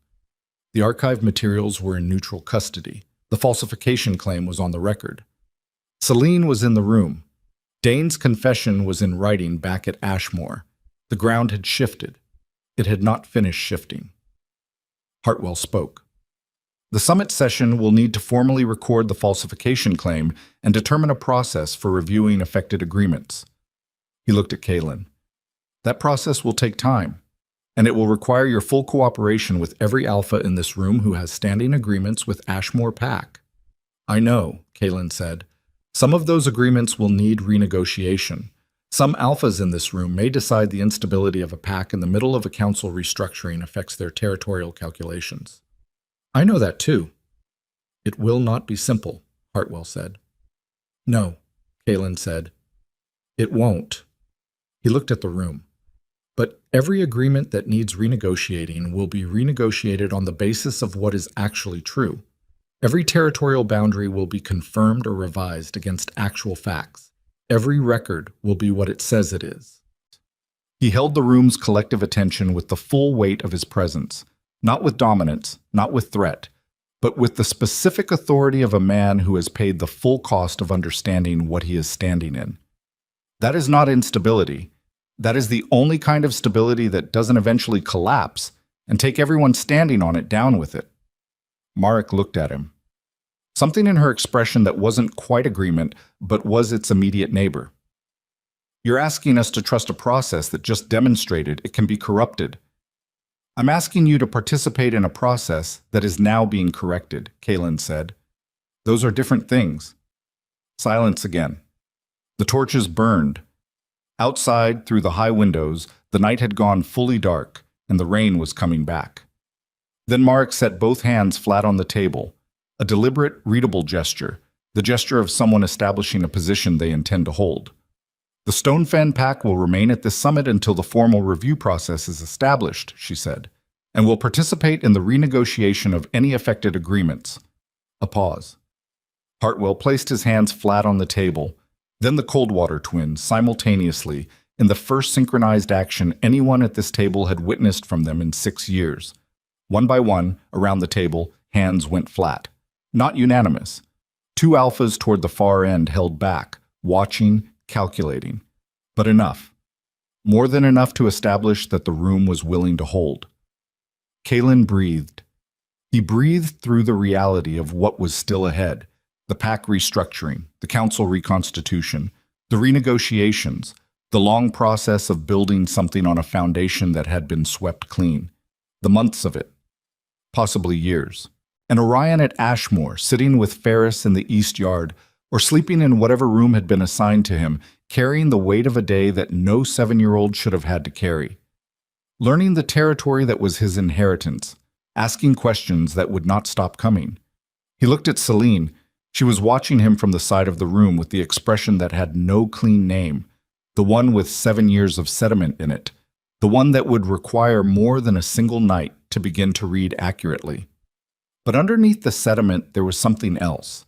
The archive materials were in neutral custody. The falsification claim was on the record. Celine was in the room. Dane's confession was in writing back at Ashmore. The ground had shifted. It had not finished shifting. Hartwell spoke. The summit session will need to formally record the falsification claim and determine a process for reviewing affected agreements. He looked at Kaelin. That process will take time, and it will require your full cooperation with every alpha in this room who has standing agreements with Ashmore Pack. I know, Kaelin said. Some of those agreements will need renegotiation. Some alphas in this room may decide the instability of a pack in the middle of a council restructuring affects their territorial calculations. I know that too. It will not be simple, Hartwell said. No, Kaelin said. It won't. He looked at the room. But every agreement that needs renegotiating will be renegotiated on the basis of what is actually true. Every territorial boundary will be confirmed or revised against actual facts. Every record will be what it says it is. He held the room's collective attention with the full weight of his presence, not with dominance, not with threat, but with the specific authority of a man who has paid the full cost of understanding what he is standing in. That is not instability. That is the only kind of stability that doesn't eventually collapse and take everyone standing on it down with it. Marek looked at him. Something in her expression that wasn't quite agreement, but was its immediate neighbor. You're asking us to trust a process that just demonstrated it can be corrupted. I'm asking you to participate in a process that is now being corrected, Kaylin said. Those are different things. Silence again. The torches burned. Outside, through the high windows, the night had gone fully dark, and the rain was coming back. Then Marek set both hands flat on the table, a deliberate, readable gesture, the gesture of someone establishing a position they intend to hold. The Stonefen Pack will remain at this summit until the formal review process is established, she said, and will participate in the renegotiation of any affected agreements. A pause. Hartwell placed his hands flat on the table, then the Coldwater twins, simultaneously, in the first synchronized action anyone at this table had witnessed from them in 6 years. One by one, around the table, hands went flat. Not unanimous. 2 alphas toward the far end held back, watching, calculating. But enough. More than enough to establish that the room was willing to hold. Kaylin breathed. He breathed through the reality of what was still ahead. The pack restructuring, the council reconstitution, the renegotiations, the long process of building something on a foundation that had been swept clean. The months of it. Possibly years. And Orion at Ashmore, sitting with Ferris in the East Yard, or sleeping in whatever room had been assigned to him, carrying the weight of a day that no 7-year-old should have had to carry. Learning the territory that was his inheritance, asking questions that would not stop coming. He looked at Celine. She was watching him from the side of the room with the expression that had no clean name, the one with 7 years of sediment in it, the one that would require more than a single night to begin to read accurately. But underneath the sediment there was something else.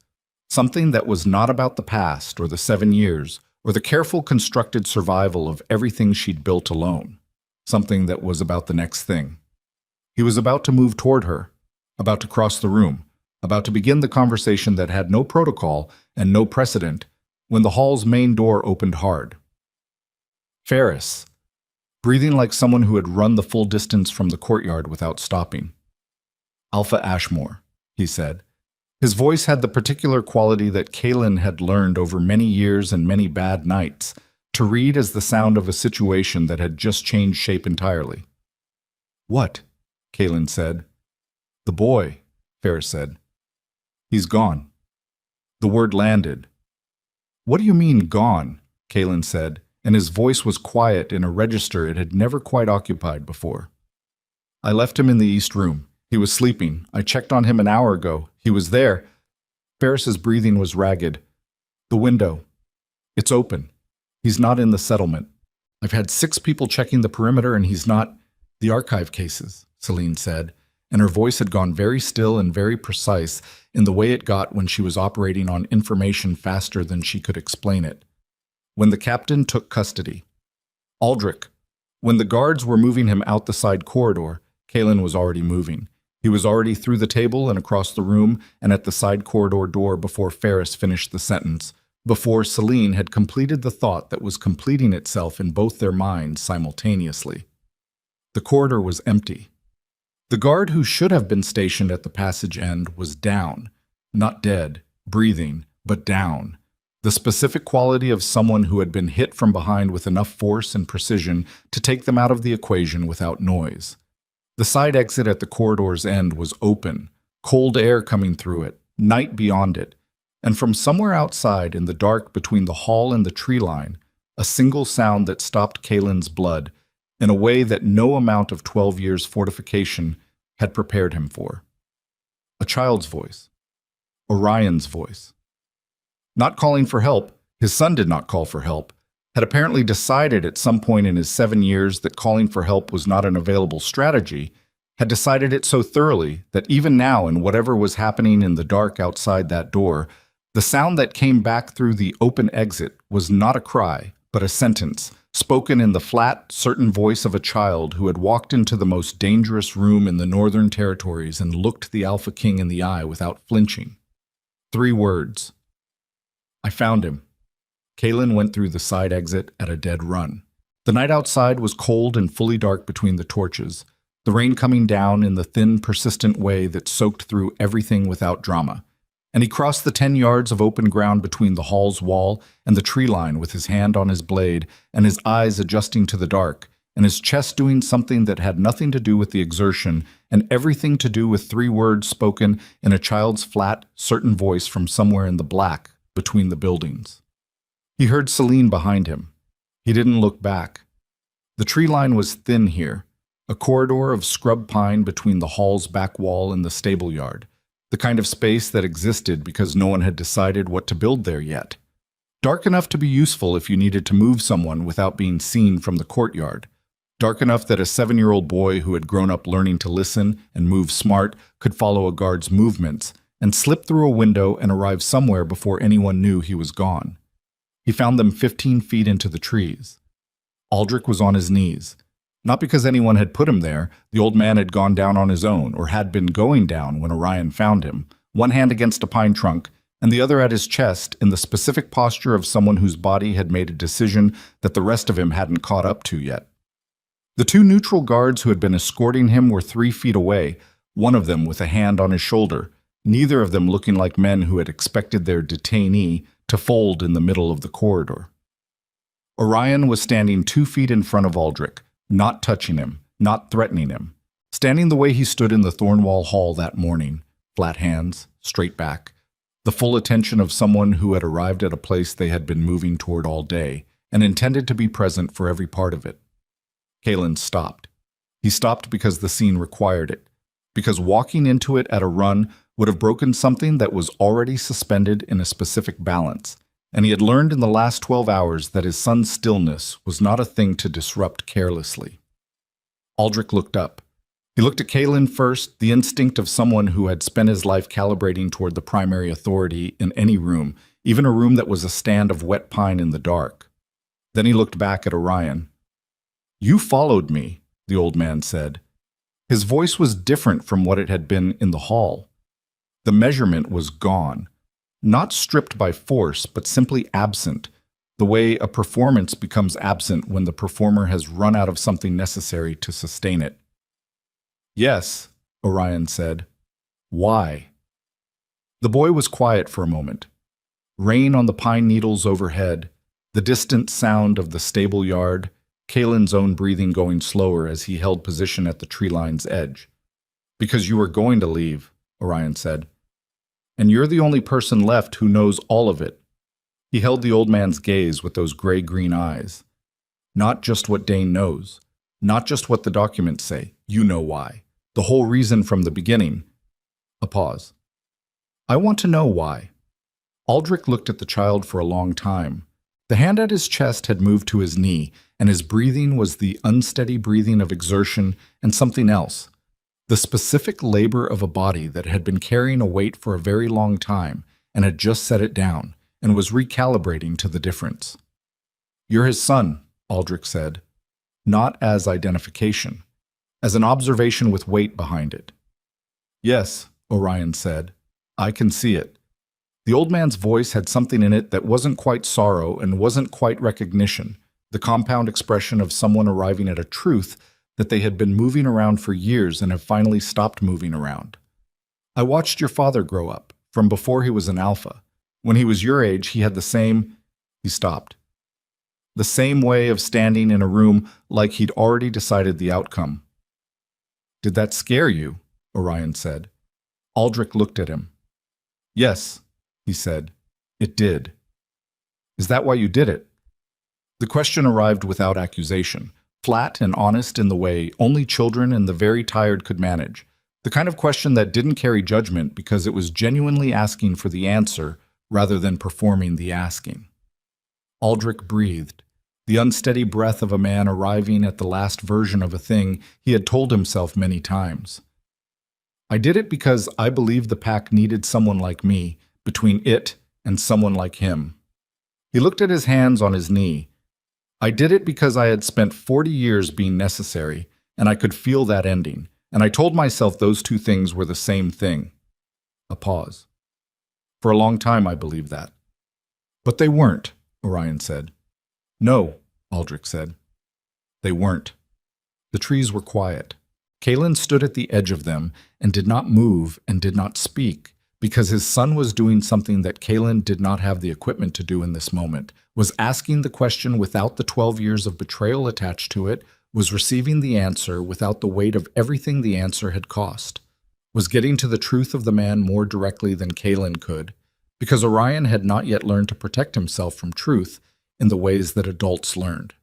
Something that was not about the past or the 7 years or the careful constructed survival of everything she'd built alone. Something that was about the next thing. He was about to move toward her, about to cross the room, about to begin the conversation that had no protocol and no precedent, when the hall's main door opened hard. Ferris, breathing like someone who had run the full distance from the courtyard without stopping. Alpha Ashmore, he said. His voice had the particular quality that Kaylin had learned over many years and many bad nights, to read as the sound of a situation that had just changed shape entirely. What? Kaylin said. The boy, Ferris said. He's gone. The word landed. What do you mean, gone? Kaylin said, and his voice was quiet in a register it had never quite occupied before. I left him in the East Room. He was sleeping. I checked on him an hour ago. He was there. Ferris's breathing was ragged. The window. It's open. He's not in the settlement. I've had 6 people checking the perimeter and he's not. The archive cases, Celine said, and her voice had gone very still and very precise in the way it got when she was operating on information faster than she could explain it. When the captain took custody. Aldrich. When the guards were moving him out the side corridor, Kaylin was already moving. He was already through the table and across the room and at the side corridor door before Ferris finished the sentence, before Celine had completed the thought that was completing itself in both their minds simultaneously. The corridor was empty. The guard who should have been stationed at the passage end was down, not dead, breathing, but down. The specific quality of someone who had been hit from behind with enough force and precision to take them out of the equation without noise. The side exit at the corridor's end was open, cold air coming through it, night beyond it, and from somewhere outside in the dark between the hall and the tree line, a single sound that stopped Kaylin's blood in a way that no amount of 12 years' fortification had prepared him for. A child's voice. Orion's voice. Not calling for help, his son did not call for help, had apparently decided at some point in his 7 years that calling for help was not an available strategy, had decided it so thoroughly that even now in whatever was happening in the dark outside that door, the sound that came back through the open exit was not a cry, but a sentence, spoken in the flat, certain voice of a child who had walked into the most dangerous room in the Northern Territories and looked the Alpha King in the eye without flinching. 3 words. I found him. Kaylin went through the side exit at a dead run. The night outside was cold and fully dark between the torches, the rain coming down in the thin, persistent way that soaked through everything without drama. And he crossed the 10 yards of open ground between the hall's wall and the tree line with his hand on his blade and his eyes adjusting to the dark, and his chest doing something that had nothing to do with the exertion and everything to do with 3 words spoken in a child's flat, certain voice from somewhere in the black between the buildings. He heard Celine behind him. He didn't look back. The tree line was thin here, a corridor of scrub pine between the hall's back wall and the stable yard, the kind of space that existed because no one had decided what to build there yet. Dark enough to be useful if you needed to move someone without being seen from the courtyard. Dark enough that a 7-year-old boy who had grown up learning to listen and move smart could follow a guard's movements and slip through a window and arrive somewhere before anyone knew he was gone. He found them 15 feet into the trees. Aldrich was on his knees. Not because anyone had put him there, the old man had gone down on his own or had been going down when Orion found him, one hand against a pine trunk and the other at his chest in the specific posture of someone whose body had made a decision that the rest of him hadn't caught up to yet. The 2 neutral guards who had been escorting him were 3 feet away, one of them with a hand on his shoulder, neither of them looking like men who had expected their detainee to fold in the middle of the corridor. Orion was standing 2 feet in front of Aldrich, not touching him, not threatening him, standing the way he stood in the Thornwall Hall that morning, flat hands, straight back, the full attention of someone who had arrived at a place they had been moving toward all day and intended to be present for every part of it. Kaylin stopped. He stopped because the scene required it, because walking into it at a run would have broken something that was already suspended in a specific balance, and he had learned in the last 12 hours that his son's stillness was not a thing to disrupt carelessly. Aldrich looked up. He looked at Kaylin first, the instinct of someone who had spent his life calibrating toward the primary authority in any room, even a room that was a stand of wet pine in the dark. Then he looked back at Orion. "You followed me," the old man said. His voice was different from what it had been in the hall. The measurement was gone. Not stripped by force, but simply absent, the way a performance becomes absent when the performer has run out of something necessary to sustain it. "Yes," Orion said. "Why?" The boy was quiet for a moment. Rain on the pine needles overhead, the distant sound of the stable yard, Kaylin's own breathing going slower as he held position at the tree line's edge. "Because you were going to leave," Orion said. "And you're the only person left who knows all of it." He held the old man's gaze with those gray-green eyes. "Not just what Dane knows. Not just what the documents say. You know why. The whole reason from the beginning." A pause. "I want to know why." Aldrich looked at the child for a long time. The hand at his chest had moved to his knee, and his breathing was the unsteady breathing of exertion and something else. The specific labor of a body that had been carrying a weight for a very long time and had just set it down and was recalibrating to the difference. "You're his son," Aldrich said, not as identification, as an observation with weight behind it. "Yes," Orion said, "I can see it." The old man's voice had something in it that wasn't quite sorrow and wasn't quite recognition, the compound expression of someone arriving at a truth that they had been moving around for years and have finally stopped moving around. "I watched your father grow up, from before he was an alpha. When he was your age, he had the same—" He stopped. "The same way of standing in a room like he'd already decided the outcome." "Did that scare you?" Orion said. Aldrich looked at him. "Yes," he said. "It did." "Is that why you did it?" The question arrived without accusation, flat and honest in the way only children and the very tired could manage, the kind of question that didn't carry judgment because it was genuinely asking for the answer rather than performing the asking. Aldrich breathed, the unsteady breath of a man arriving at the last version of a thing he had told himself many times. "I did it because I believed the pack needed someone like me, between it and someone like him." He looked at his hands on his knee. I did it because I had spent 40 years being necessary, and I could feel that ending, and I told myself those two things were the same thing. A pause. For a long time I believed that. But they weren't, Orion said. No, Aldrich said. They weren't. The trees were quiet. Kalen stood at the edge of them and did not move and did not speak because his son was doing something that Kalen did not have the equipment to do in this moment, was asking the question without the 12 years of betrayal attached to it, was receiving the answer without the weight of everything the answer had cost, was getting to the truth of the man more directly than Kalen could, because Orion had not yet learned to protect himself from truth in the ways that adults learned.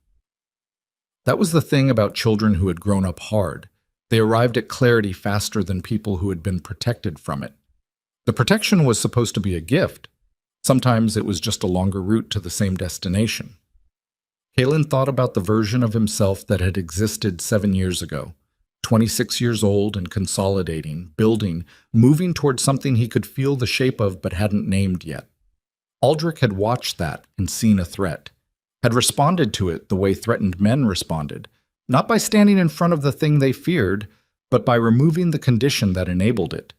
That was the thing about children who had grown up hard. They arrived at clarity faster than people who had been protected from it. The protection was supposed to be a gift. Sometimes it was just a longer route to the same destination. Kalen thought about the version of himself that had existed 7 years ago, 26 years old and consolidating, building, moving towards something he could feel the shape of but hadn't named yet. Aldrich had watched that and seen a threat, had responded to it the way threatened men responded, not by standing in front of the thing they feared, but by removing the condition that enabled it.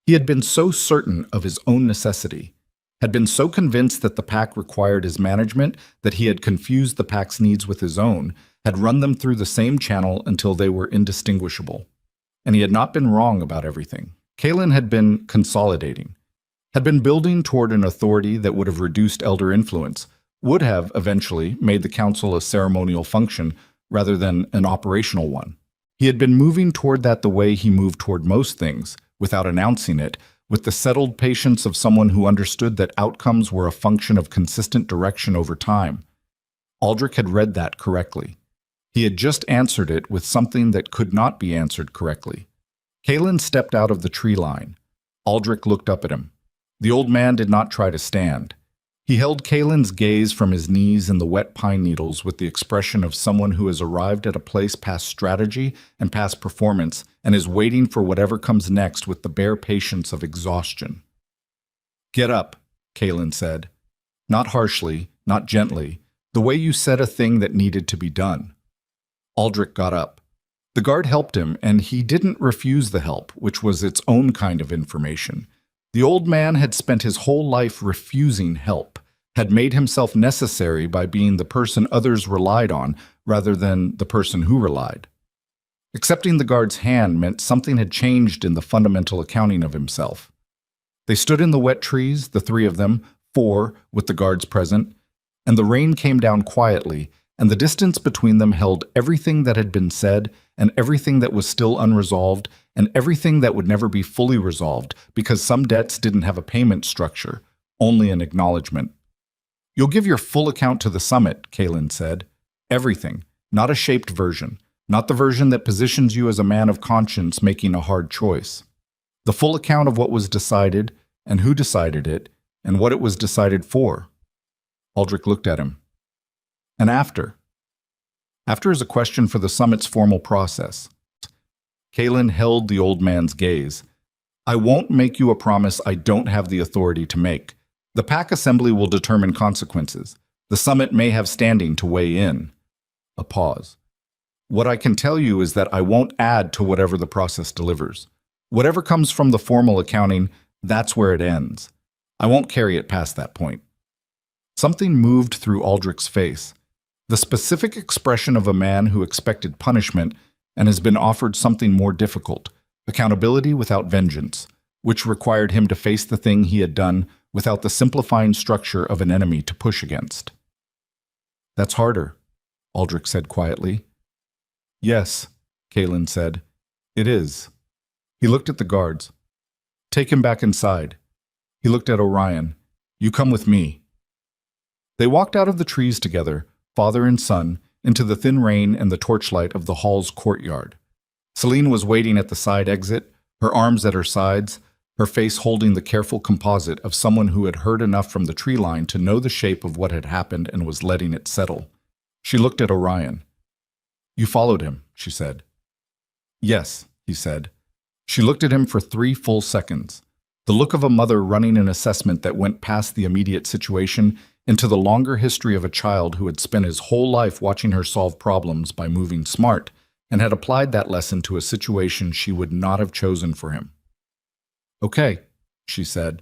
He had been so certain of his own necessity, had been so convinced that the pack required his management that he had confused the pack's needs with his own, had run them through the same channel until they were indistinguishable. And he had not been wrong about everything. Kalen had been consolidating, had been building toward an authority that would have reduced elder influence, would have eventually made the council a ceremonial function rather than an operational one. He had been moving toward that the way he moved toward most things, without announcing it, with the settled patience of someone who understood that outcomes were a function of consistent direction over time. Aldrich had read that correctly. He had just answered it with something that could not be answered correctly. Kalen stepped out of the tree line. Aldrich looked up at him. The old man did not try to stand. He held Kalen's gaze from his knees in the wet pine needles with the expression of someone who has arrived at a place past strategy and past performance and is waiting for whatever comes next with the bare patience of exhaustion. "Get up," Kalen said. Not harshly, not gently, the way you said a thing that needed to be done. Aldrich got up. The guard helped him, and he didn't refuse the help, which was its own kind of information. The old man had spent his whole life refusing help, had made himself necessary by being the person others relied on rather than the person who relied. Accepting the guard's hand meant something had changed in the fundamental accounting of himself. They stood in the wet trees, the three of them, 4 with the guards present, and the rain came down quietly, and the distance between them held everything that had been said and everything that was still unresolved and everything that would never be fully resolved because some debts didn't have a payment structure, only an acknowledgement. "You'll give your full account to the summit," Kalen said. "Everything, not a shaped version, not the version that positions you as a man of conscience making a hard choice. The full account of what was decided and who decided it and what it was decided for." Aldrich looked at him. "And after?" "After is a question for the summit's formal process." Kalen held the old man's gaze. "I won't make you a promise I don't have the authority to make. The pack assembly will determine consequences. The summit may have standing to weigh in." A pause. "What I can tell you is that I won't add to whatever the process delivers. Whatever comes from the formal accounting, that's where it ends. I won't carry it past that point." Something moved through Aldrich's face. The specific expression of a man who expected punishment and has been offered something more difficult, accountability without vengeance, which required him to face the thing he had done without the simplifying structure of an enemy to push against. "That's harder," Aldrich said quietly. "Yes," Kalen said. "It is." He looked at the guards. "Take him back inside." He looked at Orion. "You come with me." They walked out of the trees together, father and son, into the thin rain and the torchlight of the hall's courtyard. Celine was waiting at the side exit, her arms at her sides, her face holding the careful composite of someone who had heard enough from the tree line to know the shape of what had happened and was letting it settle. She looked at Orion. "You followed him," she said. "Yes," he said. She looked at him for 3 full seconds. The look of a mother running an assessment that went past the immediate situation into the longer history of a child who had spent his whole life watching her solve problems by moving smart and had applied that lesson to a situation she would not have chosen for him. "Okay," she said.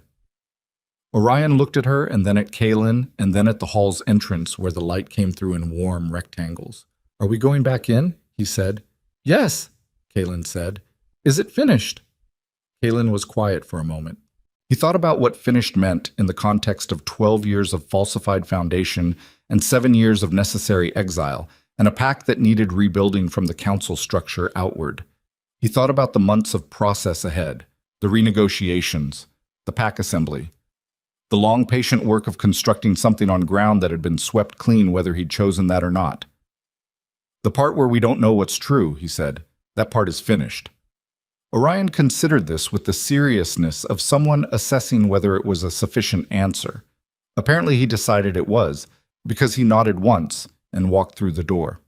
Orion looked at her and then at Kaylin and then at the hall's entrance where the light came through in warm rectangles. "Are we going back in?" he said. "Yes," Kaylin said. "Is it finished?" Kaylin was quiet for a moment. He thought about what finished meant in the context of 12 years of falsified foundation and 7 years of necessary exile, and a pact that needed rebuilding from the council structure outward. He thought about the months of process ahead, the renegotiations, the pack assembly, the long, patient work of constructing something on ground that had been swept clean whether he'd chosen that or not. "The part where we don't know what's true," he said, "that part is finished." Orion considered this with the seriousness of someone assessing whether it was a sufficient answer. Apparently he decided it was, because he nodded once and walked through the door.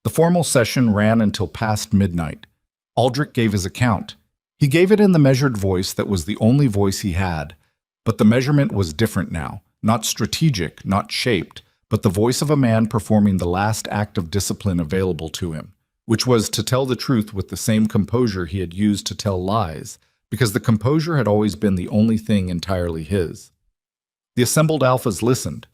The formal session ran until past midnight. Aldrich gave his account. He gave it in the measured voice that was the only voice he had, but the measurement was different now, not strategic, not shaped, but the voice of a man performing the last act of discipline available to him, which was to tell the truth with the same composure he had used to tell lies, because the composure had always been the only thing entirely his. The assembled alphas listened.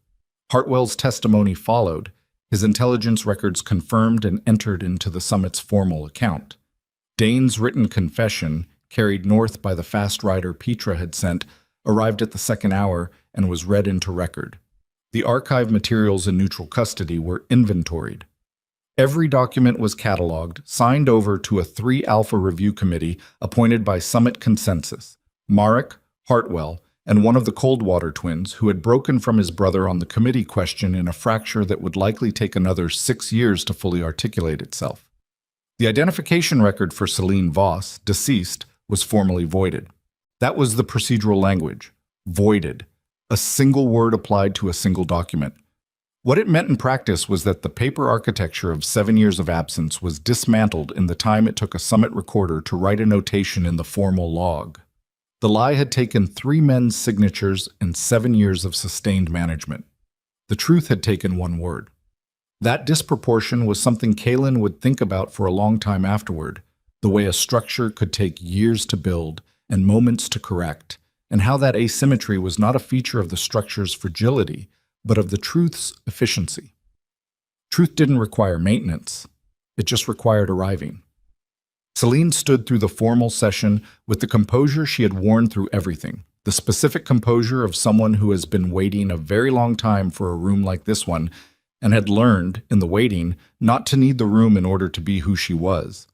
Hartwell's testimony followed, his intelligence records confirmed and entered into the summit's formal account. Dane's written confession, carried north by the fast rider Petra had sent, arrived at the second hour and was read into record. The archive materials in neutral custody were inventoried. Every document was cataloged, signed over to a 3-alpha review committee appointed by Summit Consensus, Marek, Hartwell, and one of the Coldwater twins who had broken from his brother on the committee question in a fracture that would likely take another 6 years to fully articulate itself. The identification record for Celine Voss, deceased, was formally voided. That was the procedural language. Voided. A single word applied to a single document. What it meant in practice was that the paper architecture of 7 years of absence was dismantled in the time it took a Summit recorder to write a notation in the formal log. The lie had taken 3 men's signatures and 7 years of sustained management. The truth had taken 1 word. That disproportion was something Kaylin would think about for a long time afterward, the way a structure could take years to build and moments to correct, and how that asymmetry was not a feature of the structure's fragility, but of the truth's efficiency. Truth didn't require maintenance. It just required arriving. Celine stood through the formal session with the composure she had worn through everything, the specific composure of someone who has been waiting a very long time for a room like this one and had learned, in the waiting, not to need the room in order to be who she was.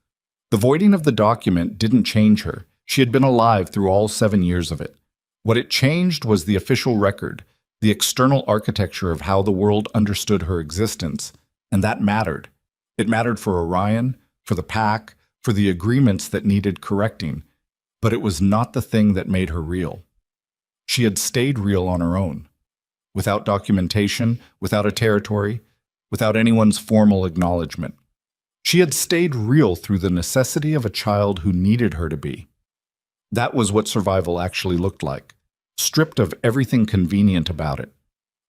The voiding of the document didn't change her. She had been alive through all 7 years of it. What it changed was the official record, the external architecture of how the world understood her existence, and that mattered. It mattered for Orion, for the pack, for the agreements that needed correcting, but it was not the thing that made her real. She had stayed real on her own, without documentation, without a territory, without anyone's formal acknowledgement. She had stayed real through the necessity of a child who needed her to be. That was what survival actually looked like, stripped of everything convenient about it.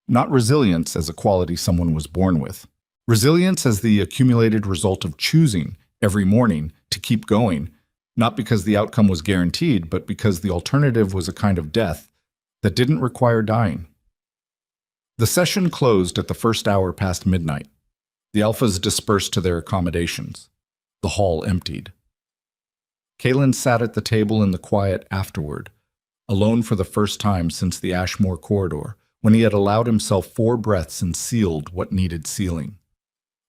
Not resilience as a quality someone was born with. Resilience as the accumulated result of choosing, every morning, to keep going, not because the outcome was guaranteed, but because the alternative was a kind of death that didn't require dying. The session closed at the first hour past midnight. The alphas dispersed to their accommodations. The hall emptied. Kaylin sat at the table in the quiet afterward, alone for the first time since the Ashmore corridor, when he had allowed himself 4 breaths and sealed what needed sealing.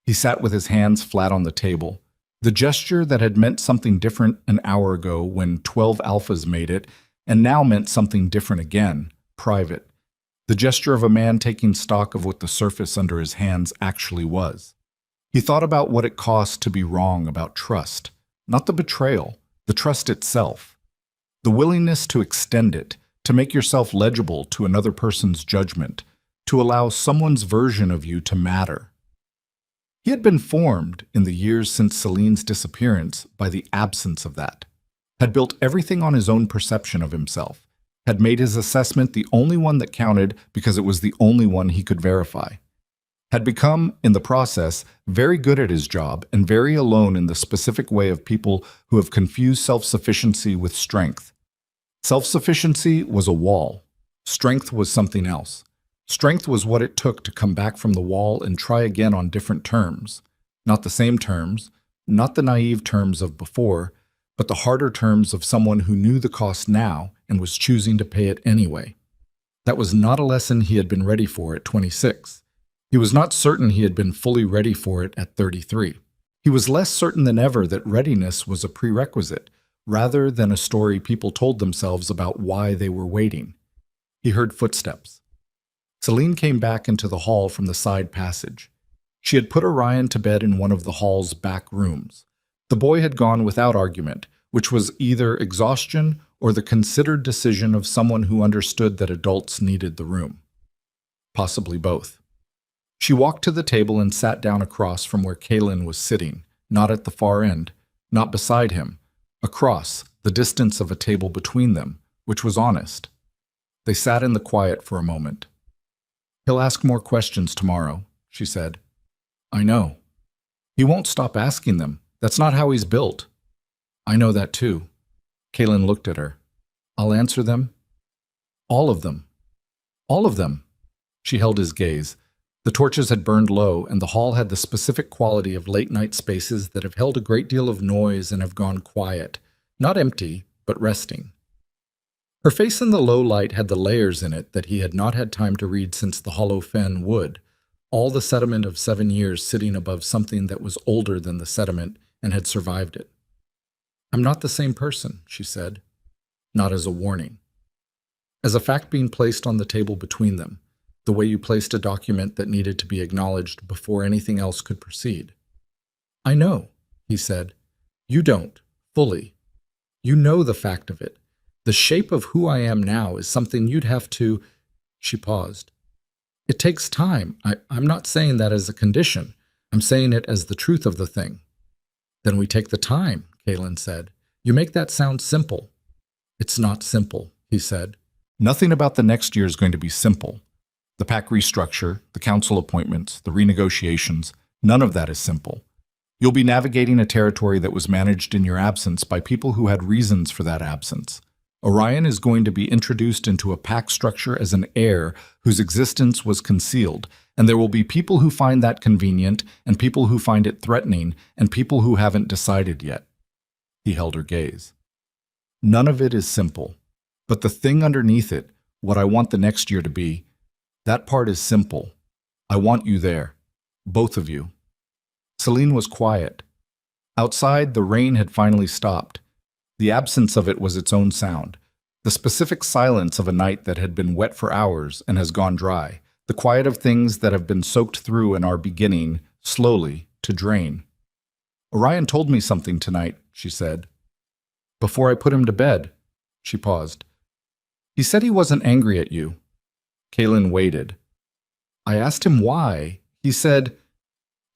He sat with his hands flat on the table, the gesture that had meant something different an hour ago when 12 alphas made it, and now meant something different again, private. The gesture of a man taking stock of what the surface under his hands actually was. He thought about what it cost to be wrong about trust, not the betrayal, the trust itself. The willingness to extend it, to make yourself legible to another person's judgment, to allow someone's version of you to matter. He had been formed, in the years since Celine's disappearance, by the absence of that, had built everything on his own perception of himself, had made his assessment the only one that counted because it was the only one he could verify, had become, in the process, very good at his job and very alone in the specific way of people who have confused self-sufficiency with strength. Self-sufficiency was a wall. Strength was something else. Strength was what it took to come back from the wall and try again on different terms. Not the same terms, not the naive terms of before, but the harder terms of someone who knew the cost now and was choosing to pay it anyway. That was not a lesson he had been ready for at 26. He was not certain he had been fully ready for it at 33. He was less certain than ever that readiness was a prerequisite, rather than a story people told themselves about why they were waiting. He heard footsteps. Celine came back into the hall from the side passage. She had put Orion to bed in one of the hall's back rooms. The boy had gone without argument, which was either exhaustion or the considered decision of someone who understood that adults needed the room. Possibly both. She walked to the table and sat down across from where Kaylin was sitting, not at the far end, not beside him, across, the distance of a table between them, which was honest. They sat in the quiet for a moment. "He'll ask more questions tomorrow," she said. "I know. He won't stop asking them. That's not how he's built." "I know that too." Kaylin looked at her. "I'll answer them." "All of them." "All of them." She held his gaze. The torches had burned low, and the hall had the specific quality of late-night spaces that have held a great deal of noise and have gone quiet, not empty, but resting. Her face in the low light had the layers in it that he had not had time to read since the hollow fen wood, all the sediment of 7 years sitting above something that was older than the sediment and had survived it. "I'm not the same person," she said, not as a warning. As a fact being placed on the table between them, the way you placed a document that needed to be acknowledged before anything else could proceed. "I know," he said. "You don't, fully. You know the fact of it. The shape of who I am now is something you'd have to—" She paused. "It takes time. I'm not saying that as a condition. I'm saying it as the truth of the thing." "Then we take the time," Kaylin said. "You make that sound simple." "It's not simple," he said. "Nothing about the next year is going to be simple. The pack restructure, the council appointments, the renegotiations, none of that is simple. You'll be navigating a territory that was managed in your absence by people who had reasons for that absence. Orion is going to be introduced into a pack structure as an heir whose existence was concealed, and there will be people who find that convenient, and people who find it threatening, and people who haven't decided yet." He held her gaze. "None of it is simple. But the thing underneath it, what I want the next year to be, that part is simple. I want you there. Both of you." Celine was quiet. Outside, the rain had finally stopped. The absence of it was its own sound. The specific silence of a night that had been wet for hours and has gone dry. The quiet of things that have been soaked through and are beginning, slowly, to drain. "Orion told me something tonight," she said. "Before I put him to bed." She paused. "He said he wasn't angry at you." Kaylin waited. "I asked him why. He said—"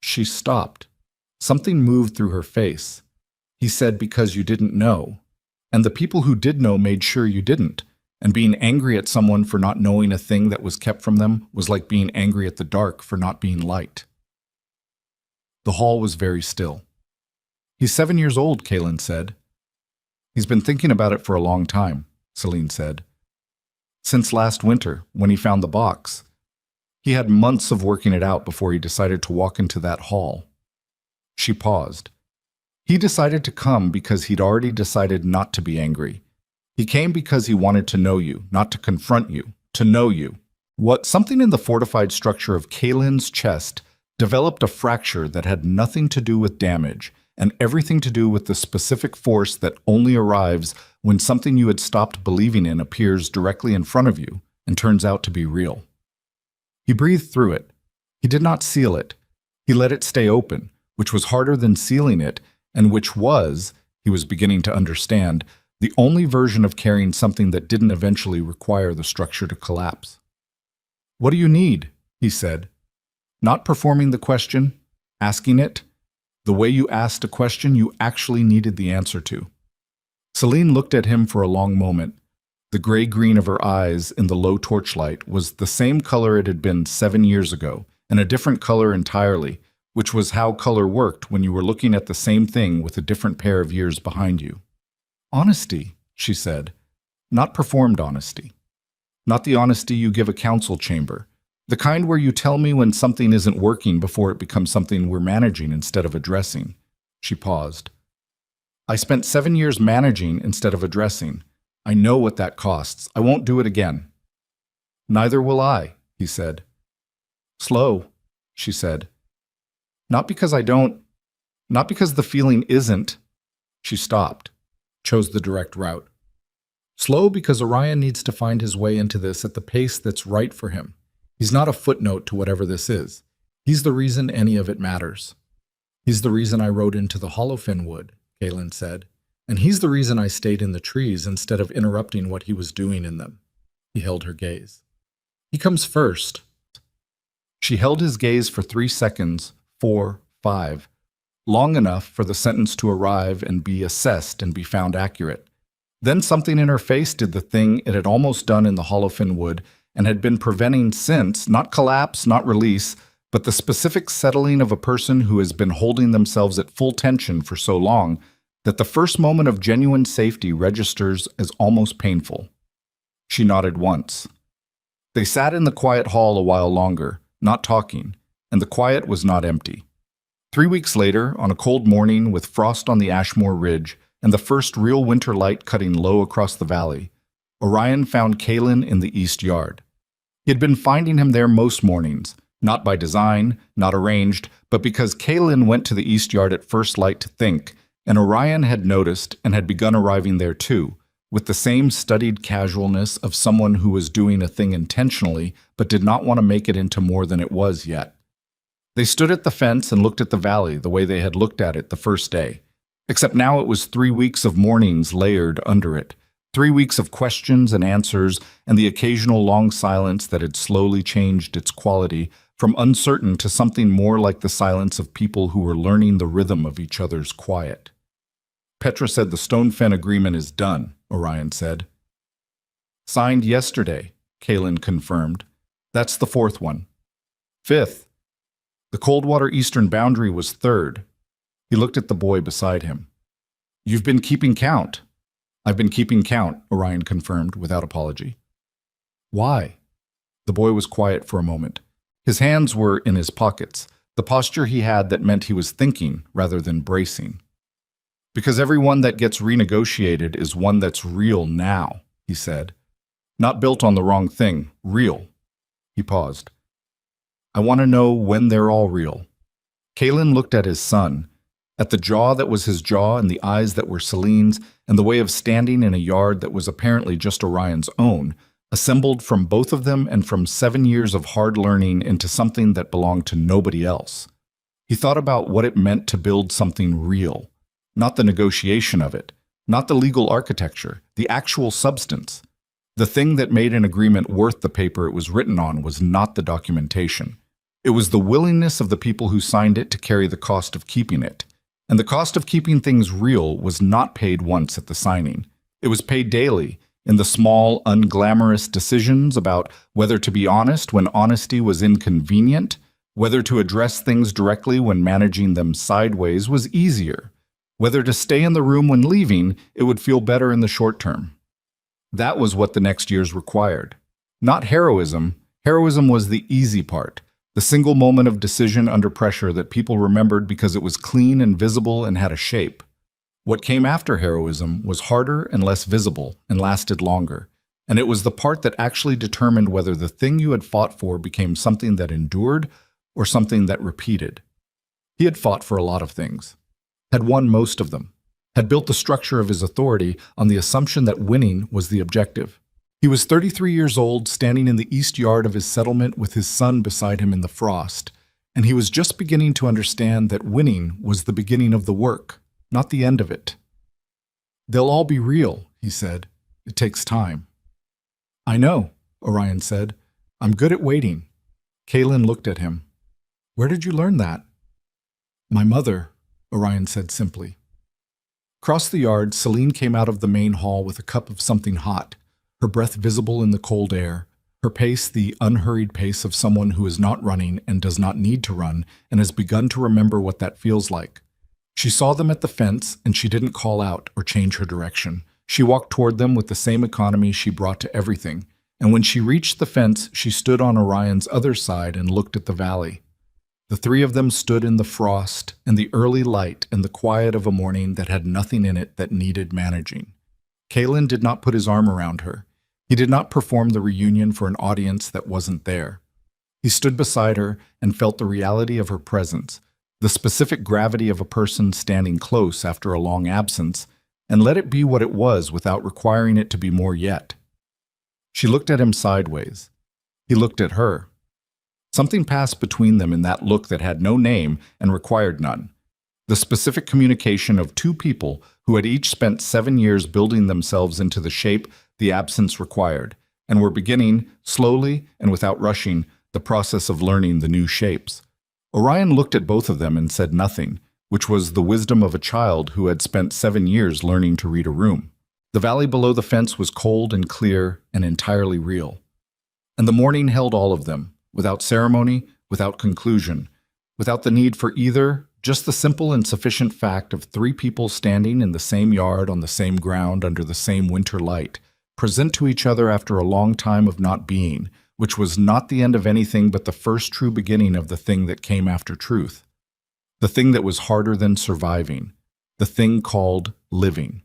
She stopped. Something moved through her face. "He said because you didn't know. And the people who did know made sure you didn't. And being angry at someone for not knowing a thing that was kept from them was like being angry at the dark for not being light." The hall was very still. "He's 7 years old," Kaylin said. "He's been thinking about it for a long time," Celine said. "Since last winter, when he found the box. He had months of working it out before he decided to walk into that hall." She paused. "He decided to come because he'd already decided not to be angry. He came because he wanted to know you, not to confront you, to know you." Something in the fortified structure of Kaylin's chest developed a fracture that had nothing to do with damage and everything to do with the specific force that only arrives when something you had stopped believing in appears directly in front of you and turns out to be real. He breathed through it. He did not seal it. He let it stay open, which was harder than sealing it, and which was, he was beginning to understand, the only version of carrying something that didn't eventually require the structure to collapse. "What do you need?" he said. Not performing the question, asking it. The way you asked a question you actually needed the answer to. Celine looked at him for a long moment. The gray-green of her eyes in the low torchlight was the same color it had been 7 years ago, and a different color entirely, which was how color worked when you were looking at the same thing with a different pair of years behind you. Honesty, she said. Not performed honesty. Not the honesty you give a council chamber. The kind where you tell me when something isn't working before it becomes something we're managing instead of addressing. She paused. I spent 7 years managing instead of addressing. I know what that costs. I won't do it again. Neither will I, he said. Slow, she said. Not because the feeling isn't. She stopped, chose the direct route. Slow because Orion needs to find his way into this at the pace that's right for him. He's not a footnote to whatever this is. He's the reason any of it matters. He's the reason I rode into the Hollowfin Wood, Kaelin said, and he's the reason I stayed in the trees instead of interrupting what he was doing in them. He held her gaze. He comes first. She held his gaze for 3 seconds, 4, 5, long enough for the sentence to arrive and be assessed and be found accurate. Then something in her face did the thing it had almost done in the Hollowfin Wood and had been preventing since, not collapse, not release, but the specific settling of a person who has been holding themselves at full tension for so long that the first moment of genuine safety registers as almost painful. She nodded once. They sat in the quiet hall a while longer, not talking, and the quiet was not empty. 3 weeks later, on a cold morning with frost on the Ashmore Ridge and the first real winter light cutting low across the valley, Orion found Kaelin in the east yard. He had been finding him there most mornings, not by design, not arranged, but because Kaelin went to the east yard at first light to think, and Orion had noticed and had begun arriving there too, with the same studied casualness of someone who was doing a thing intentionally but did not want to make it into more than it was yet. They stood at the fence and looked at the valley the way they had looked at it the first day, except now it was 3 weeks of mornings layered under it, 3 weeks of questions and answers and the occasional long silence that had slowly changed its quality from uncertain to something more like the silence of people who were learning the rhythm of each other's quiet. Petra said the Stonefen agreement is done, Orion said. Signed yesterday, Kaelin confirmed. That's the 4th one. 5th. The Coldwater eastern boundary was 3rd. He looked at the boy beside him. You've been keeping count. I've been keeping count, Orion confirmed without apology. Why? The boy was quiet for a moment. His hands were in his pockets, the posture he had that meant he was thinking rather than bracing. Because every one that gets renegotiated is one that's real now, he said. Not built on the wrong thing, real. He paused. I want to know when they're all real. Kaelin looked at his son, at the jaw that was his jaw and the eyes that were Celine's, and the way of standing in a yard that was apparently just Orion's own, assembled from both of them and from 7 years of hard learning into something that belonged to nobody else. He thought about what it meant to build something real, not the negotiation of it, not the legal architecture, the actual substance. The thing that made an agreement worth the paper it was written on was not the documentation. It was the willingness of the people who signed it to carry the cost of keeping it. And the cost of keeping things real was not paid once at the signing. It was paid daily, in the small, unglamorous decisions about whether to be honest when honesty was inconvenient, whether to address things directly when managing them sideways was easier, whether to stay in the room when leaving, it would feel better in the short term. That was what the next years required. Not heroism. Heroism was the easy part, the single moment of decision under pressure that people remembered because it was clean and visible and had a shape. What came after heroism was harder and less visible and lasted longer, and it was the part that actually determined whether the thing you had fought for became something that endured or something that repeated. He had fought for a lot of things, had won most of them, had built the structure of his authority on the assumption that winning was the objective. He was 33 years old, standing in the east yard of his settlement with his son beside him in the frost, and he was just beginning to understand that winning was the beginning of the work, not the end of it. They'll all be real, he said. It takes time. I know, Orion said. I'm good at waiting. Kaelin looked at him. Where did you learn that? My mother, Orion said simply. Across the yard, Celine came out of the main hall with a cup of something hot. her breath visible in the cold air, her pace the unhurried pace of someone who is not running and does not need to run and has begun to remember what that feels like. She saw them at the fence, and she didn't call out or change her direction. She walked toward them with the same economy she brought to everything, and when she reached the fence, she stood on Orion's other side and looked at the valley. The three of them stood in the frost and the early light and the quiet of a morning that had nothing in it that needed managing. Kalen did not put his arm around her. He did not perform the reunion for an audience that wasn't there. He stood beside her and felt the reality of her presence, the specific gravity of a person standing close after a long absence, and let it be what it was without requiring it to be more yet. She looked at him sideways. He looked at her. Something passed between them in that look that had no name and required none. The specific communication of two people who had each spent 7 years building themselves into the shape the absence required, and were beginning, slowly and without rushing, the process of learning the new shapes. Orion looked at both of them and said nothing, which was the wisdom of a child who had spent 7 years learning to read a room. The valley below the fence was cold and clear and entirely real. And the morning held all of them, without ceremony, without conclusion, without the need for either, just the simple and sufficient fact of three people standing in the same yard on the same ground under the same winter light, present to each other after a long time of not being, which was not the end of anything but the first true beginning of the thing that came after truth, the thing that was harder than surviving, the thing called living.